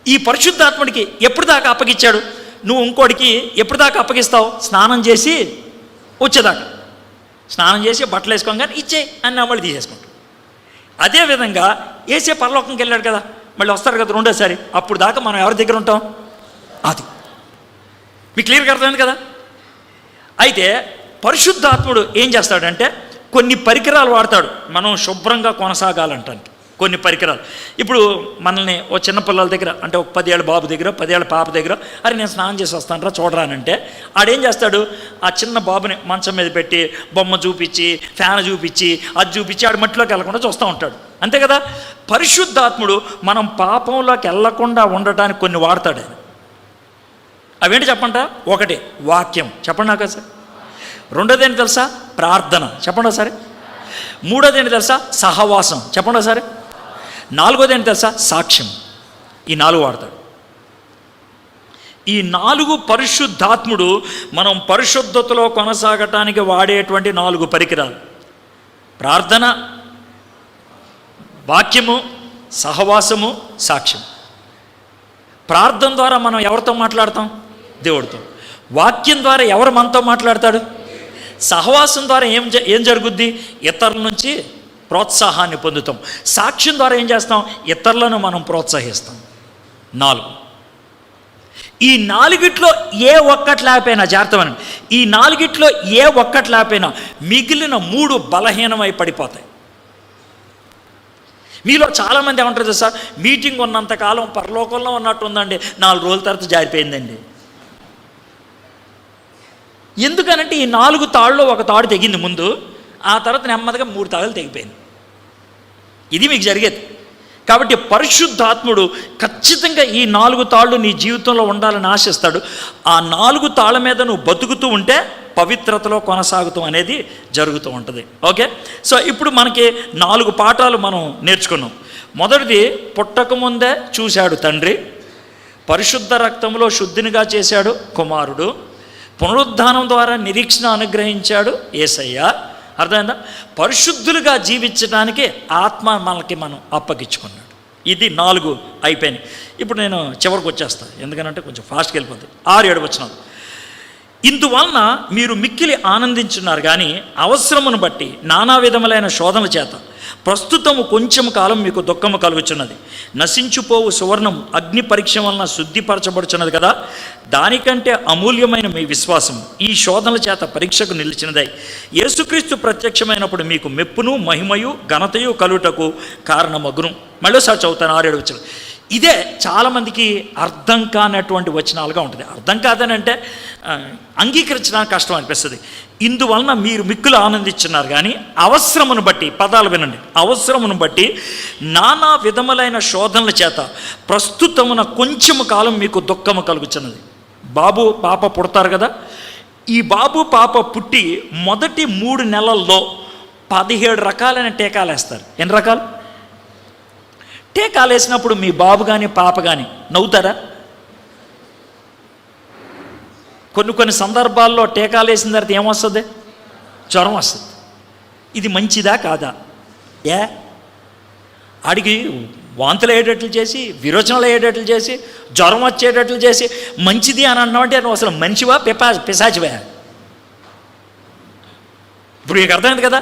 ఈ పరిశుద్ధాత్ముడికి ఎప్పుడు దాకా అప్పగించాడు? నువ్వు ఇంకోటికి ఎప్పుడు దాకా అప్పగిస్తావు? స్నానం చేసి వచ్చేదాకా. స్నానం చేసి బట్టలు వేసుకోగానే ఇచ్చే అని నా మళ్ళీ తీసేసుకుంటాం. అదేవిధంగా యేసే పరలోకంకి వెళ్ళాడు కదా, మళ్ళీ వస్తారు కదా రెండోసారి. అప్పుడు దాకా మనం ఎవరి దగ్గర ఉంటాం? అది మీకు క్లియర్గా అర్థమైంది కదా? అయితే పరిశుద్ధాత్ముడు ఏం చేస్తాడంటే కొన్ని పరికరాలు వాడతాడు మనం శుభ్రంగా కొనసాగాలంటే. కొన్ని పరికరాలు. ఇప్పుడు మనల్ని ఓ చిన్నపిల్లల దగ్గర, అంటే ఒక 10 ఏళ్ళ బాబు దగ్గర, 10 ఏళ్ళ పాప దగ్గర, అరే నేను స్నానం చేసి వస్తాను రా చూడరానంటే ఆడేం చేస్తాడు? ఆ చిన్న బాబుని మంచం మీద పెట్టి బొమ్మ చూపించి, ఫ్యాన్ చూపించి, అది చూపించి ఆడు మట్టిలోకి వెళ్ళకుండా చూస్తూ ఉంటాడు. అంతే కదా? పరిశుద్ధాత్ముడు మనం పాపంలోకి వెళ్ళకుండా ఉండటానికి కొన్ని వాడతాడు ఆయన. అవేంటి చెప్పంట? ఒకటి వాక్యం. చెప్పండి నాకు సార్. రెండోది ఏంటి తెలుసా? ప్రార్థన. చెప్పండి ఒకసారి. మూడోది ఏంటి తెలుసా? సహవాసం. చెప్పండి ఒకసారి. నాలుగోది ఏంటి తెలుసా? సాక్ష్యం. ఈ 4 వాడతాడు. ఈ 4 పరిశుద్ధాత్ముడు మనం పరిశుద్ధతలో కొనసాగటానికి వాడేటువంటి 4 పరికరాలు. ప్రార్థన, వాక్యము, సహవాసము, సాక్ష్యం. ప్రార్థన ద్వారా మనం ఎవరితో మాట్లాడతాం? దేవుడితో. వాక్యం ద్వారా ఎవరు మనతో మాట్లాడతాడు? సహవాసం ద్వారా ఏం జరుగుద్ది? ఇతరుల నుంచి ప్రోత్సాహాన్ని పొందుతాం. సాక్ష్యం ద్వారా ఏం చేస్తాం? ఇతరులను మనం ప్రోత్సహిస్తాం. 4. ఈ 4గిట్లో ఏ ఒక్కటి లేకపోయినా, జాగ్రత్తమని, ఈ 4గిట్లో ఏ ఒక్కటి లేకపోయినా మిగిలిన 3 బలహీనమై పడిపోతాయి. మీలో చాలామంది ఏమంటారు సార్, మీటింగ్ ఉన్నంతకాలం పరలోకంలో ఉన్నట్టు ఉందండి, 4 రోజుల తర్వాత జారిపోయిందండి. ఎందుకనంటే ఈ 4 తాళ్ళలో ఒక తాడు తెగింది ముందు, ఆ తర్వాత నెమ్మదిగా 3 తాళ్ళు తెగిపోయింది. ఇది మీకు జరిగేది. కాబట్టి పరిశుద్ధాత్ముడు ఖచ్చితంగా ఈ 4 తాళ్ళు నీ జీవితంలో ఉండాలని ఆశిస్తాడు. ఆ 4 తాళ్ళ మీద నువ్వు బతుకుతూ ఉంటే పవిత్రతలో కొనసాగుతాం అనేది జరుగుతూ ఉంటుంది. ఓకే, సో ఇప్పుడు మనకి 4 పాఠాలు మనం నేర్చుకున్నాం. మొదటిది, పుట్టకముందే చూశాడు తండ్రి, పరిశుద్ధ రక్తంలో శుద్ధినిగా చేశాడు కుమారుడు, పునరుద్ధానం ద్వారా నిరీక్షణ అనుగ్రహించాడు యేసయ్య. అర్థమైందా? పరిశుద్ధులుగా జీవించడానికి ఆత్మ మనకి మనం అప్పగించుకున్నాడు. ఇది 4 అయిపోయినాయి. ఇప్పుడు నేను చివరికి వచ్చేస్తాను, ఎందుకంటే కొంచెం ఫాస్ట్గా వెళ్ళిపోతుంది. 6-7 వచనాలు. ఇందువలన మీరు మిక్కిలి ఆనందించున్నారు, కానీ అవసరమును బట్టి నానా విధములైన శోధనల చేత ప్రస్తుతము కొంచెం కాలం మీకు దుఃఖము కలుగుచున్నది. నశించుపోవు సువర్ణం అగ్ని పరీక్ష వలన శుద్ధిపరచబడుచున్నది కదా, దానికంటే అమూల్యమైన మీ విశ్వాసం ఈ శోధనల చేత పరీక్షకు నిలిచినదై యేసుక్రీస్తు ప్రత్యక్షమైనప్పుడు మీకు మెప్పును మహిమయు ఘనతయు కలుగుటకు కారణమగును. మళ్ళీసారి చదువుతాను 6-7 వచనాలు. ఇదే చాలామందికి అర్థం కానటువంటి వచనాలుగా ఉంటుంది. అర్థం కాదని అంటే అంగీకరించడానికి కష్టం అనిపిస్తుంది. ఇందువలన మీరు మిక్కులు ఆనందించున్నారు, కానీ అవసరమును బట్టి, పదాలు వినండి, అవసరమును బట్టి నానా విధములైన శోధనల చేత ప్రస్తుతమున కొంచెము కాలం మీకు దుఃఖము కలుగుచున్నది. బాబు పాప పుడతారు కదా, ఈ బాబు పాప పుట్టి మొదటి 3 నెలల్లో 17 రకాలైన టీకాలు వేస్తారు. ఎన్ని రకాలు టీకాలు వేసినప్పుడు మీ బాబు కానీ పాప కానీ నవ్వుతారా? కొన్ని సందర్భాల్లో టీకాలు వేసిన తర్వాత ఏమొస్తుంది? జ్వరం వస్తుంది. ఇది మంచిదా కాదా? ఆడికి వాంతులు అయ్యేటట్లు చేసి, విరోచనలు అయ్యేటట్లు చేసి, జ్వరం వచ్చేటట్లు చేసి మంచిది అని అన్నామంటే నువ్వు అసలు మనిషివా పిశాచివా? ఇప్పుడు మీకు అర్థమైంది కదా.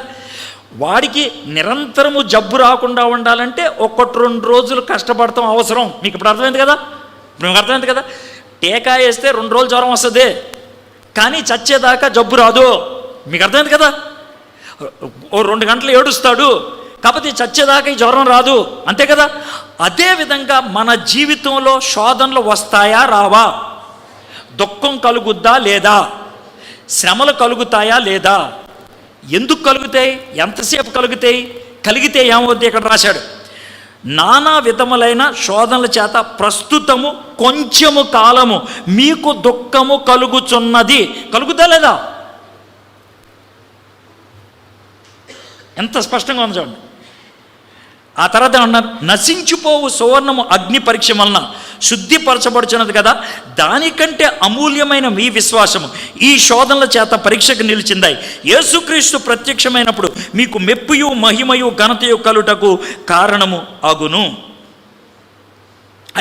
వాడికి నిరంతరము జబ్బు రాకుండా ఉండాలంటే 1-2 రోజులు కష్టపడతాం అవసరం. మీకు ఇప్పుడు అర్థమైంది కదా. టీకా వేస్తే 2 రోజులు జ్వరం వస్తుంది, కానీ చచ్చేదాకా జబ్బు రాదు. మీకు అర్థమైంది కదా. 2 గంటలు ఏడుస్తాడు, కాకపోతే చచ్చేదాకా ఈ జ్వరం రాదు, అంతే కదా. అదేవిధంగా మన జీవితంలో శోధనలు వస్తాయా రావా? దుఃఖం కలుగుద్దా లేదా? శ్రమలు కలుగుతాయా లేదా? ఎందుకు కలుగుతాయి? ఎంతసేపు కలుగుతాయి? కలిగితే ఏమవుద్ది? ఇక్కడ రాశాడు, నానా విధములైన శోధనల చేత ప్రస్తుతము కొంచెము కాలము మీకు దుఃఖము కలుగుచున్నది. కలుగుతా లేదా? ఎంత స్పష్టంగా ఉంది చూడండి. ఆ తర్వాత ఏమన్నారు? నశించిపోవు సువర్ణము అగ్ని పరీక్ష వలన శుద్ధిపరచబడుచున్నది కదా, దానికంటే అమూల్యమైన మీ విశ్వాసము ఈ శోధనల చేత పరీక్షకు నిలిచిందాయి యేసుక్రీస్తు ప్రత్యక్షమైనప్పుడు మీకు మెప్పుయు మహిమయు ఘనతయు కలుటకు కారణము అగును.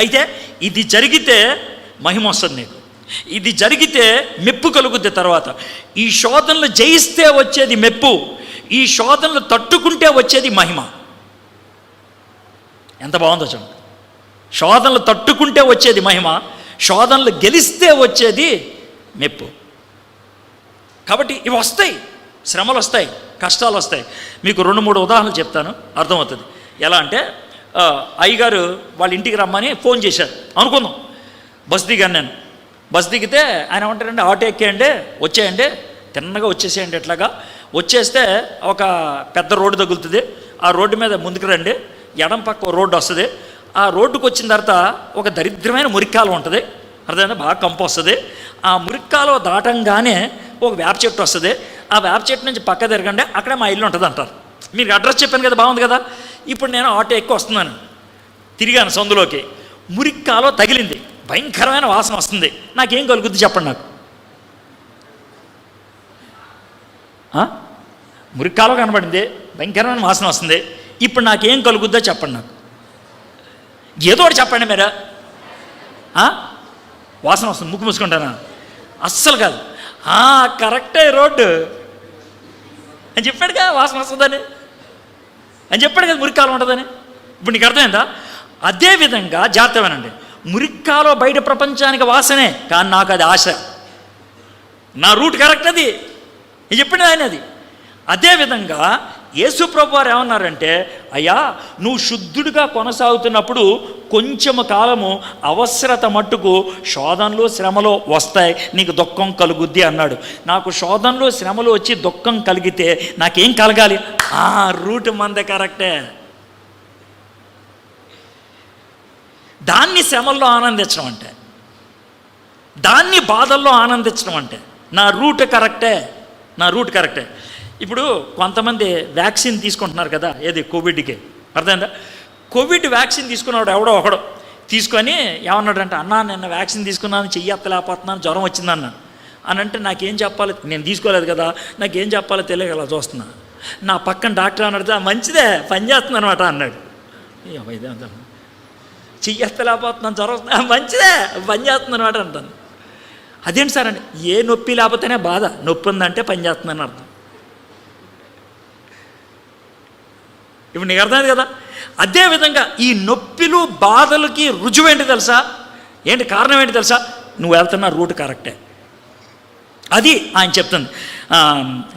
అయితే ఇది జరిగితే మహిమ వస్తుంది నీకు, ఇది జరిగితే మెప్పు కలుగుద్ది. తర్వాత ఈ శోధనలు జయిస్తే వచ్చేది మెప్పు, ఈ శోధనలు తట్టుకుంటే వచ్చేది మహిమ. ఎంత బాగుందో చూడండి. శోధనలు తట్టుకుంటే వచ్చేది మహిమ, శోధనలు గెలిస్తే వచ్చేది మెప్పు. కాబట్టి ఇవి వస్తాయి, శ్రమలు వస్తాయి, కష్టాలు వస్తాయి. మీకు 2-3 ఉదాహరణలు చెప్తాను, అర్థమవుతుంది. ఎలా అంటే, అయ్యగారు వాళ్ళ ఇంటికి రమ్మని ఫోన్ చేశారు అనుకుందాం. బస్ దిగాను నేను. బస్ దిగితే ఆయన ఏమంటారంటే, ఆటో ఎక్కేయండి, వచ్చేయండి, తిన్నగా వచ్చేసేయండి. ఎట్లాగా వచ్చేస్తే ఒక పెద్ద రోడ్డు తగులుతుంది, ఆ రోడ్డు మీద ముందుకు రండి, ఎడం పక్క రోడ్డు వస్తుంది. ఆ రోడ్డుకు వచ్చిన తర్వాత ఒక దరిద్రమైన మురిక్కాలు ఉంటుంది, అర్థమైనా, బాగా కంపు వస్తుంది. ఆ మురిక్కాలు దాటంగానే ఒక వేప చెట్టు వస్తుంది, ఆ వేప చెట్టు నుంచి పక్క తిరగండి, అక్కడే మా ఇల్లు ఉంటుంది అంటారు. మీకు అడ్రస్ చెప్పాను కదా, బాగుంది కదా. ఇప్పుడు నేను ఆటో ఎక్కువ వస్తున్నాను, తిరిగాను సందులోకి, మురిక్కాలో తగిలింది, భయంకరమైన వాసన వస్తుంది. నాకేం కలుగుద్ది చెప్పండి నాకు? మురిక్కాలో కనబడింది, భయంకరమైన వాసన వస్తుంది. ఇప్పుడు నాకేం కలుగుద్దో చెప్పండి నాకు? ఏదో ఒకటి చెప్పండి మీరు. వాసన వస్తుంది, ముక్కు మూసుకుంటానా? అస్సలు కాదు. కరెక్టే రోడ్డు అని చెప్పాడుగా, వాసన వస్తుందని అని చెప్పాడు కదా, మురిక్కాలో ఉంటుందని. ఇప్పుడు నీకు అర్థమైందా? అదేవిధంగా జాగ్రత్తమేనండి, మురిక్కాలో బయట ప్రపంచానికి వాసనే, కానీ నాకు అది ఆశ, నా రూట్ కరెక్ట్, అది నేను చెప్పిన ఆయన. అది అదేవిధంగా యేసు ప్రభు వారు ఏమన్నారంటే, అయ్యా నువ్వు శుద్ధుడిగా కొనసాగుతున్నప్పుడు కొంచెము కాలము అవసరత మట్టుకు శోధనలు శ్రమలు వస్తాయి, నీకు దుఃఖం కలుగుద్ది అన్నాడు. నాకు శోధనలు శ్రమలు వచ్చి దుఃఖం కలిగితే నాకేం కలగాలి? రూట్ మందే కరెక్టే. దాన్ని శ్రమల్లో ఆనందించడం అంటే, దాన్ని బాధల్లో ఆనందించడం అంటే నా రూట్ కరెక్టే, నా రూట్ కరెక్టే. ఇప్పుడు కొంతమంది వ్యాక్సిన్ తీసుకుంటున్నారు కదా, ఏది కోవిడ్కి, అర్థమైందా? కోవిడ్ వ్యాక్సిన్ తీసుకున్నాడు ఎవడో ఒకడు తీసుకొని ఏమన్నాడంటే, అన్నా నిన్న వ్యాక్సిన్ తీసుకున్నాను, చెయ్యి ఎత్తలేకపోతున్నాను, జ్వరం వచ్చిందన్న అని అంటే నాకేం చెప్పాలి, నేను తీసుకోలేదు కదా, నాకేం చెప్పాలో తెలియక అలా చూస్తున్నా. నా పక్కన డాక్టర్ అన్నాడు, మంచిదే పనిచేస్తుంది అనమాట అన్నాడు. ఇదేంత చెయ్యి ఎత్తలేకపోతున్నాను, జ్వరం వస్తుంది, మంచిదే పనిచేస్తుంది అనమాట అంటాను. అదేంటి సార్ అంటే, ఏ నొప్పి లేకపోతేనే బాధ, నొప్పి ఉందంటే పనిచేస్తుందని అర్థం. ఇప్పుడు నీకు అర్థమైంది కదా. అదేవిధంగా ఈ నొప్పిలు బాధలకి రుజువు ఏంటి తెలుసా? ఏంటి కారణం ఏంటి తెలుసా? నువ్వు వెళ్తున్న రూట్ కరెక్టే. అది ఆయన చెప్తుంది.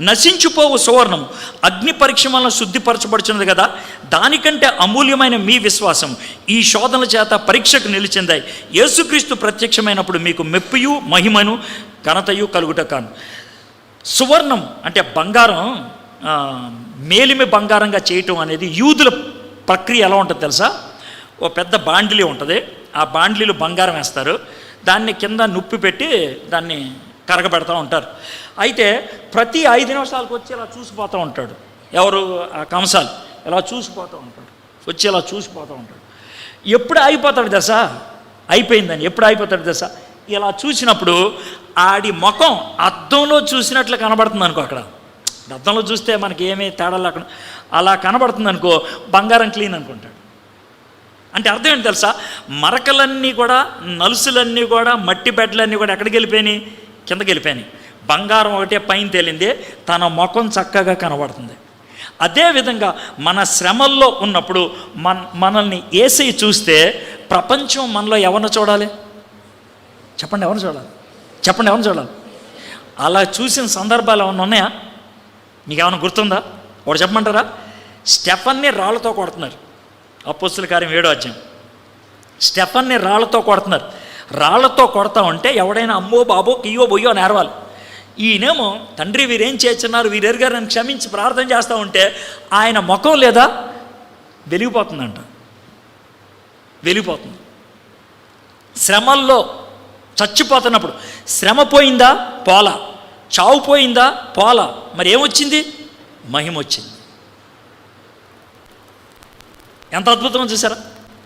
నశించిపోవు సువర్ణం అగ్ని పరీక్ష వలన శుద్ధిపరచబడుచున్నది కదా, దానికంటే అమూల్యమైన మీ విశ్వాసం ఈ శోధనల చేత పరీక్షకు నిలిచిందాయి. యేసుక్రీస్తు ప్రత్యక్షమైనప్పుడు మీకు మెప్పుయు మహిమను ఘనతయు కలుగుట కాను. సువర్ణం అంటే బంగారం, మేలిమి బంగారంగా చేయటం అనేది యూదుల ప్రక్రియ ఎలా ఉంటుంది తెలుసా? ఓ పెద్ద బాండిలీ ఉంటుంది, ఆ బాండిలీలో బంగారం వేస్తారు, దాన్ని కింద నుప్పి పెట్టి దాన్ని కరగబెడతా ఉంటారు. అయితే ప్రతి 5 నిమిషాలకు వచ్చి ఇలా చూసిపోతూ ఉంటాడు ఎవరు, ఆ కంసాలు ఇలా చూసిపోతూ ఉంటాడు, వచ్చి ఇలా చూసిపోతూ ఉంటాడు. ఎప్పుడు ఆగిపోతాడు దశ అయిపోయిందని, ఎప్పుడు ఆగిపోతాడు దశ ఇలా చూసినప్పుడు ఆడి ముఖం అద్దంలో చూసినట్లు కనబడుతుంది అనుకో. అక్కడ అద్దంలో చూస్తే మనకి ఏమీ తేడా లేకుండా అలా కనబడుతుంది అనుకో, బంగారం క్లీన్ అనుకుంటాడు. అంటే అర్థం ఏంటి తెలుసా? మరకలన్నీ కూడా, నలుసులన్నీ కూడా, మట్టి బెడ్లన్నీ కూడా ఎక్కడికి వెళ్ళిపోయినాయి? కిందకి వెళ్ళిపోయినాయి. బంగారం ఒకటే పైన తేలింది, తన ముఖం చక్కగా కనబడుతుంది. అదేవిధంగా మన శ్రమల్లో ఉన్నప్పుడు మనల్ని యేసయ్య చూస్తే ప్రపంచం మనలో ఎవరిని చూడాలి? చెప్పండి, ఎవరిని చూడాలి? చెప్పండి, ఎవరిని చూడాలి? అలా చూసిన సందర్భాలు ఏమైనా ఉన్నాయా? మీకు ఏమైనా గుర్తుందా? ఒకటి చెప్పమంటారా? స్టెఫన్ని రాళ్లతో కొడుతున్నారు, అపోస్తుల కార్యం 7వ అధ్యాయం. స్టెఫన్ని రాళ్లతో కొడుతున్నారు. రాళ్లతో కొడతా ఉంటే ఎవడైనా అమ్మో బాబో కియ్యో బొయ్యో నేరవాలి. ఈయనేమో తండ్రి వీరేం చేస్తున్నారు, వీరెరుగారు నన్ను క్షమించి ప్రార్థన చేస్తూ ఉంటే ఆయన ముఖం లేదా వెలిగిపోతుందంట, వెలిగిపోతుంది. శ్రమల్లో చచ్చిపోతున్నప్పుడు శ్రమ పోయిందా? పోలా. చావు పోయిందా? పోలా. మరి ఏమొచ్చింది? మహిమ వచ్చింది. ఎంత అద్భుతం చూసారా?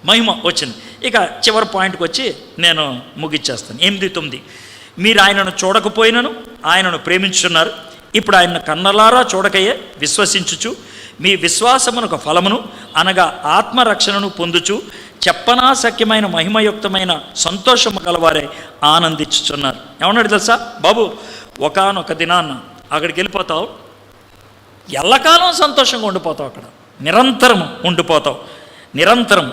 మహిమ వచ్చింది. ఇక చివరి పాయింట్కి వచ్చి నేను ముగిచ్చేస్తాను. 8, 9. మీరు ఆయనను చూడకపోయినను ఆయనను ప్రేమించున్నారు, ఇప్పుడు ఆయన కన్నలారా చూడకయే విశ్వసించుచు మీ విశ్వాసమునకు ఫలమును అనగా ఆత్మరక్షణను పొందుచు చెప్పనాశక్యమైన మహిమయుక్తమైన సంతోషము గలవారే ఆనందించుచున్నారు. ఏమన్నాడు తెలుసా? బాబు ఒకానొక దినాన్న అక్కడికి వెళ్ళిపోతావు, ఎల్లకాలం సంతోషంగా ఉండిపోతావు, అక్కడ నిరంతరం ఉండిపోతావు. నిరంతరం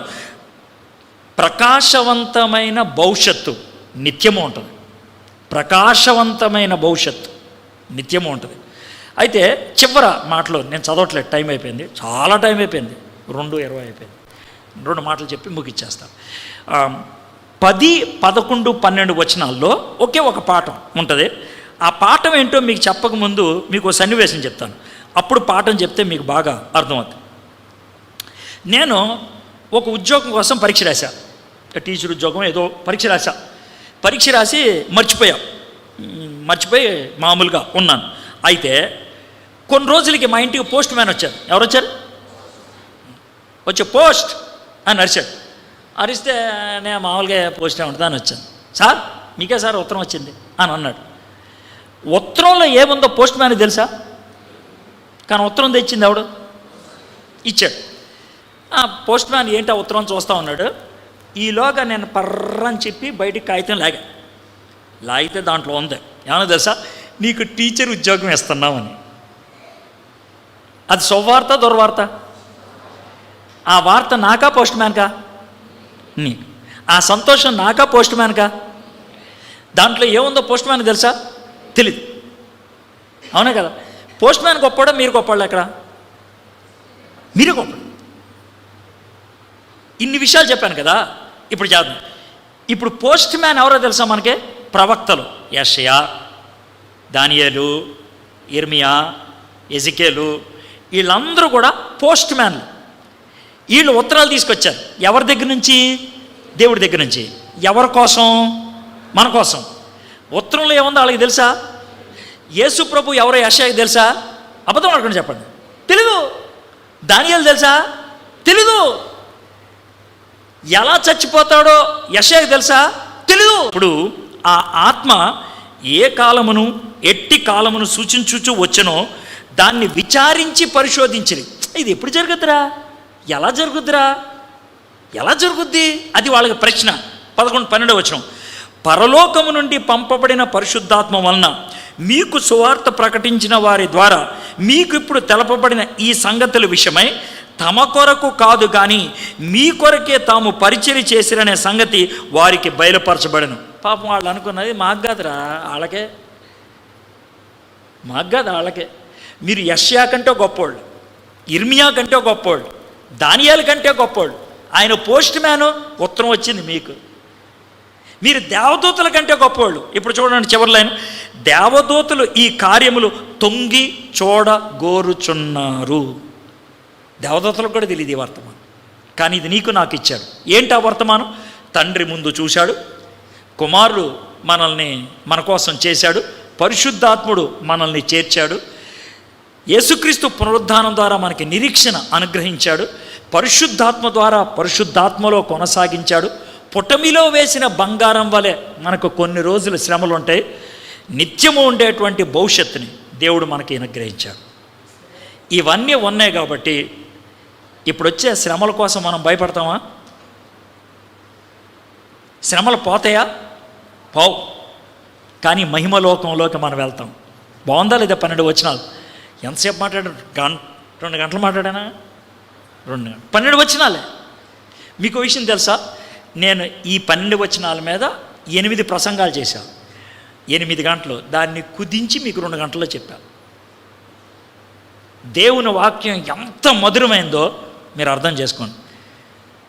ప్రకాశవంతమైన భవిష్యత్తు నిత్యము ఉంటుంది. ప్రకాశవంతమైన భవిష్యత్తు నిత్యము ఉంటుంది. అయితే చివర మాటలు నేను చదవట్లేదు, టైం అయిపోయింది, చాలా టైం అయిపోయింది, 2:20 అయిపోయింది. 2 మాటలు చెప్పి ముగిచ్చేస్తాను. 10, 11, 12 వచనాల్లో ఒకే ఒక పాఠం ఉంటుంది. ఆ పాఠం ఏంటో మీకు చెప్పకముందు మీకు సన్నివేశం చెప్తాను, అప్పుడు పాఠం చెప్తే మీకు బాగా అర్థమవుతుంది. నేను ఒక ఉద్యోగం కోసం పరీక్ష రాశా, టీచర్ ఉద్యోగం ఏదో పరీక్ష రాశా. పరీక్ష రాసి మర్చిపోయి మామూలుగా ఉన్నాను. అయితే కొన్ని రోజులకి మా ఇంటికి పోస్ట్ మ్యాన్ వచ్చారు. ఎవరు వచ్చారు? వచ్చే పోస్ట్ అని అరిచాడు. అరిస్తే నేను మామూలుగా పోస్ట్ ఏమంటుందా అని వచ్చాను. సార్ మీకే సార్ ఉత్తరం వచ్చింది అని అన్నాడు. ఉత్తరంలో ఏముందో పోస్ట్ మ్యాన్కి తెలుసా? కానీ ఉత్తరం తెచ్చింది ఎవడు? ఇచ్చాడు. పోస్ట్ మ్యాన్ ఏంటి ఆ ఉత్తరం చూస్తూ ఉన్నాడు. ఈలోగా నేను పర్రని చెప్పి బయటికి కాగితం లాగితే దాంట్లో ఉంది ఏమన్నా తెలుసా? నీకు టీచర్ ఉద్యోగం ఇస్తున్నామని. అది శుభవార్త దుర్వార్త? ఆ వార్త నాకా పోస్ట్ మ్యాన్కా? నీకు. ఆ సంతోషం నాకా పోస్ట్ మ్యాన్కా? దాంట్లో ఏముందో పోస్ట్ మ్యాన్ తెలుసా? తెలీదు. అవునా కదా? పోస్ట్ మ్యాన్ గొప్పవాడా మీరు గొప్పవాళ్ళు? ఎక్కడ మీరే గొప్పలు. ఇన్ని విషయాలు చెప్పాను కదా. ఇప్పుడు చేద్దాం. ఇప్పుడు పోస్ట్ మ్యాన్ ఎవరో తెలుసా మనకి? ప్రవక్తలు. యెషయా, దానియేలు, ఇర్మియా, ఎజికేలు, వీళ్ళందరూ కూడా పోస్ట్ మ్యాన్లు. వీళ్ళు ఉత్తరాలు తీసుకొచ్చారు. ఎవరి దగ్గర నుంచి? దేవుడి దగ్గర నుంచి. ఎవరి కోసం? మన కోసం. ఉత్తరంలో ఏముందో వాళ్ళకి తెలుసా? యేసు ప్రభు ఎవరో యెషయాకి తెలుసా? అబద్ధం ఆడకుండా చెప్పండి. తెలీదు. దానియేలు తెలుసా? తెలీదు. ఎలా చచ్చిపోతాడో యెషయాకి తెలుసా? తెలీదు. ఇప్పుడు ఆ ఆత్మ ఏ కాలమును ఎట్టి కాలమును సూచించుచు వచ్చనో దాన్ని విచారించి పరిశోధించి, ఇది ఎప్పుడు జరుగుద్దిరా, ఎలా జరుగుద్దిరా, ఎలా జరుగుద్ది, అది వాళ్ళకి ప్రశ్న. 11-12 వచనం. పరలోకము నుండి పంపబడిన పరిశుద్ధాత్మ వలన మీకు సువార్త ప్రకటించిన వారి ద్వారా మీకు ఇప్పుడు తెలపబడిన ఈ సంగతుల విషయమై తమ కొరకు కాదు కానీ మీ కొరకే తాము పరిచర్య చేసిరనే సంగతి వారికి బయలుపరచబడను. పాపం వాళ్ళు అనుకున్నది మాకు కాదురా, వాళ్ళకే, మాకు కాదు వాళ్ళకే. మీరు యెషయా కంటే గొప్పోళ్ళు, ఇర్మియా కంటే గొప్పోళ్ళు, దానియేలు కంటే గొప్పోళ్ళు. ఆయన పోస్ట్ మ్యాను, ఉత్తరం వచ్చింది మీకు. మీరు దేవదూతల కంటే గొప్పవాళ్ళు. ఇప్పుడు చూడండి చివరి లైన్. దేవదూతలు ఈ కార్యములు తొంగి చూడగోరుచున్నారు. దేవదూతలకు కూడా తెలియదు ఈ వర్తమానం, కానీ ఇది నీకు నాకు ఇచ్చాడు. ఏంటి ఆ వర్తమానం? తండ్రి ముందు చూశాడు, కుమారుడు మనల్ని మన కోసం చేశాడు, పరిశుద్ధాత్ముడు మనల్ని చేర్చాడు, యేసుక్రీస్తు పునరుద్ధానం ద్వారా మనకి నిరీక్షణ అనుగ్రహించాడు, పరిశుద్ధాత్మ ద్వారా పరిశుద్ధాత్మలో కొనసాగించాడు. పుటమిలో వేసిన బంగారం వలె మనకు కొన్ని రోజులు శ్రమలు ఉంటాయి, నిత్యము ఉండేటువంటి భవిష్యత్తుని దేవుడు మనకి అనుగ్రహించాడు. ఇవన్నీ ఉన్నాయి కాబట్టి ఇప్పుడు వచ్చే శ్రమల కోసం మనం భయపడతామా? శ్రమలు పోతాయా? పోవు. కానీ మహిమలోకంలోకి మనం వెళ్తాం. బాగుందా లేదా? 12 వచనాలు ఎంతసేపు మాట్లాడారు? 2 గంటలు మాట్లాడానా? 2 గంటలు. 12 వచనాలే. మీకు విషయం తెలుసా? నేను ఈ 12 వచనాల మీద 8 ప్రసంగాలు చేశాను. 8 గంటలు. దాన్ని కుదించి మీకు 2 గంటల్లో చెప్పాను. దేవుని వాక్యం ఎంత మధురమైందో మీరు అర్థం చేసుకోండి.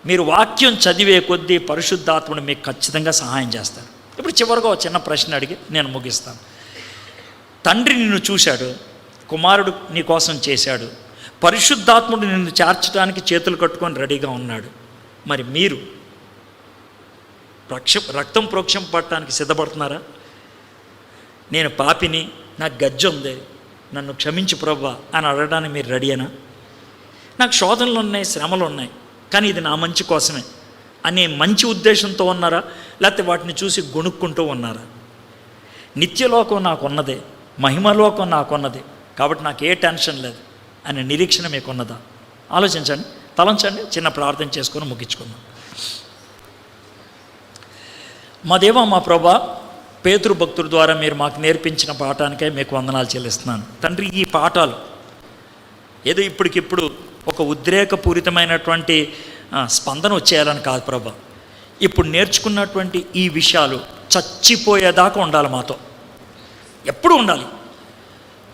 మీరు వాక్యం చదివే కొద్దీ పరిశుద్ధాత్ముడు మీకు ఖచ్చితంగా సహాయం చేస్తారు. ఇప్పుడు చివరిగా ఒక చిన్న ప్రశ్న అడిగి నేను ముగిస్తాను. తండ్రి నిన్ను చూశాడు, కుమారుడు నీ కోసం చేశాడు, పరిశుద్ధాత్ముడు నిన్ను చేర్చడానికి చేతులు కట్టుకొని రెడీగా ఉన్నాడు. మరి మీరు రక్తం ప్రోక్షం పడటానికి సిద్ధపడుతున్నారా? నేను పాపిని, నాకు గజ్జ ఉంది, నన్ను క్షమించు ప్రభువా అని అడగడానికి మీరు రెడీయేనా? నాకు శోధనలు ఉన్నాయి, శ్రమలు ఉన్నాయి, కానీ ఇది నా మంచి కోసమే అనే మంచి ఉద్దేశంతో ఉన్నారా? లేకపోతే వాటిని చూసి గొణుక్కుంటూ ఉన్నారా? నిత్యలోకం నాకున్నదే, మహిమలోకం నాకున్నది, కాబట్టి నాకు ఏ టెన్షన్ లేదు అనే నిరీక్షణ మీకున్నదా? ఆలోచించండి, తలంచండి, చిన్న ప్రార్థన చేసుకొని ముగించుకుందాం. మా దేవా, మా ప్రభా, పేతురు భక్తుల ద్వారా మీరు మాకు నేర్పించిన పాఠానికే మీకు వందనాలు చెల్లిస్తున్నాను తండ్రి. ఈ పాఠాలు ఏదో ఇప్పటికిప్పుడు ఒక ఉద్రేకపూరితమైనటువంటి స్పందన వచ్చేయాలని కాదు ప్రభా. ఇప్పుడు నేర్చుకున్నటువంటి ఈ విషయాలు చచ్చిపోయేదాకా ఉండాలి, మాతో ఎప్పుడు ఉండాలి.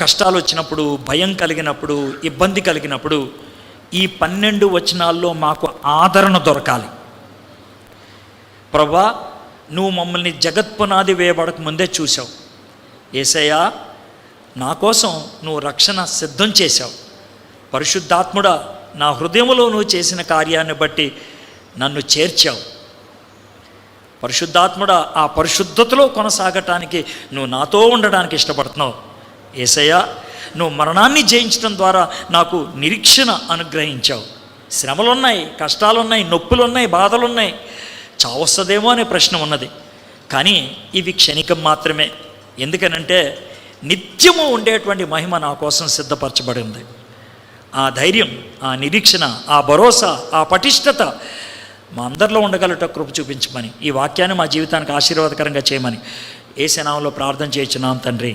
కష్టాలు వచ్చినప్పుడు, భయం కలిగినప్పుడు, ఇబ్బంది కలిగినప్పుడు ఈ 12 వచనాల్లో మాకు ఆదరణ దొరకాలి ప్రభా. నువ్వు మమ్మల్ని జగత్పునాది వేయబడక ముందే చూసావు యేసయ్యా. నా కోసం నువ్వు రక్షణ సిద్ధం చేశావు. పరిశుద్ధాత్ముడా, నా హృదయంలో నువ్వు చేసిన కార్యాన్ని బట్టి నన్ను చేర్చావు. పరిశుద్ధాత్ముడా, ఆ పరిశుద్ధతలో కొనసాగటానికి నువ్వు నాతో ఉండడానికి ఇష్టపడుతున్నావు యేసయ్యా. నువ్వు మరణాన్ని జయించడం ద్వారా నాకు నిరీక్షణ అనుగ్రహించావు. శ్రమలున్నాయి, కష్టాలున్నాయి, నొప్పులున్నాయి, బాధలున్నాయి, చావొస్తుందేమో అనే ప్రశ్న ఉన్నది, కానీ ఇవి క్షణికం మాత్రమే. ఎందుకనంటే నిత్యము ఉండేటువంటి మహిమ నా కోసం సిద్ధపరచబడింది. ఆ ధైర్యం, ఆ నిరీక్షణ, ఆ భరోసా, ఆ పటిష్టత మా అందరిలో ఉండగలట కృప చూపించమని, ఈ వాక్యాన్ని మా జీవితానికి ఆశీర్వాదకరంగా చేయమని యేసు నామములో ప్రార్థన చేయుచున్నాం తండ్రి.